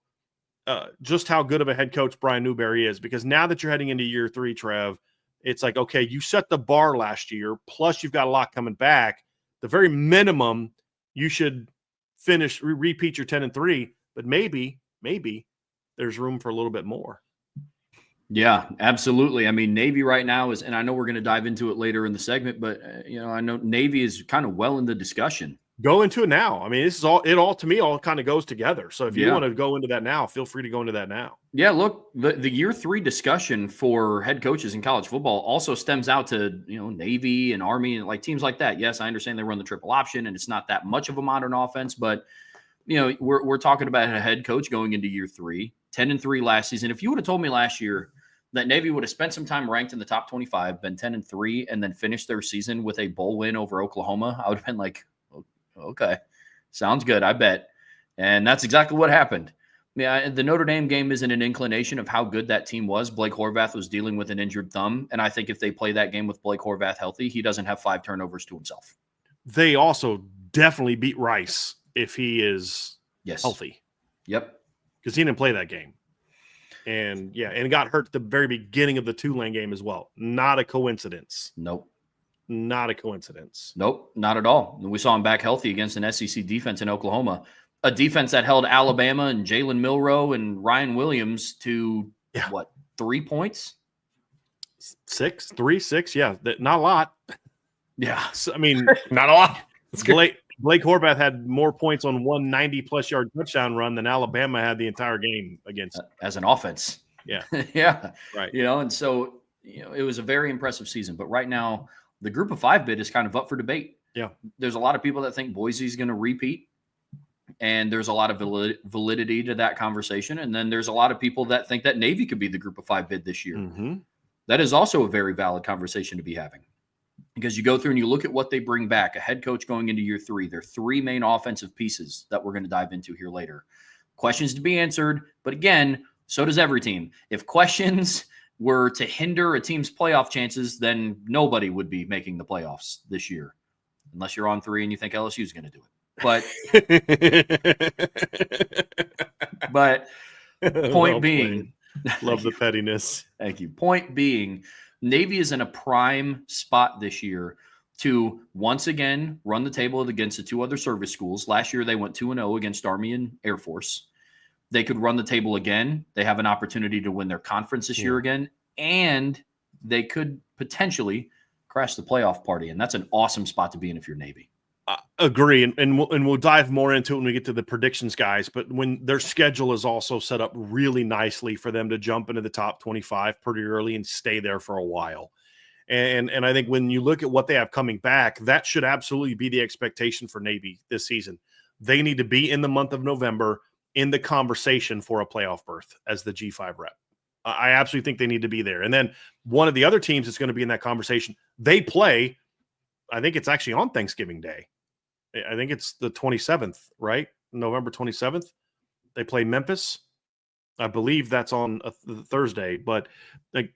just how good of a head coach Brian Newberry is, because now that you're heading into year 3, Trev, it's like, okay, you set the bar last year, plus you've got a lot coming back. The very minimum, you should finish, repeat your 10-3, but maybe there's room for a little bit more. Yeah, absolutely. I mean, Navy right now is, and I know we're going to dive into it later in the segment, but I know Navy is kind of well in the discussion. Go into it now. I mean, this is all to me all kind of goes together. So if you Yeah. want to go into that now, feel free to go into that now. Yeah, look, the year 3 discussion for head coaches in college football also stems out to, Navy and Army and like teams like that. Yes, I understand they run the triple option and it's not that much of a modern offense, but we're talking about a head coach going into year 3, 10-3 last season. If you would have told me last year that Navy would have spent some time ranked in the top 25, been 10-3, and then finished their season with a bowl win over Oklahoma, I would have been like, okay, sounds good, I bet. And that's exactly what happened. Yeah, the Notre Dame game isn't an inclination of how good that team was. Blake Horvath was dealing with an injured thumb, and I think if they play that game with Blake Horvath healthy, he doesn't have 5 turnovers to himself. They also definitely beat Rice if he is healthy. Yep. Because he didn't play that game. And got hurt at the very beginning of the Tulane game as well. Not a coincidence. Nope. Not a coincidence. Nope, not at all. We saw him back healthy against an SEC defense in Oklahoma, a defense that held Alabama and Jalen Milroe and Ryan Williams to 3 points? 6? Yeah, not a lot. Yeah. So, I mean, not a lot. Blake Horvath had more points on one 90-plus yard touchdown run than Alabama had the entire game against. As an offense. Yeah. Yeah. Right. And so, it was a very impressive season. But right now, the group of 5 bid is kind of up for debate. Yeah. There's a lot of people that think Boise's going to repeat. And there's a lot of validity to that conversation. And then there's a lot of people that think that Navy could be the group of 5 bid this year. Mm-hmm. That is also a very valid conversation to be having. Because you go through and you look at what they bring back, a head coach going into year 3. There are 3 main offensive pieces that we're going to dive into here later. Questions to be answered. But again, so does every team. If questions were to hinder a team's playoff chances, then nobody would be making the playoffs this year. Unless you're on 3 and you think LSU is going to do it. But point being, love the pettiness. Thank you. Point being, Navy is in a prime spot this year to once again run the table against the 2 other service schools. Last year, they went 2-0 against Army and Air Force. They could run the table again. They have an opportunity to win their conference this year again, and they could potentially crash the playoff party. And that's an awesome spot to be in if you're Navy. Agree, and we'll dive more into it when we get to the predictions, guys. But when their schedule is also set up really nicely for them to jump into the top 25 pretty early and stay there for a while. And I think when you look at what they have coming back, that should absolutely be the expectation for Navy this season. They need to be in the month of November in the conversation for a playoff berth as the G5 rep. I absolutely think they need to be there. And then one of the other teams that's going to be in that conversation, they play, I think it's actually on Thanksgiving Day. I think it's the 27th, right? November 27th. They play Memphis. I believe that's on a Thursday, but like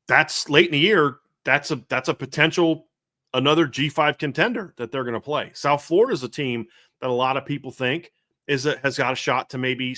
that's late in the year. That's a potential another G5 contender that they're going to play. South Florida is a team that a lot of people think has got a shot to maybe,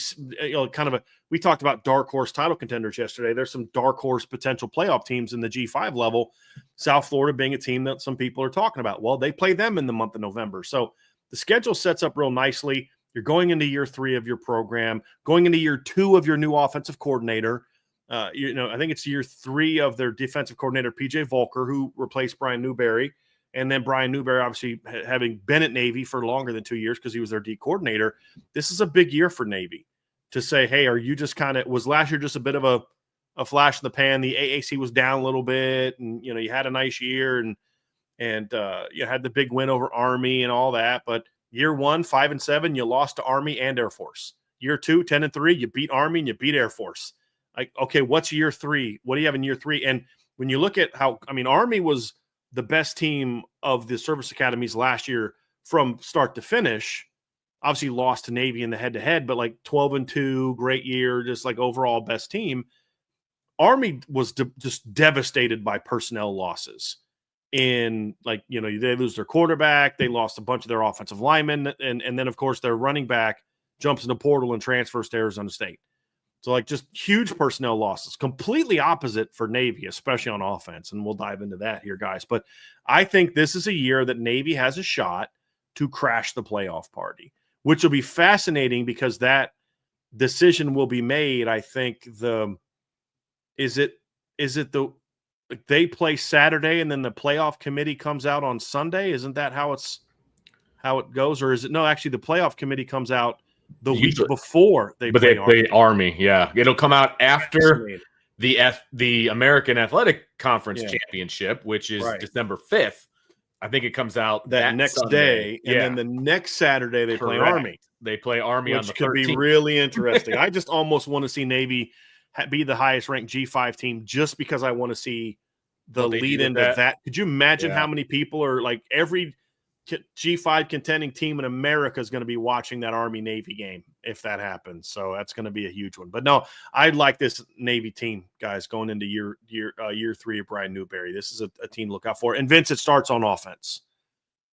we talked about dark horse title contenders yesterday. There's some dark horse potential playoff teams in the G5 level. South Florida being a team that some people are talking about. Well, they play them in the month of November. So the schedule sets up real nicely. You're going into year 3 of your program, going into year 2 of your new offensive coordinator. I think it's year 3 of their defensive coordinator, PJ Volker, who replaced Brian Newberry. And then Brian Newberry, obviously having been at Navy for longer than 2 years because he was their D coordinator. This is a big year for Navy to say, hey, are you just was last year just a bit of a flash in the pan? The AAC was down a little bit, and you had a nice year, and you had the big win over Army and all that. But year 1, 5-7, you lost to Army and Air Force. Year 2, 10-3, you beat Army and you beat Air Force. Like, okay, what's year 3? What do you have in year 3? And when you look at Army was the best team of the service academies last year from start to finish. Obviously lost to Navy in the head-to-head, but like 12-2, great year, just like overall best team. Army was just devastated by personnel losses. In they lose their quarterback, they lost a bunch of their offensive linemen, and then of course their running back jumps in the portal and transfers to Arizona State. So just huge personnel losses, completely opposite for Navy, especially on offense. And we'll dive into that here, guys. But I think this is a year that Navy has a shot to crash the playoff party, which will be fascinating because that decision will be made, I think, the is it they play Saturday and then the playoff committee comes out on Sunday? Isn't that how it goes? Or is it, no, actually the playoff committee comes out the week before they play Army. Army. Yeah. It'll come out after the American Athletic Conference Championship, which is December 5th. I think it comes out that next Sunday. day, and then the next Saturday they play Army. They play Army on the 13th. Which could be really interesting. I just almost want to see Navy be the highest ranked G5 team just because I want to see the lead into that. Could you imagine how many people are like every G5 contending team in America is going to be watching that Army Navy game if that happens. So that's going to be a huge one. But no, I'd like this Navy team, guys, going into year 3 of Brian Newberry. This is a team to look out for. And Vince, it starts on offense.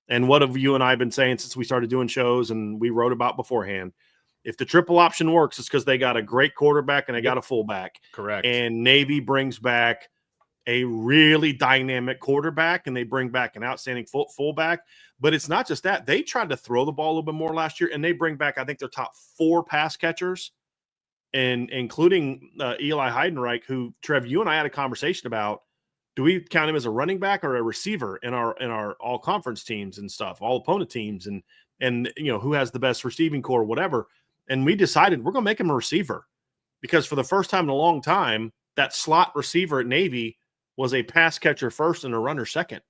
And what have you and I been saying since we started doing shows and we wrote about beforehand? If the triple option works, it's because they got a great quarterback and they got a fullback. Correct. And Navy brings back a really dynamic quarterback and they bring back an outstanding fullback. But it's not just that. They tried to throw the ball a little bit more last year, and they bring back, I think, their top 4 pass catchers, and including Eli Heidenreich, who, Trev, you and I had a conversation about, do we count him as a running back or a receiver in our all-conference teams and stuff, all opponent teams, and you know, who has the best receiving core, whatever. And we decided we're going to make him a receiver because for the first time in a long time, that slot receiver at Navy was a pass catcher first and a runner second,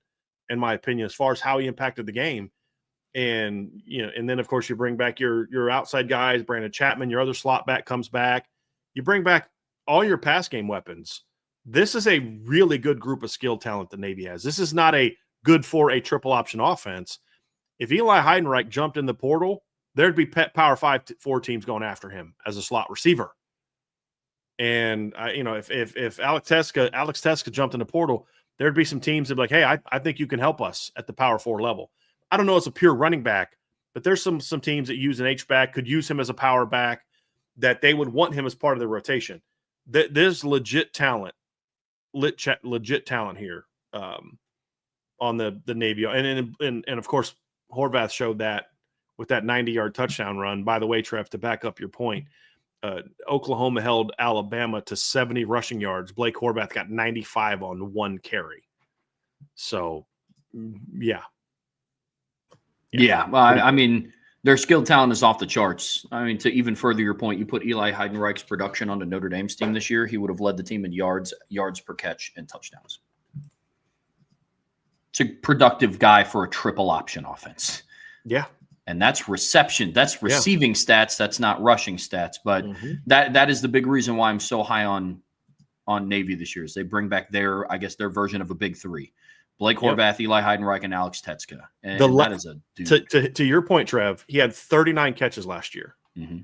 in my opinion, as far as how he impacted the game. And, you know, and then of course you bring back your outside guys, Brandon Chapman, your other slot back comes back. You bring back all your pass game weapons. This is a really good group of skill talent that Navy has. This is not a good for a triple option offense. If Eli Heidenreich jumped in the portal, there'd be Power 4 teams going after him as a slot receiver. And you know, if Alex Teska jumped in the portal, there'd be some teams that be like, hey, I think you can help us at the Power 4 level. I don't know, it's a pure running back, but there's some teams that use an H-back, could use him as a power back, that they would want him as part of the rotation. There's legit talent here on the Navy. And of course, Horvath showed that with that 90-yard touchdown run. By the way, Trev, to back up your point, Oklahoma held Alabama to 70 rushing yards. Blake Horvath got 95 on 1 carry. So, yeah. Well, I mean, their skill talent is off the charts. I mean, to even further your point, you put Eli Heidenreich's production onto Notre Dame's team this year, he would have led the team in yards per catch, and touchdowns. It's a productive guy for a triple option offense. Yeah. And that's reception. That's receiving stats. That's not rushing stats. But that is the big reason why I'm so high on Navy this year is they bring back their version of a big 3. Blake Horvath, Eli Heidenreich, and Alex Tetzka. And that is a dude. To your point, Trev, he had 39 catches last year. Mm-hmm.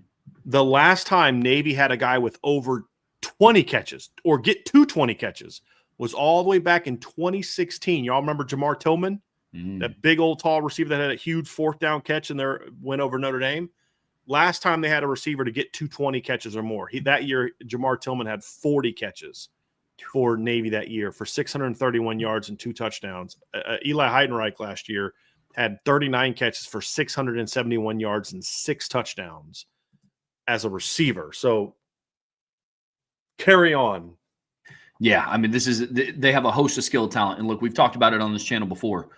The last time Navy had a guy with over 20 catches or get to 20 catches was all the way back in 2016. Y'all remember Jamar Tillman? That big old tall receiver that had a huge 4th down catch in their win over Notre Dame. Last time they had a receiver to get to 20 catches or more. That year, Jamar Tillman had 40 catches for Navy that year for 631 yards and 2 touchdowns. Eli Heidenreich last year had 39 catches for 671 yards and 6 touchdowns as a receiver. So carry on. Yeah, I mean, they have a host of skill talent. And look, we've talked about it on this channel before.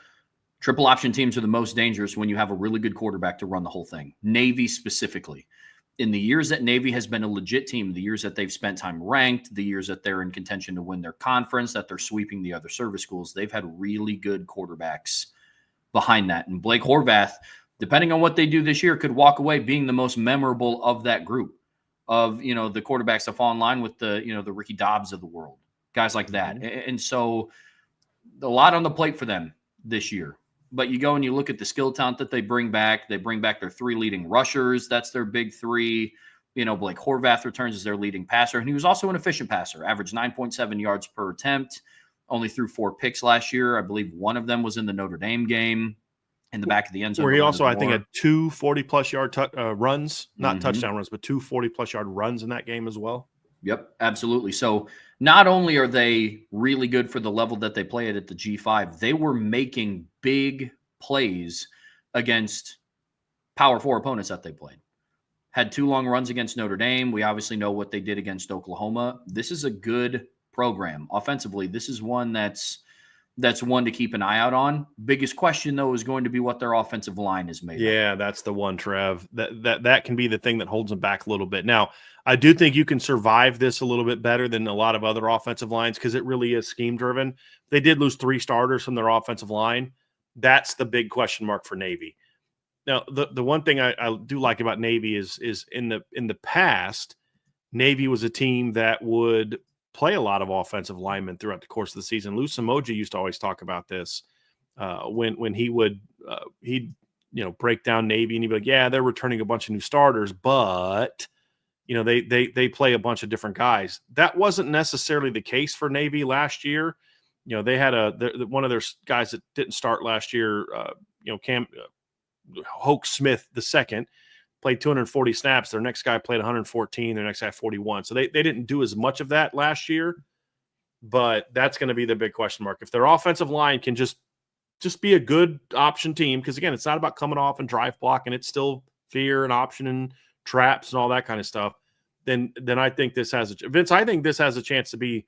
Triple option teams are the most dangerous when you have a really good quarterback to run the whole thing. Navy specifically. In the years that Navy has been a legit team, the years that they've spent time ranked, the years that they're in contention to win their conference, that they're sweeping the other service schools, they've had really good quarterbacks behind that. And Blake Horvath, depending on what they do this year, could walk away being the most memorable of that group of, you know, the quarterbacks that fall in line with the, you know, the Ricky Dobbs of the world, guys like that. And so a lot on the plate for them this year. But you go and you look at the skill talent that they bring back. They bring back their 3 leading rushers. That's their big 3. You know, Blake Horvath returns as their leading passer. And he was also an efficient passer, averaged 9.7 yards per attempt, only threw 4 picks last year. I believe one of them was in the Notre Dame game in the back of the end zone. Where he also, I think, had 2 40-plus yard runs, not touchdown runs, but 2 40-plus yard runs in that game as well. Yep, absolutely. So not only are they really good for the level that they play at the G5, they were making big plays against Power 4 opponents that they played. Had 2 long runs against Notre Dame. We obviously know what they did against Oklahoma. This is a good program. Offensively, this is one that's one to keep an eye out on. Biggest question, though, is going to be what their offensive line is made of. Yeah, that's the one, Trev. That can be the thing that holds them back a little bit. Now, I do think you can survive this a little bit better than a lot of other offensive lines because it really is scheme-driven. They did lose 3 starters from their offensive line. That's the big question mark for Navy. Now, the one thing I do like about Navy is in the past, Navy was a team that would play a lot of offensive linemen throughout the course of the season. Lou Samoji used to always talk about this when he would he'd break down Navy and he'd be like, yeah, they're returning a bunch of new starters, but they play a bunch of different guys. That wasn't necessarily the case for Navy last year. They had one of their guys that didn't start last year, Hoke Smith II, played 240 snaps. Their next guy played 114. Their next guy 41. So they didn't do as much of that last year, but that's going to be the big question mark. If their offensive line can just be a good option team, because again, it's not about coming off and drive blocking. It's still fear and option and traps and all that kind of stuff. Then I think this has Vince. I think this has a chance to be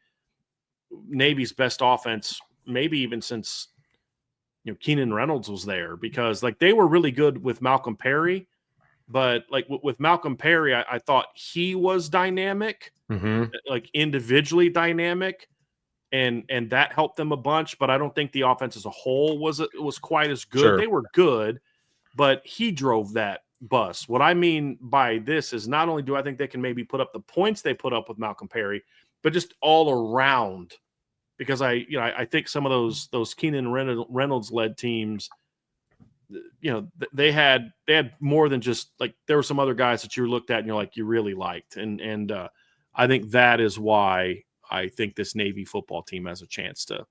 Navy's best offense, maybe even since Keenan Reynolds was there, because they were really good with Malcolm Perry. But with Malcolm Perry, I thought he was dynamic, individually dynamic, and that helped them a bunch. But I don't think the offense as a whole was quite as good. Sure. They were good, but he drove that bus. What I mean by this is not only do I think they can maybe put up the points they put up with Malcolm Perry, but just all around. Because I think some of those Keenan Reynolds led teams, they had more than just there were some other guys that you looked at and you're you really liked, and I think that is why I think this Navy football team has a chance to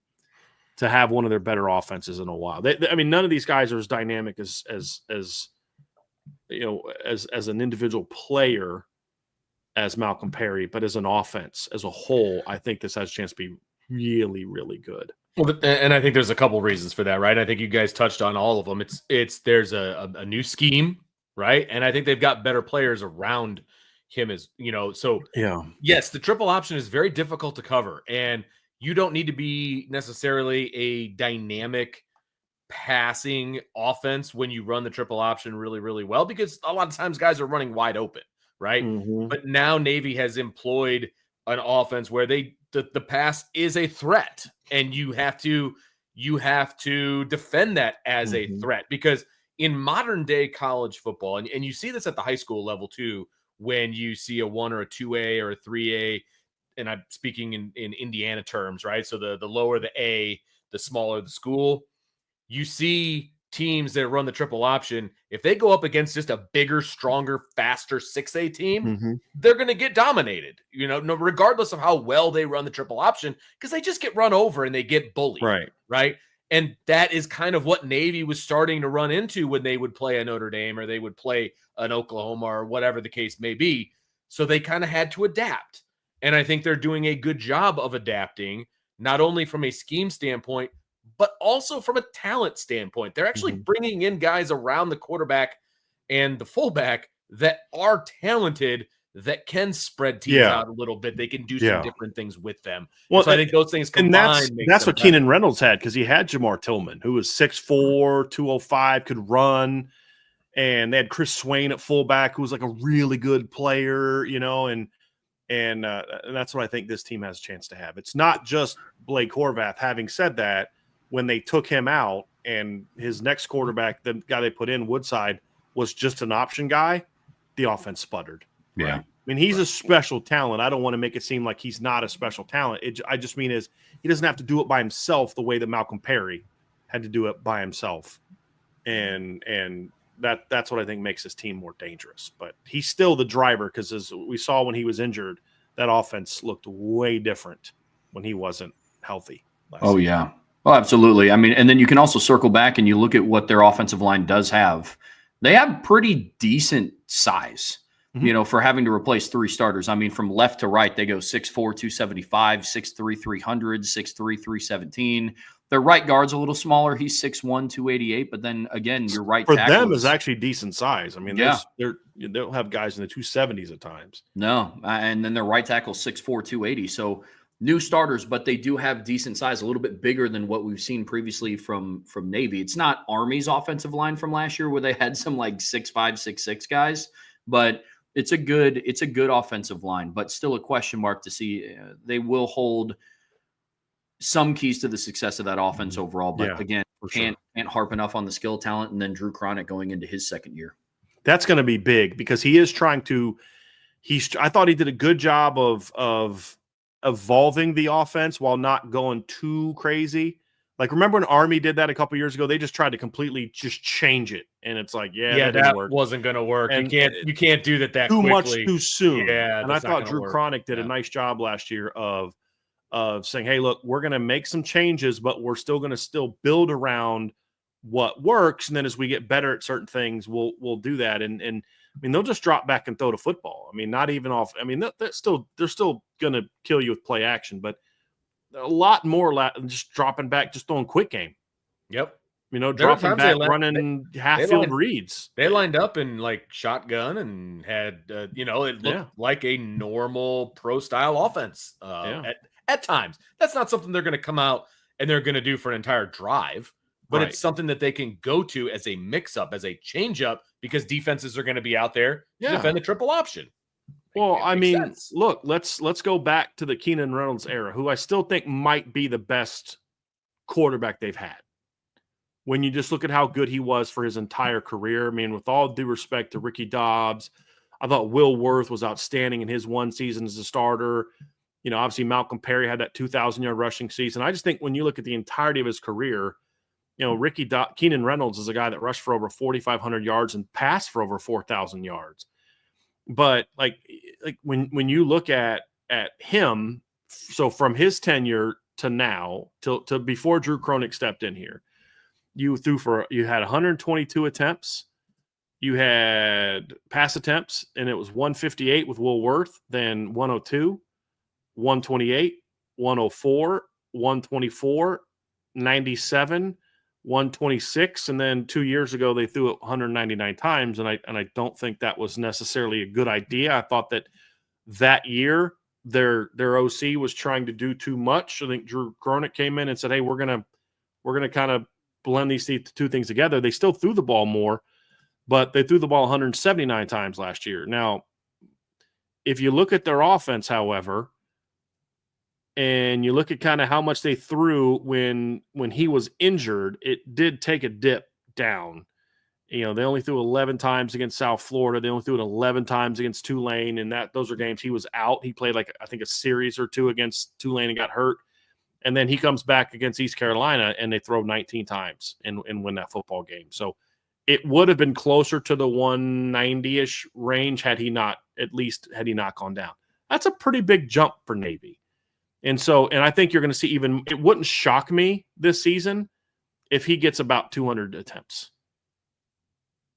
have one of their better offenses in a while. None of these guys are as dynamic as an individual player as Malcolm Perry, but as an offense as a whole, I think this has a chance to be really, really good. Well, and I think there's a couple reasons for that, right? I think you guys touched on all of them. There's a new scheme, right? And I think they've got better players around him so yeah. Yes, the triple option is very difficult to cover, and you don't need to be necessarily a dynamic passing offense when you run the triple option really, really well, because a lot of times guys are running wide open, right? Mm-hmm. But now Navy has employed an offense where the pass is a threat, and you have to defend that as a threat, because in modern day college football, and you see this at the high school level too, when you see a 1 or a 2A or a 3A, and I'm speaking in Indiana terms, right? So the lower the A, the smaller the school. You see teams that run the triple option, if they go up against just a bigger, stronger, faster 6A team, they're going to get dominated, regardless of how well they run the triple option, because they just get run over and they get bullied. Right. And that is kind of what Navy was starting to run into when they would play a Notre Dame or they would play an Oklahoma or whatever the case may be. So they kind of had to adapt. And I think they're doing a good job of adapting, not only from a scheme standpoint, but also from a talent standpoint. They're actually bringing in guys around the quarterback and the fullback that are talented, that can spread teams out a little bit. They can do some different things with them. Well, so I think those things combined. And that's what Keenan Reynolds had, because he had Jamar Tillman, who was 6'4", 205, could run. And they had Chris Swain at fullback, who was a really good player, and that's what I think this team has a chance to have. It's not just Blake Horvath. Having said that, when they took him out and his next quarterback, the guy they put in, Woodside, was just an option guy, the offense sputtered. Yeah. He's a special talent. I don't want to make it seem like he's not a special talent. I just mean is he doesn't have to do it by himself the way that Malcolm Perry had to do it by himself. And that's what I think makes his team more dangerous. But he's still the driver, because as we saw when he was injured, that offense looked way different when he wasn't healthy. Oh, yeah. Oh, absolutely. And then you can also circle back and you look at what their offensive line does have. They have pretty decent size, for having to replace 3 starters. From left to right, they go 6'4", 275, 6'3", 300, 6'3", 317. Their right guard's a little smaller. He's 6'1", 288. But then again, your right tackle for them is actually decent size. They'll have guys in the 270s at times. No, and then their right tackle 6'4", 280. So New starters, but they do have decent size, a little bit bigger than what we've seen previously from Navy. It's not Army's offensive line from last year where they had some like 6'5", 6'6" guys, but it's a good offensive line, but still a question mark to see. They will hold some keys to the success of that offense overall, but again, can't harp enough on the skill talent, and then Drew Cronick going into his second year. That's going to be big because he is trying to. I thought he did a good job of evolving the offense while not going too crazy. Like, remember when Army did that a couple years ago? They just tried to completely just change it, and it's like, that wasn't going to work. And you can't do that too quickly. Much too soon. Yeah, and I thought Drew Cronick did a nice job last year of saying, hey, look, we're going to make some changes, but we're still going to build around what works, and then as we get better at certain things, we'll do that. And I mean, they'll just drop back and throw the football. I mean, not even off. I mean, they're still going to kill you with play action, but a lot more just dropping back, just throwing quick game. Yep. Dropping back, running half-field reads. They lined up in like shotgun and had, it looked like a normal pro-style offense at times. That's not something they're going to come out and they're going to do for an entire drive, but it's something that they can go to as a mix-up, as a change-up, because defenses are going to be out there to defend the triple option. Well, I mean, look, let's go back to the Keenan Reynolds era, who I still think might be the best quarterback they've had. When you just look at how good he was for his entire career, I mean, with all due respect to Ricky Dobbs, I thought Will Worth was outstanding in his one season as a starter. Obviously Malcolm Perry had that 2,000-yard rushing season. I just think when you look at the entirety of his career, Keenan Reynolds is a guy that rushed for over 4,500 yards and passed for over 4,000 yards. But like when you look at him, so from his tenure to now, to before Drew Cronick stepped in here, you had 122 attempts, you had pass attempts, and it was 158 with Will Worth, then 102, 128, 104, 124, 97, 126, and then 2 years ago they threw it 199 times, and I don't think that was necessarily a good idea. I thought that year their OC was trying to do too much. I think Drew Cronick came in and said, "Hey, we're gonna kind of blend these two things together." They still threw the ball more, but they threw the ball 179 times last year. Now, if you look at their offense, however, and you look at kind of how much they threw when he was injured, it did take a dip down. They only threw 11 times against South Florida. They only threw it 11 times against Tulane, and those are games he was out. He played I think a series or two against Tulane and got hurt. And then he comes back against East Carolina, and they throw 19 times and win that football game. So it would have been closer to the 190-ish range had he not gone down. That's a pretty big jump for Navy. And I think you're going to see it wouldn't shock me this season if he gets about 200 attempts.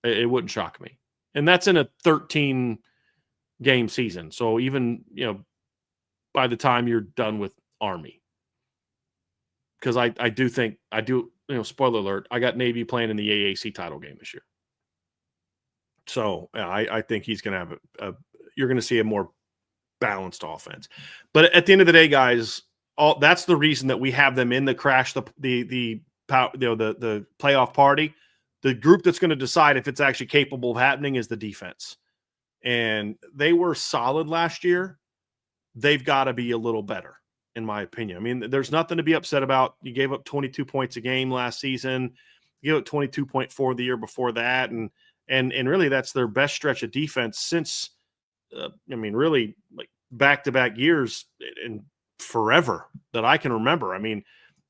It wouldn't shock me. And that's in a 13-game season. So even, by the time you're done with Army. Because I do think, spoiler alert, I got Navy playing in the AAC title game this year. So I think he's going to have you're going to see a more balanced offense. But at the end of the day, guys, that's the reason that we have them in the playoff party. The group that's going to decide if it's actually capable of happening is the defense. And they were solid last year. They've got to be a little better, in my opinion. I mean, there's nothing to be upset about. You gave up 22 points a game last season. You gave up 22.4 the year before that. And really that's their best stretch of defense since, really like back-to-back years and forever that I can remember. I mean,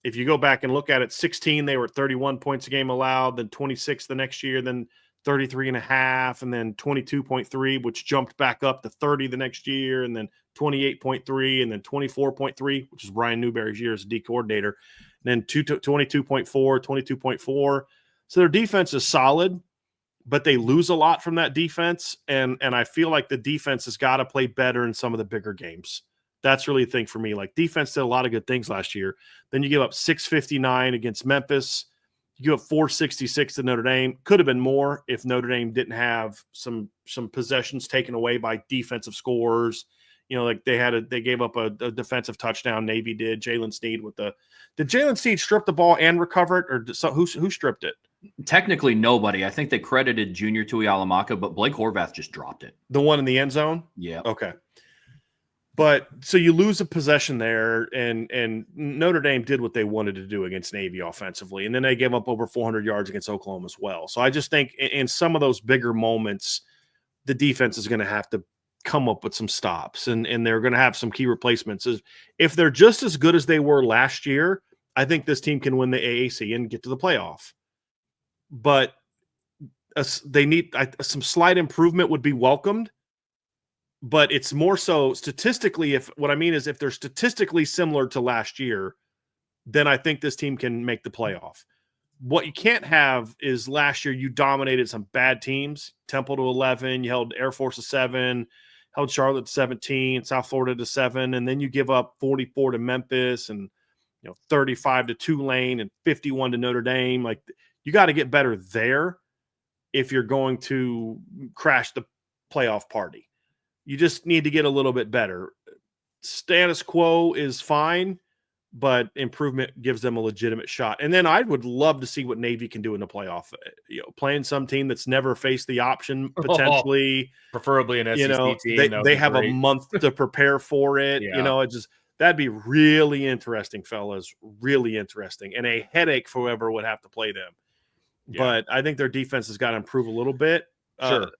if you go back and look at it, 16, they were 31 points a game allowed, then 26 the next year, then 33.5, and then 22.3, which jumped back up to 30 the next year, and then 28.3, and then 24.3, which is Brian Newberry's year as a D coordinator, and then 22.4, 22.4. So their defense is solid, but they lose a lot from that defense, and I feel like the defense has got to play better in some of the bigger games. That's really the thing for me. Like, defense did a lot of good things last year. Then you give up 659 against Memphis. You give up 466 to Notre Dame. Could have been more if Notre Dame didn't have some possessions taken away by defensive scorers. Like they gave up a defensive touchdown. Navy did. Jalen Sneed did Jalen Sneed strip the ball and recover it, or who stripped it? Technically, nobody. I think they credited Junior Tuialamaka, but Blake Horvath just dropped it. The one in the end zone? Yeah. Okay. But so you lose a possession there, and Notre Dame did what they wanted to do against Navy offensively, and then they gave up over 400 yards against Oklahoma as well. So I just think in some of those bigger moments, the defense is going to have to come up with some stops, and they're going to have some key replacements. If they're just as good as they were last year, I think this team can win the AAC and get to the playoff. But they need some slight improvement would be welcomed. But it's more so statistically, if they're statistically similar to last year, then I think this team can make the playoff. What you can't have is last year you dominated some bad teams, Temple to 11, you held Air Force to 7, held Charlotte to 17, South Florida to 7, and then you give up 44 to Memphis and 35 to Tulane and 51 to Notre Dame. Like, you got to get better there if you're going to crash the playoff party. You just need to get a little bit better. Status quo is fine, but improvement gives them a legitimate shot. And then I would love to see what Navy can do in the playoff. Playing some team that's never faced the option, potentially, preferably an SEC team. They have a month to prepare for it. Yeah. That'd be really interesting, fellas. Really interesting, and a headache for whoever would have to play them. Yeah. But I think their defense has got to improve a little bit. Sure.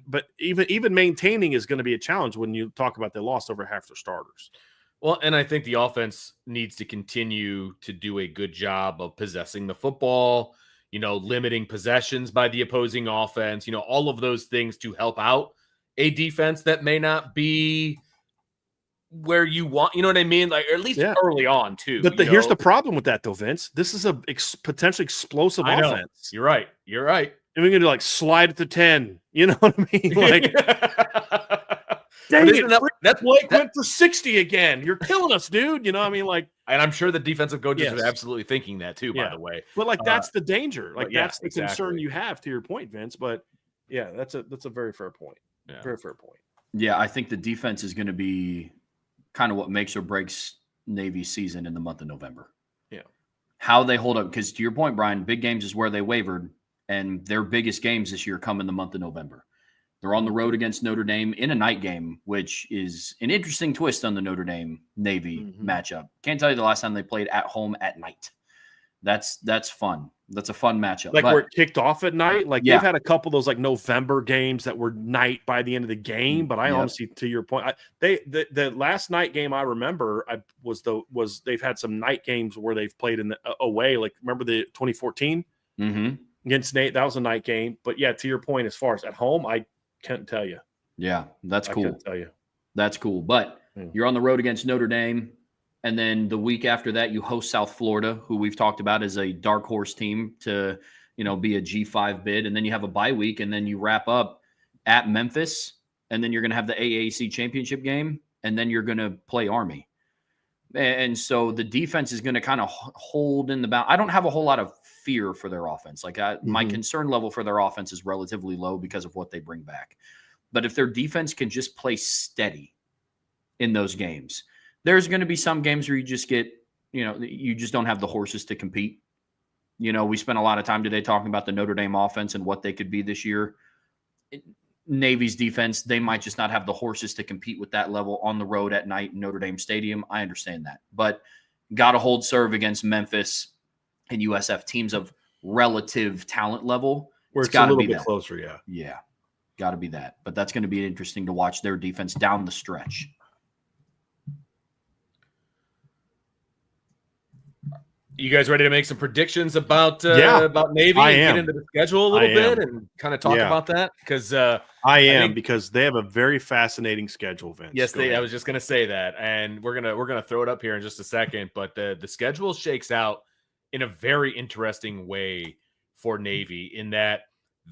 But even maintaining is going to be a challenge when you talk about they lost over half their starters. Well, and I think the offense needs to continue to do a good job of possessing the football, limiting possessions by the opposing offense, all of those things to help out a defense that may not be where you want, you know what I mean? Like, or at least early on too. But here's the problem with that though, Vince. This is a potentially explosive offense. You're right. And we're going to slide it to 10. You know what I mean? Like, dang it. That's Blake went for 60 again. You're killing us, dude. You know what I mean? Like, and I'm sure the defensive coaches are absolutely thinking that too, by the way. But that's the danger. Like, that's the concern you have, to your point, Vince. But yeah, that's a very fair point. Yeah. Very fair point. Yeah, I think the defense is going to be kind of what makes or breaks Navy's season in the month of November. Yeah. How they hold up. Because to your point, Brian, big games is where they wavered. And their biggest games this year come in the month of November. They're on the road against Notre Dame in a night game, which is an interesting twist on the Notre Dame-Navy matchup. Can't tell you the last time they played at home at night. That's fun. That's a fun matchup. Where it kicked off at night. Like, they've had a couple of those November games that were night by the end of the game. But I honestly, to your point, the last night game I remember was they've had some night games where they've played in the away. Like, remember the 2014? Mm-hmm. Against Nate, that was a night game. But yeah, to your point, as far as at home, I can't tell you. Yeah, that's cool. I can't tell you. That's cool. But you're on the road against Notre Dame, and then the week after that, you host South Florida, who we've talked about as a dark horse team to, be a G5 bid. And then you have a bye week, and then you wrap up at Memphis, and then you're going to have the AAC championship game, and then you're going to play Army. And so the defense is going to kind of hold in the balance. I don't have a whole lot of fear for their offense. My concern level for their offense is relatively low because of what they bring back. But if their defense can just play steady in those games, there's going to be some games where you just get, you just don't have the horses to compete. We spent a lot of time today talking about the Notre Dame offense and what they could be this year. Navy's defense, they might just not have the horses to compete with that level on the road at night in Notre Dame Stadium. I understand that. But got to hold serve against Memphis and USF, teams of relative talent level. Where it's a little bit closer, yeah. Yeah, got to be that. But that's going to be interesting to watch their defense down the stretch. You guys ready to make some predictions about Navy and get into the schedule a little bit and kind of talk about that? Because because they have a very fascinating schedule, Vince. Yes, I was just going to say that, and we're gonna throw it up here in just a second. But the schedule shakes out in a very interesting way for Navy, in that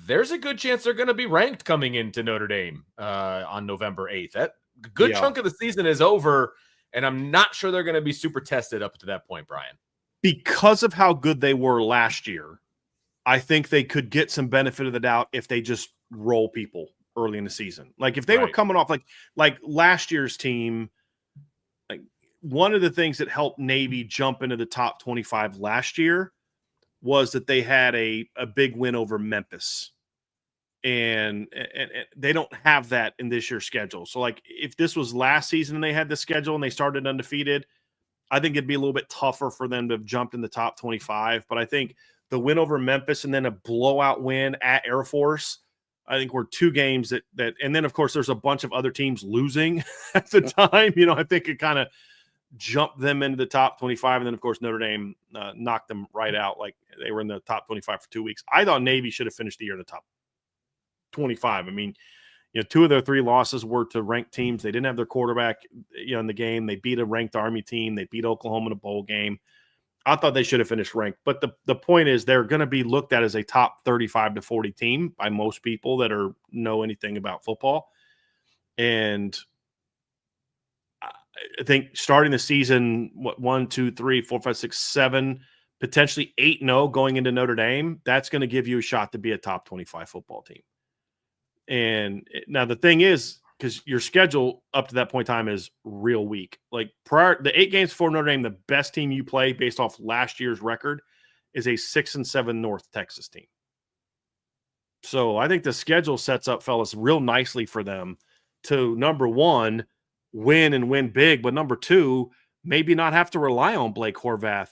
there's a good chance they're going to be ranked coming into Notre Dame on November 8th. That good chunk of the season is over, and I'm not sure they're going to be super tested up to that point, Brian. Because of how good they were last year, I think they could get some benefit of the doubt if they just roll people early in the season. Like if they were coming off like last year's team, like one of the things that helped Navy jump into the top 25 last year was that they had a big win over Memphis. And they don't have that in this year's schedule. So like if this was last season and they had the schedule and they started undefeated, I think it'd be a little bit tougher for them to have jumped in the top 25. But I think the win over Memphis and then a blowout win at Air Force, I think were two games that and then of course there's a bunch of other teams losing at the time. You know, I think it kind of jumped them into the top 25. And then of course Notre Dame knocked them right out. Like they were in the top 25 for 2 weeks. I thought Navy should have finished the year in the top 25. I mean, you know, 2 of their 3 losses were to ranked teams. They didn't have their quarterback, you know, in the game. They beat a ranked Army team. They beat Oklahoma in a bowl game. I thought they should have finished ranked. But the point is they're going to be looked at as a top 35 to 40 team by most people that know anything about football. And I think starting the season, 1, 2, 3, 4, 5, 6, 7, potentially 8-0 going into Notre Dame, that's going to give you a shot to be a top 25 football team. And now the thing is, because your schedule up to that point in time is real weak. Like the 8 games before Notre Dame, the best team you play based off last year's record is a 6-7 North Texas team. So I think the schedule sets up, fellas, real nicely for them to, number one, win and win big, but number two, maybe not have to rely on Blake Horvath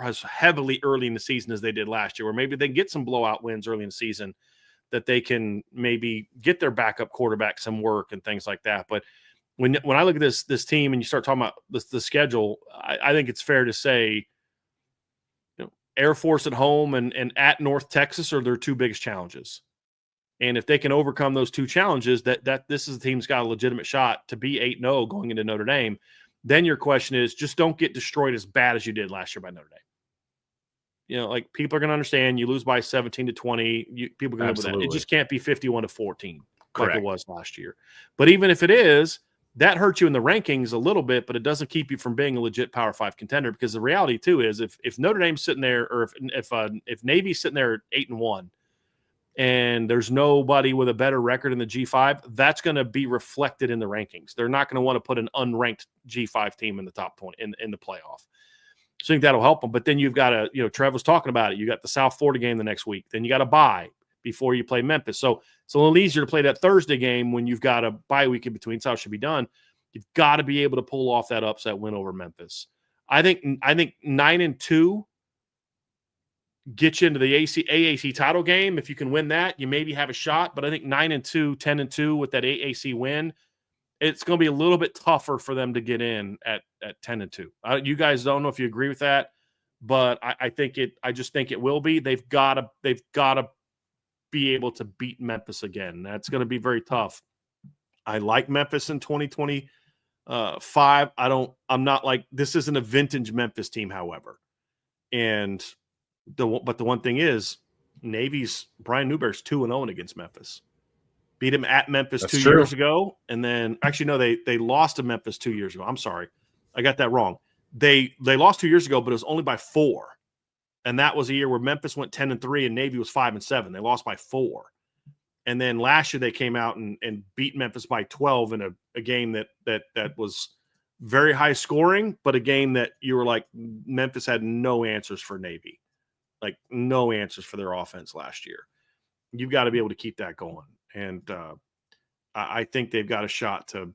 as heavily early in the season as they did last year, or maybe they get some blowout wins early in the season that they can maybe get their backup quarterback some work and things like that. But when I look at this team and you start talking about the schedule, I think it's fair to say, you know, Air Force at home and at North Texas are their 2 biggest challenges. And if they can overcome those 2 challenges, that this is the team's got a legitimate shot to be 8-0 going into Notre Dame. Then your question is just don't get destroyed as bad as you did last year by Notre Dame. You know, like people are going to understand you lose by 17 to 20. People can live with that. It just can't be 51 to 14 like it was last year. But even if it is, that hurts you in the rankings a little bit, but it doesn't keep you from being a legit Power 5 contender. Because the reality too is if Notre Dame's sitting there, or if Navy's sitting there at 8-1, and there's nobody with a better record in the G5, that's going to be reflected in the rankings. They're not going to want to put an unranked G5 team in the top 20 in the playoff. So I think that'll help them. But then you've got to, you know, Trev was talking about it. You got the South Florida game the next week. Then you got to bye before you play Memphis. So it's a little easier to play that Thursday game when you've got a bye week in between. That's how it should be done. You've got to be able to pull off that upset win over Memphis. I think 9-2 get you into the AAC title game. If you can win that, you maybe have a shot. But I think 9-2, 10-2 with that AAC win, it's going to be a little bit tougher for them to get in at 10-2. You guys don't know if you agree with that, but I think it. I just think it will be. They've got to be able to beat Memphis again. That's going to be very tough. I like Memphis in 2025. I'm not like, this isn't a vintage Memphis team, however. And but the one thing is, Navy's Brian Newberg's 2-0 against Memphis. Beat him at Memphis That's 2 true. years ago. And then actually, no, they lost to Memphis 2 years ago. I'm sorry. I got that wrong. They lost 2 years ago, but it was only by 4. And that was a year where Memphis went 10-3 and Navy was 5-7. They lost by 4. And then last year they came out and beat Memphis by 12 in a game that was very high scoring, but a game that you were like, Memphis had no answers for Navy. Like no answers for their offense last year. You've got to be able to keep that going. And I think they've got a shot to. I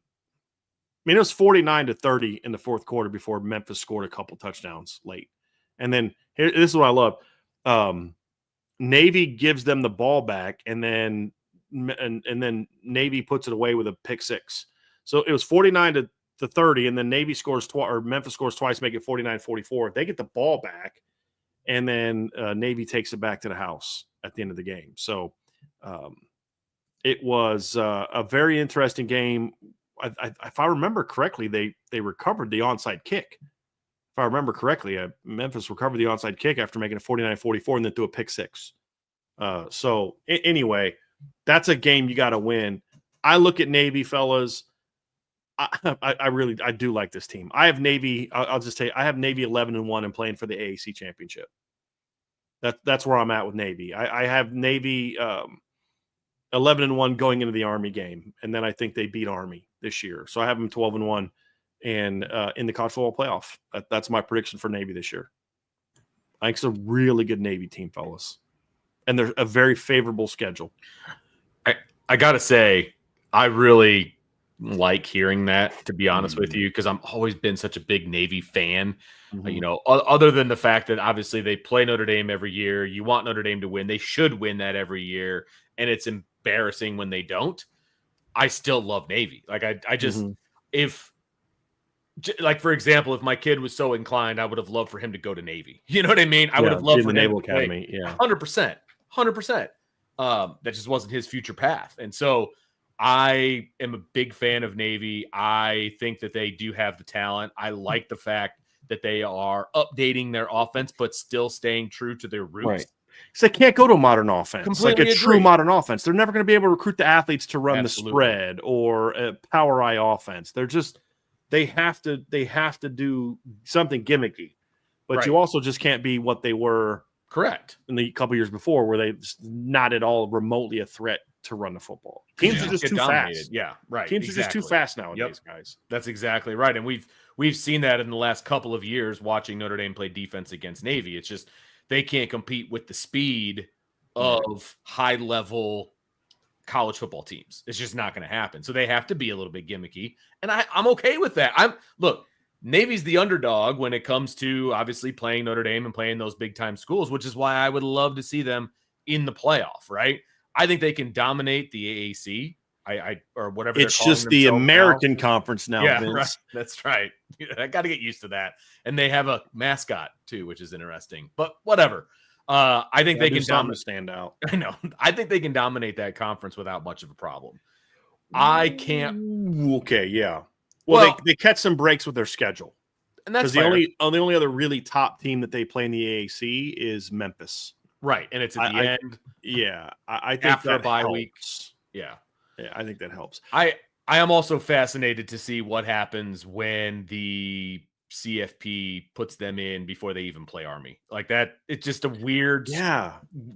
mean, it was 49-30 in the fourth quarter before Memphis scored a couple touchdowns late. And then this is what I love. Navy gives them the ball back, and then Navy puts it away with a pick six. So it was 49-30, and then Navy scores twice, or Memphis scores twice, make it 49-44. They get the ball back, and then Navy takes it back to the house at the end of the game. So it was a very interesting game. If I remember correctly, they recovered the onside kick. If I remember correctly, Memphis recovered the onside kick after making it 49-44 and then threw a pick six. So anyway, that's a game you got to win. I look at Navy, fellas. I do like this team. I have Navy. I'll just say I have Navy 11-1 and playing for the AAC championship. That's where I'm at with Navy. I have Navy 11-1 going into the Army game, and then I think they beat Army this year. So I have them 12-1 and in the college football playoff. That's my prediction for Navy this year. I think it's a really good Navy team, fellas, and they're a very favorable schedule. I gotta say, I really like hearing that, to be honest with you, because I've always been such a big Navy fan. You know, other than the fact that obviously they play Notre Dame every year, you want Notre Dame to win. They should win that every year, and it's embarrassing when they don't. I still love Navy. Like I just like, for example, if my kid was so inclined, I would have loved for him to go to Navy. You know what I mean? I would have loved for the him Naval to play Academy. Yeah, 100%. That just wasn't his future path. And so I am a big fan of Navy. I think that they do have the talent. I like the fact that they are updating their offense, but still staying true to their roots. Right. Because they can't go to a modern offense, Completely like a true agree. modern offense. They're never going to be able to recruit the athletes to run Absolutely. the spread or a power eye offense. They're just they have to do something gimmicky, but you also just can't be what they were correct in the couple years before, where they just not at all remotely a threat to run the football. Teams are just too fast. Yeah, right. Teams are just too fast nowadays, guys. That's exactly right. And we've seen that in the last couple of years watching Notre Dame play defense against Navy. It's just they can't compete with the speed of high-level college football teams. It's just not going to happen. So they have to be a little bit gimmicky. And I'm okay with that. Look, Navy's the underdog when it comes to obviously playing Notre Dame and playing those big-time schools, which is why I would love to see them in the playoff, right? I think they can dominate the AAC, or whatever. It's just the American now. Conference now, Yeah, Vince. right. That's right. I got to get used to that. And they have a mascot too, which is interesting. But whatever. I think they can stand out. I know. I think they can dominate that conference without much of a problem. I can't. Okay, yeah. Well, they catch some breaks with their schedule, and that's the only other really top team that they play in the AAC is Memphis. Right, and it's at the end. Yeah, I think after that a bye helps. week. Yeah, I think that helps. I am also fascinated to see what happens when the CFP puts them in before they even play Army. Like that, it's just a weird,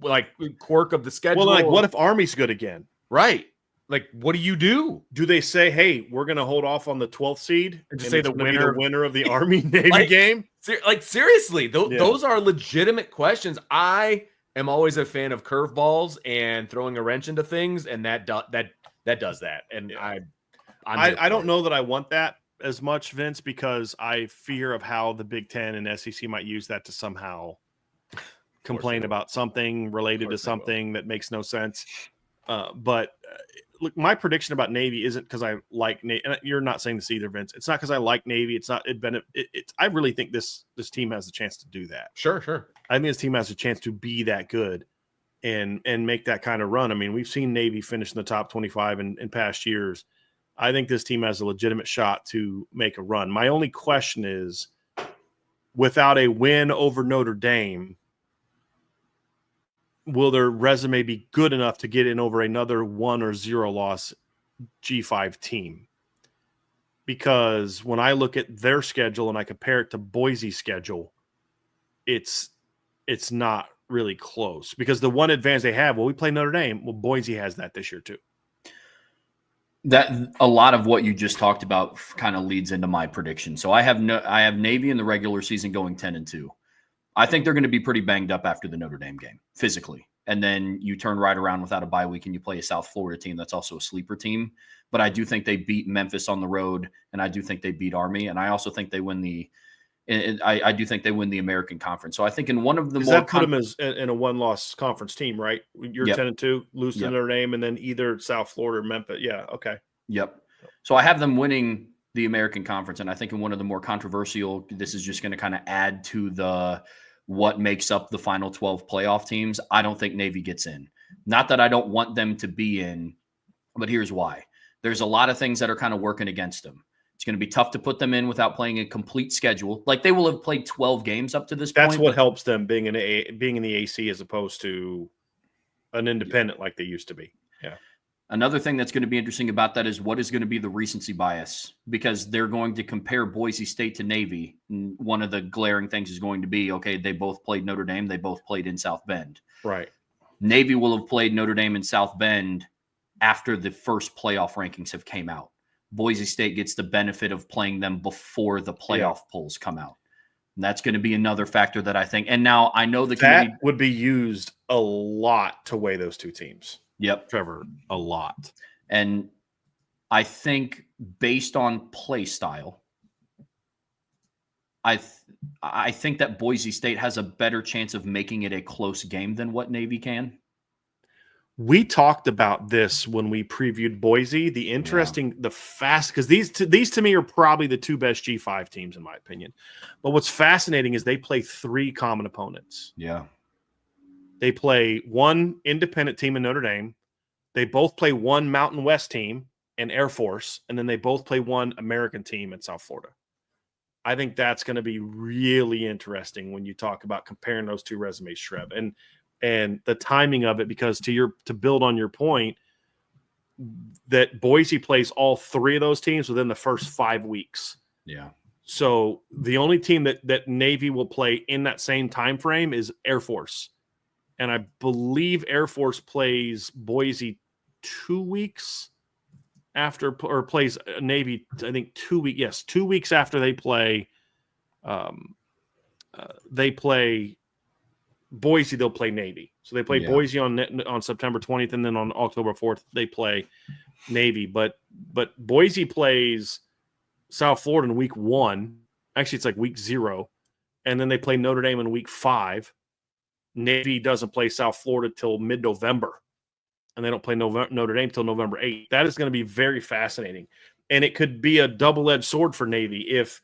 like quirk of the schedule. Well, like what if Army's good again? Right. Like, what do you do? Do they say, "Hey, we're going to hold off on the 12th seed and just say the winner of the Army Navy game"? Like seriously, those are legitimate questions. I am always a fan of curveballs and throwing a wrench into things, and that does that. And I don't know that I want that as much, Vince, because I fear of how the Big Ten and SEC might use that to somehow complain about something related to something that makes no sense. But look, my prediction about Navy isn't because I like Navy. And you're not saying this either, Vince. It's not because I like Navy. It's not. I really think this team has a chance to do that. Sure. I think this team has a chance to be that good and make that kind of run. I mean, we've seen Navy finish in the top 25 in past years. I think this team has a legitimate shot to make a run. My only question is, without a win over Notre Dame, will their resume be good enough to get in over another 1 or 0 loss G5 team? Because when I look at their schedule and I compare it to Boise's schedule, it's not really close. Because the one advantage they have, we play Notre Dame. Well, Boise has that this year too. That a lot of what you just talked about kind of leads into my prediction. So I have Navy in the regular season going 10-2. I think they're going to be pretty banged up after the Notre Dame game physically. And then you turn right around without a bye week and you play a South Florida team that's also a sleeper team. But I do think they beat Memphis on the road, and I do think they beat Army, and I also think they win I do think they win the American Conference. So I think in one of the more that put them as in a 1-loss conference team, right? You're 10-2, lose to Notre Dame, and then either South Florida or Memphis. Yeah, okay. Yep. So I have them winning the American Conference, and I think in one of the more controversial, this is just going to kind of add to what makes up the final 12 playoff teams. I don't think Navy gets in. Not that I don't want them to be in, but here's why. There's a lot of things that are kind of working against them. It's going to be tough to put them in without playing a complete schedule. Like they will have played 12 games up to this point. That's what helps them being in the AC as opposed to an independent like they used to be. Yeah. Another thing that's going to be interesting about that is what is going to be the recency bias, because they're going to compare Boise State to Navy. And one of the glaring things is going to be, okay, they both played Notre Dame. They both played in South Bend. Right. Navy will have played Notre Dame in South Bend after the first playoff rankings have came out. Boise State gets the benefit of playing them before the playoff polls come out. And that's going to be another factor that I think. And now I know the committee would be used a lot to weigh those two teams. Yep. Trevor, a lot. And I think based on play style, I think that Boise State has a better chance of making it a close game than what Navy can. We talked about this when we previewed Boise. The fast, because these to me are probably the two best G5 teams in my opinion. But what's fascinating is they play three common opponents. Yeah, they play one independent team in Notre Dame. They both play one Mountain West team and Air Force, and then they both play one American team in South Florida. I think that's going to be really interesting when you talk about comparing those two resumes, Trev, and the timing of it, because to build on your point that Boise plays all three of those teams within the first 5 weeks. Yeah. So the only team that Navy will play in that same time frame is Air Force. And I believe Air Force plays Boise 2 weeks after, or plays Navy, I think 2 weeks. Yes, 2 weeks after they play Boise, they'll play Navy. So they play Boise on September 20th, and then on October 4th they play Navy. But Boise plays South Florida in week 1. Actually, it's like week 0, and then they play Notre Dame in week 5. Navy doesn't play South Florida till mid-November, and they don't play Notre Dame till November 8th. That is going to be very fascinating, and it could be a double-edged sword for Navy if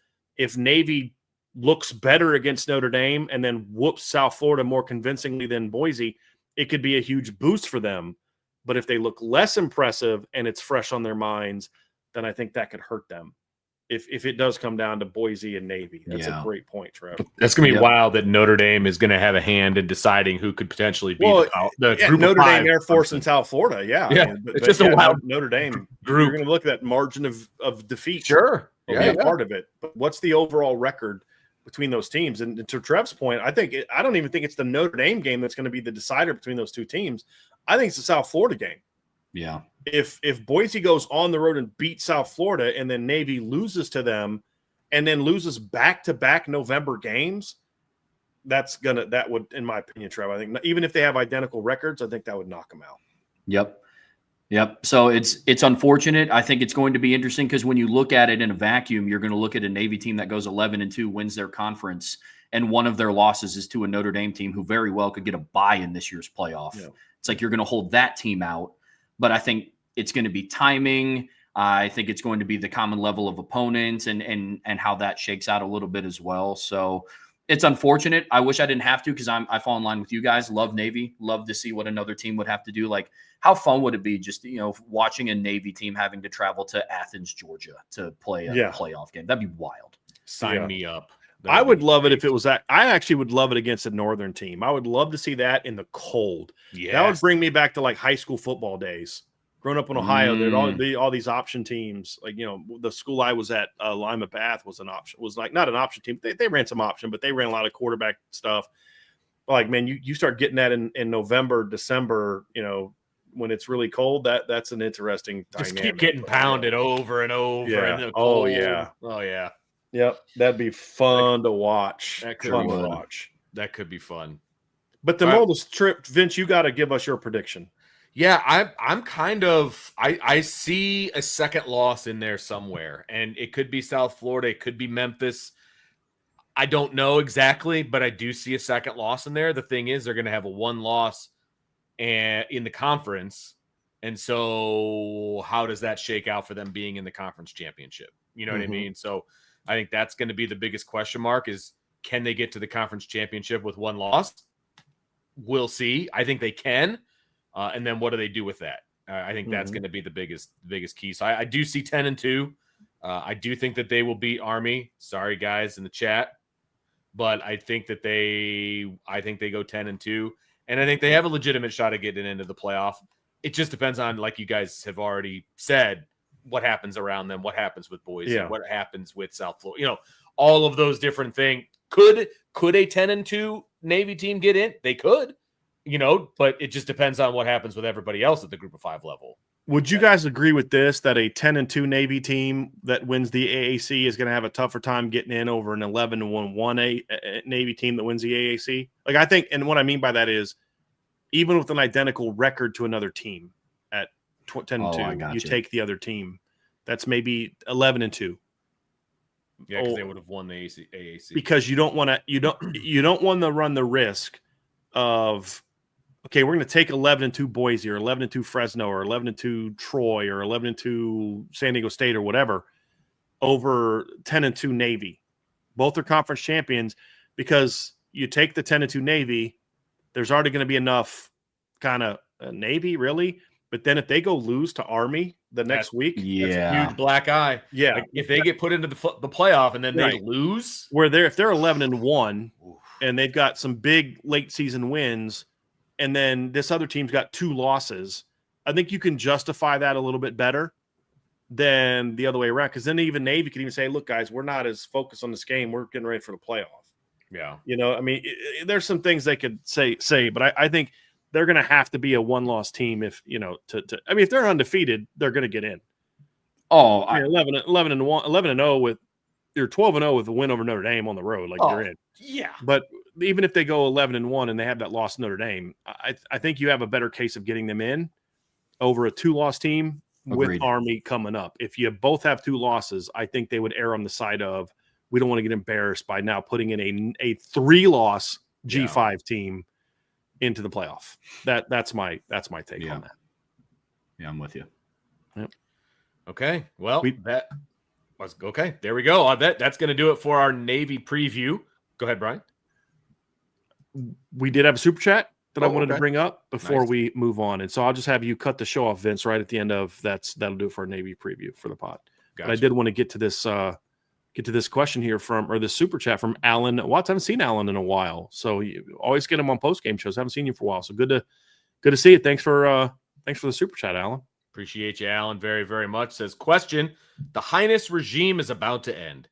Navy looks better against Notre Dame and then whoops South Florida more convincingly than Boise. It could be a huge boost for them. But if they look less impressive and it's fresh on their minds, then I think that could hurt them. If it does come down to Boise and Navy. That's a great point, Trev. That's going to be wild that Notre Dame is going to have a hand in deciding who could potentially be the group Notre of Dame, Air Force, and South Florida. Yeah. Yeah. It's just a wild Notre Dame group. You're going to look at that margin of defeat. Sure. Yeah. Part of it. But what's the overall record between those teams? And to Trev's point, I don't even think it's the Notre Dame game that's going to be the decider between those two teams. I think it's the South Florida game. Yeah. If Boise goes on the road and beats South Florida, and then Navy loses to them, and then loses back-to-back November games, that would, in my opinion, Trev, I think even if they have identical records, I think that would knock them out. Yep. So it's unfortunate. I think it's going to be interesting because when you look at it in a vacuum, you're going to look at a Navy team that goes 11-2, wins their conference, and one of their losses is to a Notre Dame team who very well could get a bye in this year's playoff. Yeah. It's like you're going to hold that team out. But I think it's going to be timing. I think it's going to be the common level of opponents and how that shakes out a little bit as well. So it's unfortunate. I wish I didn't have to because I fall in line with you guys. Love Navy. Love to see what another team would have to do. Like, how fun would it be just, watching a Navy team having to travel to Athens, Georgia to play a playoff game? That'd be wild. Sign me up. I would love it if it was that. I actually would love it against a northern team. I would love to see that in the cold. Yeah, that would bring me back to like high school football days. Growing up in Ohio, there'd all these option teams. Like, the school I was at, Lima Bath was an option. Was like not an option team. They ran some option, but they ran a lot of quarterback stuff. Like, man, you start getting that in November, December. When it's really cold, that's an interesting dynamic. Just keep getting pounded over and over. Yeah. In the cold. Oh yeah. Yep, that'd be fun to watch. That could be fun. But the Moldus trip, Vince, you got to give us your prediction. Yeah, I'm kind of I see a second loss in there somewhere, and it could be South Florida, it could be Memphis. I don't know exactly, but I do see a second loss in there. The thing is, they're going to have a one loss in the conference, and so how does that shake out for them being in the conference championship? You know what I mean? So I think that's going to be the biggest question mark is, can they get to the conference championship with one loss? We'll see. I think they can. And then what do they do with that? I think that's going to be the biggest key. So I do see 10-2. I do think that they will beat Army. Sorry, guys, in the chat. But I think that they go 10-2. And I think they have a legitimate shot at getting into the playoff. It just depends on, like you guys have already said, what happens around them, what happens with Boise, what happens with South Florida. All of those different things. Could a 10-2 Navy team get in? They could. But it just depends on what happens with everybody else at the group of 5 level. Would you guys agree with this, that a 10-2 Navy team that wins the AAC is going to have a tougher time getting in over an 11-1 Navy team that wins the AAC? Like, I think, and what I mean by that is, even with an identical record to another team at 10-2, you take the other team that's maybe 11-2. Yeah, because they would have won the AAC. Because you don't want to run the risk of, okay, we're going to take 11-2 Boise or 11-2 Fresno or 11-2 Troy or 11-2 San Diego State or whatever over 10-2 Navy. Both are conference champions, because you take the 10-2 Navy, there's already going to be enough kind of Navy, really. But then if they go lose to Army the next week, that's a huge black eye. Yeah. Like, if they get put into the playoff and then they lose. If they're 11-1 and they've got some big late season wins, and then this other team's got 2 losses, I think you can justify that a little bit better than the other way around. Because then even Navy could even say, look, guys, we're not as focused on this game. We're getting ready for the playoff. Yeah. I mean, there's some things they could say, but I think they're going to have to be a 1-loss team if, I mean, if they're undefeated, they're going to get in. Oh, 11-0 with, you're 12-0 with a win over Notre Dame on the road. Like, you're in. Yeah. But even if they go 11-1 and they have that loss to Notre Dame, I think you have a better case of getting them in over a 2-loss team. Agreed. With Army coming up. If you both have 2 losses, I think they would err on the side of, we don't want to get embarrassed by now putting in a 3-loss G5 team into the playoff. That's my take on that. Yeah, I'm with you. Yep. Okay. Well, that was okay. There we go. That's going to do it for our Navy preview. Go ahead, Brian. We did have a super chat that I wanted to bring up before we move on. And so I'll just have you cut the show off, Vince, right at the end of that'll do it for our Navy preview for the pod. Gotcha. But I did want to get to this question here or this super chat from Alan Watts. I haven't seen Alan in a while. So you always get him on post-game shows. I haven't seen you for a while. So good to see you. Thanks for the super chat, Alan. Appreciate you, Alan, very, very much. Says, question, the Highness regime is about to end.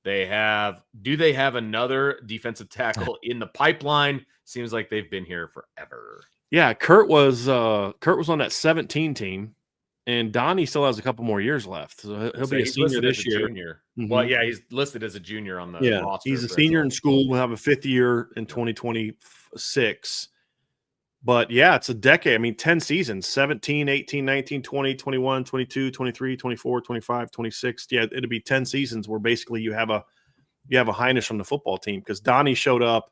Do they have another defensive tackle in the pipeline? Seems like they've been here forever. Yeah, Kurt was on that 17 team, and Donnie still has a couple more years left. So he'll be a senior this year. Mm-hmm. Well, yeah, he's listed as a junior on the roster. He's a senior in school. We'll have a 5th year in 2026. But yeah, it's a decade. I mean, 10 seasons, 17, 18, 19, 20, 21, 22, 23, 24, 25, 26. Yeah, it'll be 10 seasons where basically you have a Heinisch on the football team, because Donnie showed up.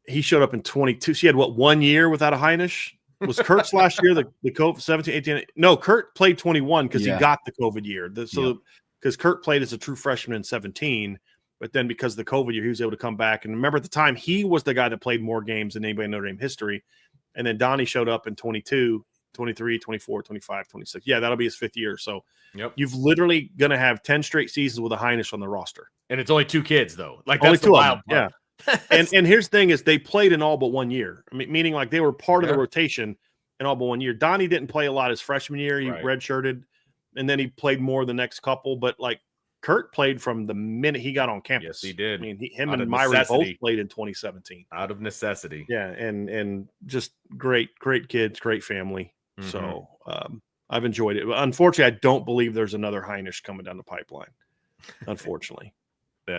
He showed up in 22. She had 1 year without a Heinisch? Was Kurt's last year the COVID 17, 18? No, Kurt played 21 because he got the COVID year. Because Kurt played as a true freshman in 17. But then because of the COVID year, he was able to come back. And remember, at the time, he was the guy that played more games than anybody in Notre Dame history. And then Donnie showed up in 22, 23, 24, 25, 26. Yeah, that'll be his 5th year. So you've literally going to have 10 straight seasons with a Heinisch on the roster. And it's only 2 kids, though. Like, only that's the wild part. Yeah. and here's the thing is, they played in all but 1 year. I mean, meaning like they were part of the rotation in all but 1 year. Donnie didn't play a lot his freshman year. He redshirted, and then he played more the next couple. But like, Kurt played from the minute he got on campus. Yes, he did. I mean, him and Myron both played in 2017. Out of necessity. Yeah, and just great kids, great family. Mm-hmm. So I've enjoyed it. Unfortunately, I don't believe there's another Heinisch coming down the pipeline. Unfortunately.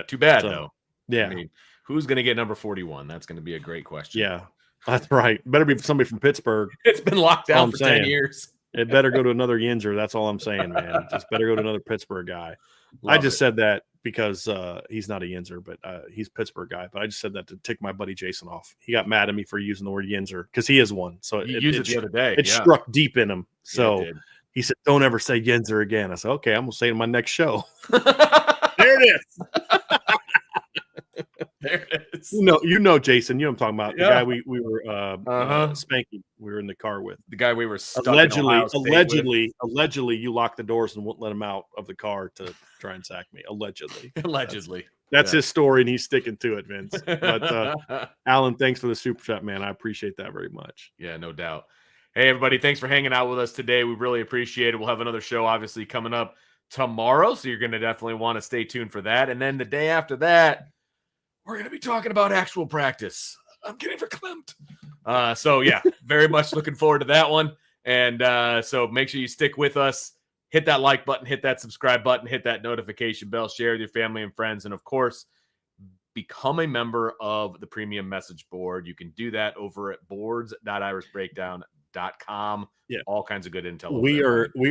Too bad, though. Yeah. I mean, who's going to get number 41? That's going to be a great question. Yeah, that's right. Better be somebody from Pittsburgh. It's been locked down for 10 years. It better go to another Yinzer. That's all I'm saying, man. Just better go to another Pittsburgh guy. I just said that because he's not a Yinzer, but he's a Pittsburgh guy. But I just said that to tick my buddy Jason off. He got mad at me for using the word Yinzer because he is one. So he used it the other day. It struck deep in him. So he said, "Don't ever say Yinzer again." I said, "Okay, I'm gonna say it in my next show." There it is. There it is. You know, Jason. You know what I'm talking about. The guy we were spanking. We were in the car with. The guy we were stuck allegedly, you locked the doors and wouldn't let him out of the car to try and sack me. Allegedly. That's his story, and he's sticking to it, Vince. But Alan, thanks for the super chat, man. I appreciate that very much. Yeah, no doubt. Hey, everybody, thanks for hanging out with us today. We really appreciate it. We'll have another show, obviously, coming up tomorrow, so you're going to definitely want to stay tuned for that. And then the day after that, we're going to be talking about actual practice. I'm getting verklempt. So, yeah, very much looking forward to that one. And so make sure you stick with us. Hit that like button, hit that subscribe button, hit that notification bell, share with your family and friends, and of course, become a member of the premium message board. You can do that over at boards.irishbreakdown.com. Yeah. All kinds of good intel. We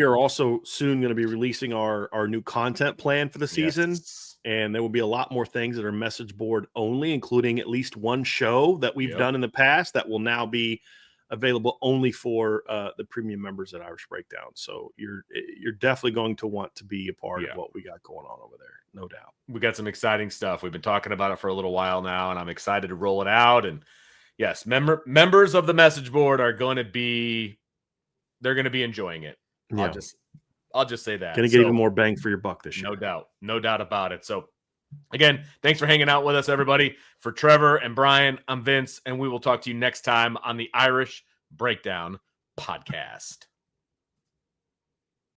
are also soon going to be releasing our new content plan for the season. Yes. And there will be a lot more things that are message board only, including at least one show that we've Yep. done in the past that will now be available only for the premium members at Irish Breakdown. So you're definitely going to want to be a part of what we got going on over there, no doubt. We got some exciting stuff. We've been talking about it for a little while now, and I'm excited to roll it out. And yes, members of the message board are going to be enjoying it. Yeah. I'll just say that. Going to get even more bang for your buck this year. No doubt about it. So again, thanks for hanging out with us, everybody. For Trevor and Brian, I'm Vince, and we will talk to you next time on the Irish Breakdown Podcast.